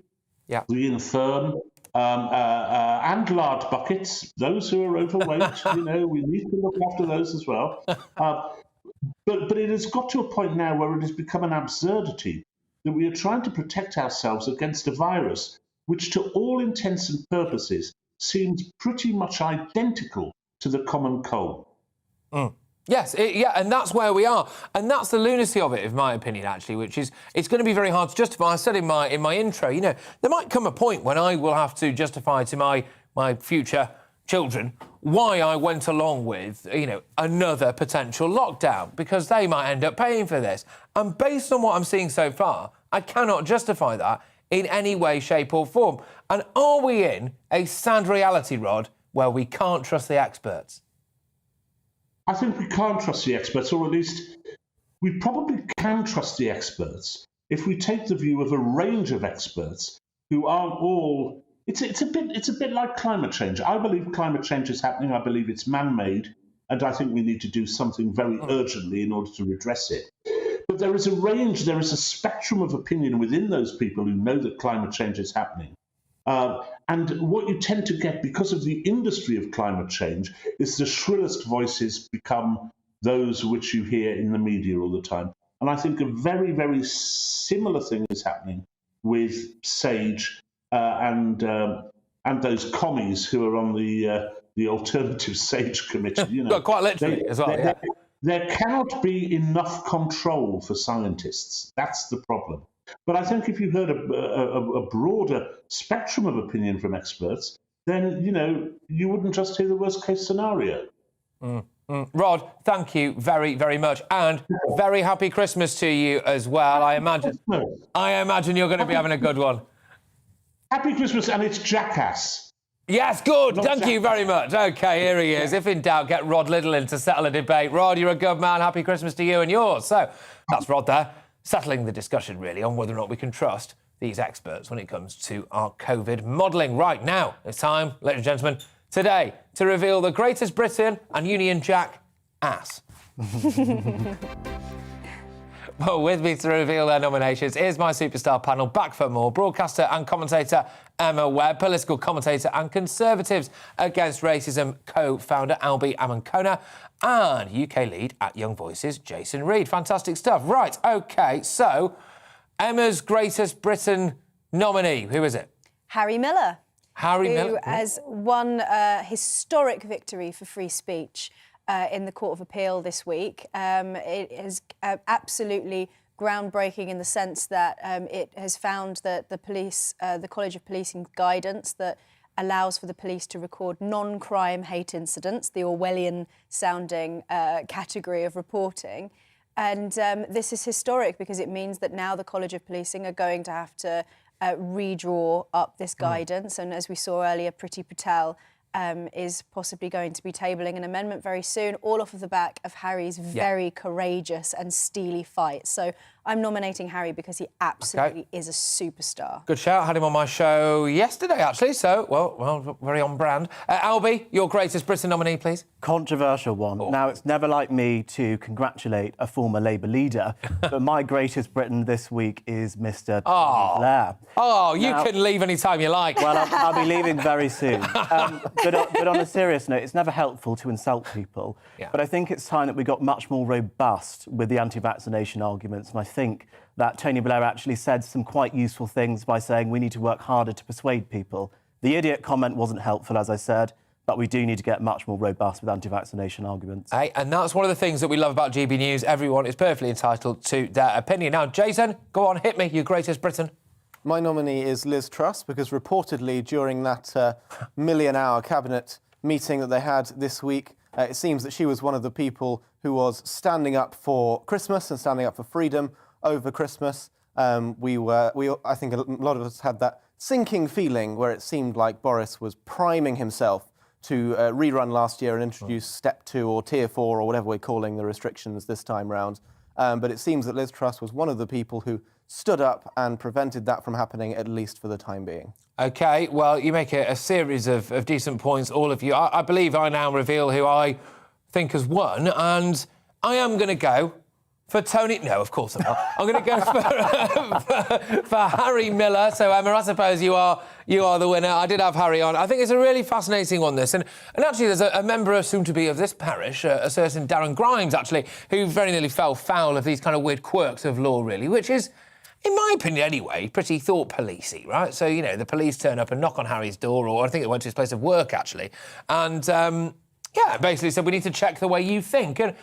the infirm, and lard buckets, those who are overweight. You know, we need to look after those as well. But it has got to a point now where it has become an absurdity that we are trying to protect ourselves against a virus which, to all intents and purposes, seems pretty much identical to the common cold. Yes, and that's where we are. And that's the lunacy of it, in my opinion, actually, which is, it's going to be very hard to justify. I said in my intro, you know, there might come a point when I will have to justify to my future children why I went along with, you know, another potential lockdown, because they might end up paying for this. And based on what I'm seeing so far, I cannot justify that in any way, shape or form. And are we in a sad reality, Rod, where we can't trust the experts? I think we can't trust the experts, or at least we probably can trust the experts if we take the view of a range of experts who aren't all... It's a bit like climate change. I believe climate change is happening. I believe it's man-made, and I think we need to do something very urgently in order to redress it. But there is a range, there is a spectrum of opinion within those people who know that climate change is happening. And what you tend to get, because of the industry of climate change, is the shrillest voices become those which you hear in the media all the time. And I think a very, very similar thing is happening with SAGE and those commies who are on the alternative SAGE committee. You know, quite literally as well. There cannot be enough control for scientists. That's the problem. But I think if you heard a broader spectrum of opinion from experts, then, you know, you wouldn't just hear the worst-case scenario. Rod, thank you very, very much. And very happy Christmas to you as well. I imagine you're going to be having a good one. Happy Christmas, and it's Jackass. Yes, good. Thank you very much. OK, here he is. If in doubt, get Rod Liddell in to settle a debate. Rod, you're a good man. Happy Christmas to you and yours. So that's Rod there, settling the discussion, really, on whether or not we can trust these experts when it comes to our COVID modelling. Right now, it's time, ladies and gentlemen, today, to reveal the Greatest Britain and Union Jack ass. Well, with me to reveal their nominations is my superstar panel, back for more. Broadcaster and commentator Emma Webb, political commentator and Conservatives Against Racism co-founder Albie Amankona, and UK lead at Young Voices, Jason Reed. Fantastic stuff. Right, OK, so Emma's Greatest Britain nominee, who is it? Harry Miller. Miller. Who has won a historic victory for free speech in the Court of Appeal this week. It is absolutely groundbreaking in the sense that it has found that the College of Policing guidance that allows for the police to record non-crime hate incidents, the Orwellian-sounding category of reporting. And this is historic because it means that now the College of Policing are going to have to redraw up this guidance. And as we saw earlier, Priti Patel is possibly going to be tabling an amendment very soon, all off of the back of Harry's very courageous and steely fight. So I'm nominating Harry because he absolutely is a superstar. Good shout. I had him on my show yesterday, actually, so, well, very on brand. Albie, your Greatest Britain nominee, please. Controversial one. Now, it's never like me to congratulate a former Labour leader, but my Greatest Britain this week is Mr. Tony Blair. Oh, you can leave any time you like. Well, I'll be leaving very soon. But on a serious note, it's never helpful to insult people. But I think it's time that we got much more robust with the anti-vaccination arguments, and I think that Tony Blair actually said some quite useful things by saying we need to work harder to persuade people. The idiot comment wasn't helpful, as I said, but we do need to get much more robust with anti-vaccination arguments. Hey, and that's one of the things that we love about GB News. Everyone is perfectly entitled to their opinion. Now, Jason, go on, hit me, your Greatest Britain. My nominee is Liz Truss, because reportedly during that million-hour cabinet meeting that they had this week, it seems that she was one of the people who was standing up for Christmas and standing up for freedom over Christmas. I think a lot of us had that sinking feeling where it seemed like Boris was priming himself to rerun last year and introduce Step 2 or Tier 4 or whatever we're calling the restrictions this time round. But it seems that Liz Truss was one of the people who stood up and prevented that from happening, at least for the time being. OK, well, you make a series of decent points, all of you. I believe I now reveal who I think has won, and I am going to go for Tony... No, of course I'm not. I'm going to go for Harry Miller. So, Emma, I suppose you are the winner. I did have Harry on. I think it's a really fascinating one, this. And actually, there's a member, soon-to-be, of this parish, a certain Darren Grimes, actually, who very nearly fell foul of these kind of weird quirks of law, really, which is, in my opinion anyway, pretty thought-policey, right? So, you know, the police turn up and knock on Harry's door, or I think they went to his place of work, actually, and, basically said, we need to check the way you think. And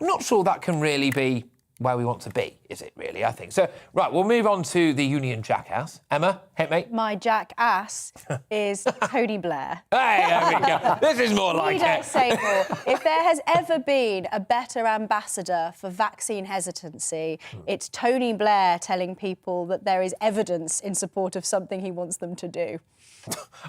I'm not sure that can really be where we want to be, is it really, I think. So, right, we'll move on to the Union Jackass. Emma, hit me. My jackass is Tony Blair. Hey, there we go. This is more like you don't say more. If there has ever been a better ambassador for vaccine hesitancy, it's Tony Blair telling people that there is evidence in support of something he wants them to do.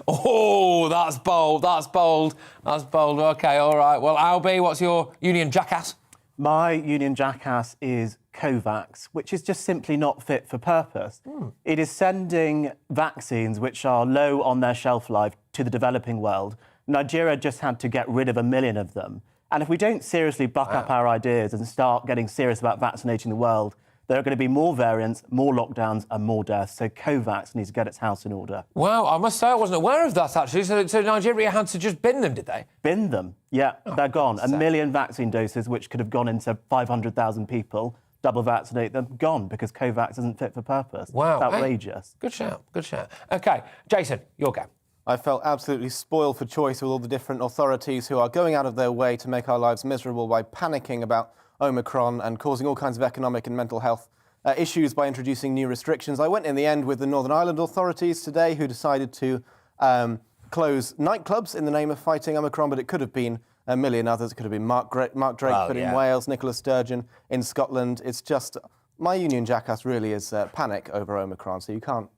Oh, that's bold, that's bold, that's bold. OK, all right. Well, Albie, what's your Union Jackass? My Union Jackass is COVAX, which is just simply not fit for purpose. It is sending vaccines which are low on their shelf life to the developing world. Nigeria just had to get rid of 1 million of them. And if we don't seriously buck up our ideas and start getting serious about vaccinating the world, there are going to be more variants, more lockdowns and more deaths. So COVAX needs to get its house in order. Wow, I must say I wasn't aware of that, actually. So Nigeria had to just bin them, did they? Bin them, yeah. They're gone. 1 million vaccine doses, which could have gone into 500,000 people, double vaccinate them, gone, because COVAX isn't fit for purpose. Wow. It's outrageous. Hey, good shout, good shout. OK, Jason, your go. I felt absolutely spoiled for choice with all the different authorities who are going out of their way to make our lives miserable by panicking about Omicron and causing all kinds of economic and mental health issues by introducing new restrictions. I went in the end with the Northern Ireland authorities today, who decided to close nightclubs in the name of fighting Omicron, but it could have been 1 million others. It could have been Mark Drake in Wales, Nicola Sturgeon in Scotland. It's just, my Union Jackass really is panic over Omicron, so you can't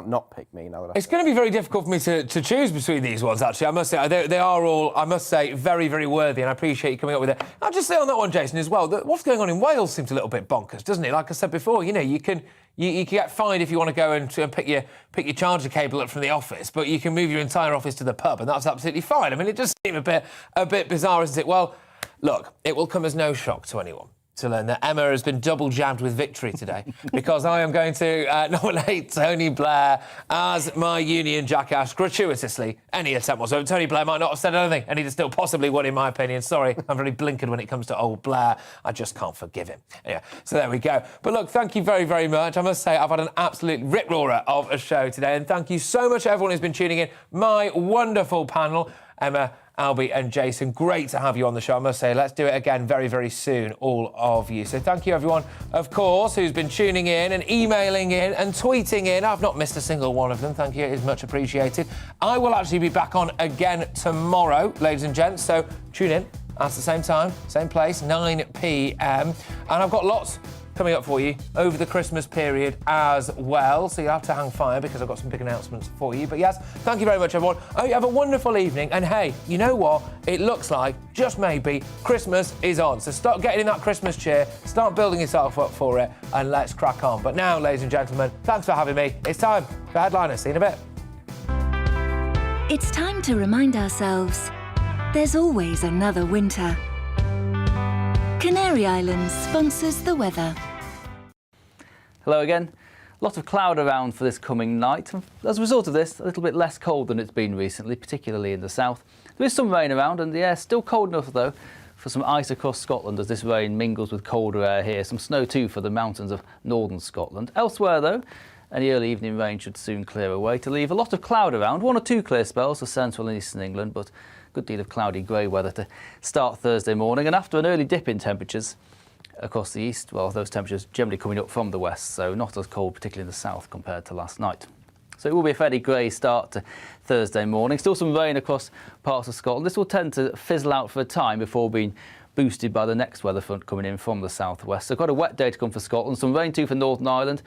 not pick me now that It's going to be very difficult for me to choose between these ones, actually. I must say, they are all, I must say, very, very worthy, and I appreciate you coming up with it. I'll just say on that one, Jason, as well, that what's going on in Wales seems a little bit bonkers, doesn't it? Like I said before, you know, you can get fined if you want to go and pick your charger cable up from the office, but you can move your entire office to the pub, and that's absolutely fine. I mean, it does seem a bit bizarre, isn't it? Well, look, it will come as no shock to anyone to learn that Emma has been double jabbed with victory today, because I am going to nominate Tony Blair as my Union Jackass gratuitously. Any attempt whatsoever. Tony Blair might not have said anything, and he'd have still possibly won, in my opinion. Sorry, I'm very blinkered when it comes to old Blair. I just can't forgive him. Yeah, so there we go. But look, thank you very, very much. I must say, I've had an absolute rip-roarer of a show today, and thank you so much, everyone who's been tuning in. My wonderful panel, Emma, Albie and Jason, great to have you on the show. I must say, let's do it again very, very soon, all of you. So thank you, everyone, of course, who's been tuning in and emailing in and tweeting in. I've not missed a single one of them. Thank you. It is much appreciated. I will actually be back on again tomorrow, ladies and gents, so tune in at the same time, same place, 9 p.m. And I've got lots coming up for you over the Christmas period as well. So you'll have to hang fire because I've got some big announcements for you. But yes, thank you very much, everyone. I hope you have a wonderful evening. And hey, you know what? It looks like, just maybe, Christmas is on. So start getting in that Christmas cheer, start building yourself up for it, and let's crack on. But now, ladies and gentlemen, thanks for having me. It's time for Headliners. See you in a bit. It's time to remind ourselves there's always another winter. Canary Islands sponsors the weather. Hello again. A lot of cloud around for this coming night. As a result of this, a little bit less cold than it's been recently, particularly in the south. There is some rain around and the air's still cold enough though for some ice across Scotland as this rain mingles with colder air here. Some snow too for the mountains of northern Scotland. Elsewhere though, any early evening rain should soon clear away to leave a lot of cloud around. 1 or 2 clear spells for central and eastern England, but a good deal of cloudy grey weather to start Thursday morning. And after an early dip in temperatures across the east, well, those temperatures generally coming up from the west, so not as cold, particularly in the south, compared to last night. So it will be a fairly grey start to Thursday morning. Still some rain across parts of Scotland. This will tend to fizzle out for a time before being boosted by the next weather front coming in from the southwest. So quite a wet day to come for Scotland. Some rain too for Northern Ireland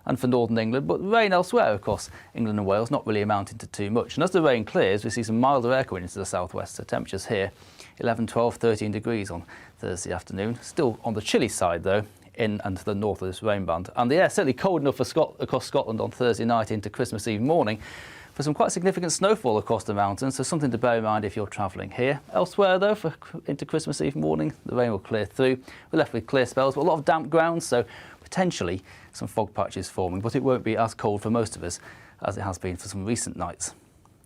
and for northern England, but rain elsewhere across England and Wales, not really amounting to too much. And as the rain clears, we see some milder air coming into the southwest. So temperatures here, 11, 12, 13 degrees on Thursday afternoon. Still on the chilly side though, in and to the north of this rain band. And the air certainly cold enough for across Scotland on Thursday night into Christmas Eve morning for some quite significant snowfall across the mountains, so something to bear in mind if you're travelling here. Elsewhere though, into Christmas Eve morning, the rain will clear through. We're left with clear spells, but a lot of damp ground, so potentially some fog patches forming, but it won't be as cold for most of us as it has been for some recent nights.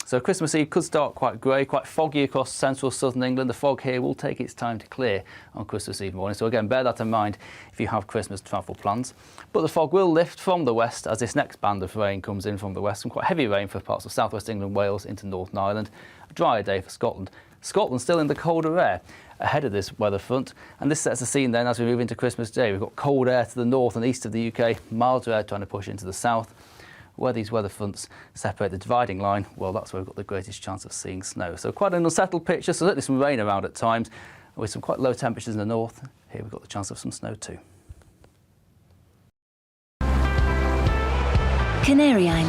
So Christmas Eve could start quite grey, quite foggy across central southern England. The fog here will take its time to clear on Christmas Eve morning. So again, bear that in mind if you have Christmas travel plans. But the fog will lift from the west as this next band of rain comes in from the west. Some quite heavy rain for parts of southwest England, Wales into Northern Ireland. A drier day for Scotland. Scotland still in the colder air ahead of this weather front, and this sets the scene then as we move into Christmas Day. We've got cold air to the north and east of the UK, milder air trying to push into the south. Where these weather fronts separate the dividing line, well, that's where we've got the greatest chance of seeing snow. So quite an unsettled picture, so certainly some rain around at times, with some quite low temperatures in the north. Here we've got the chance of some snow too. Canary Islands.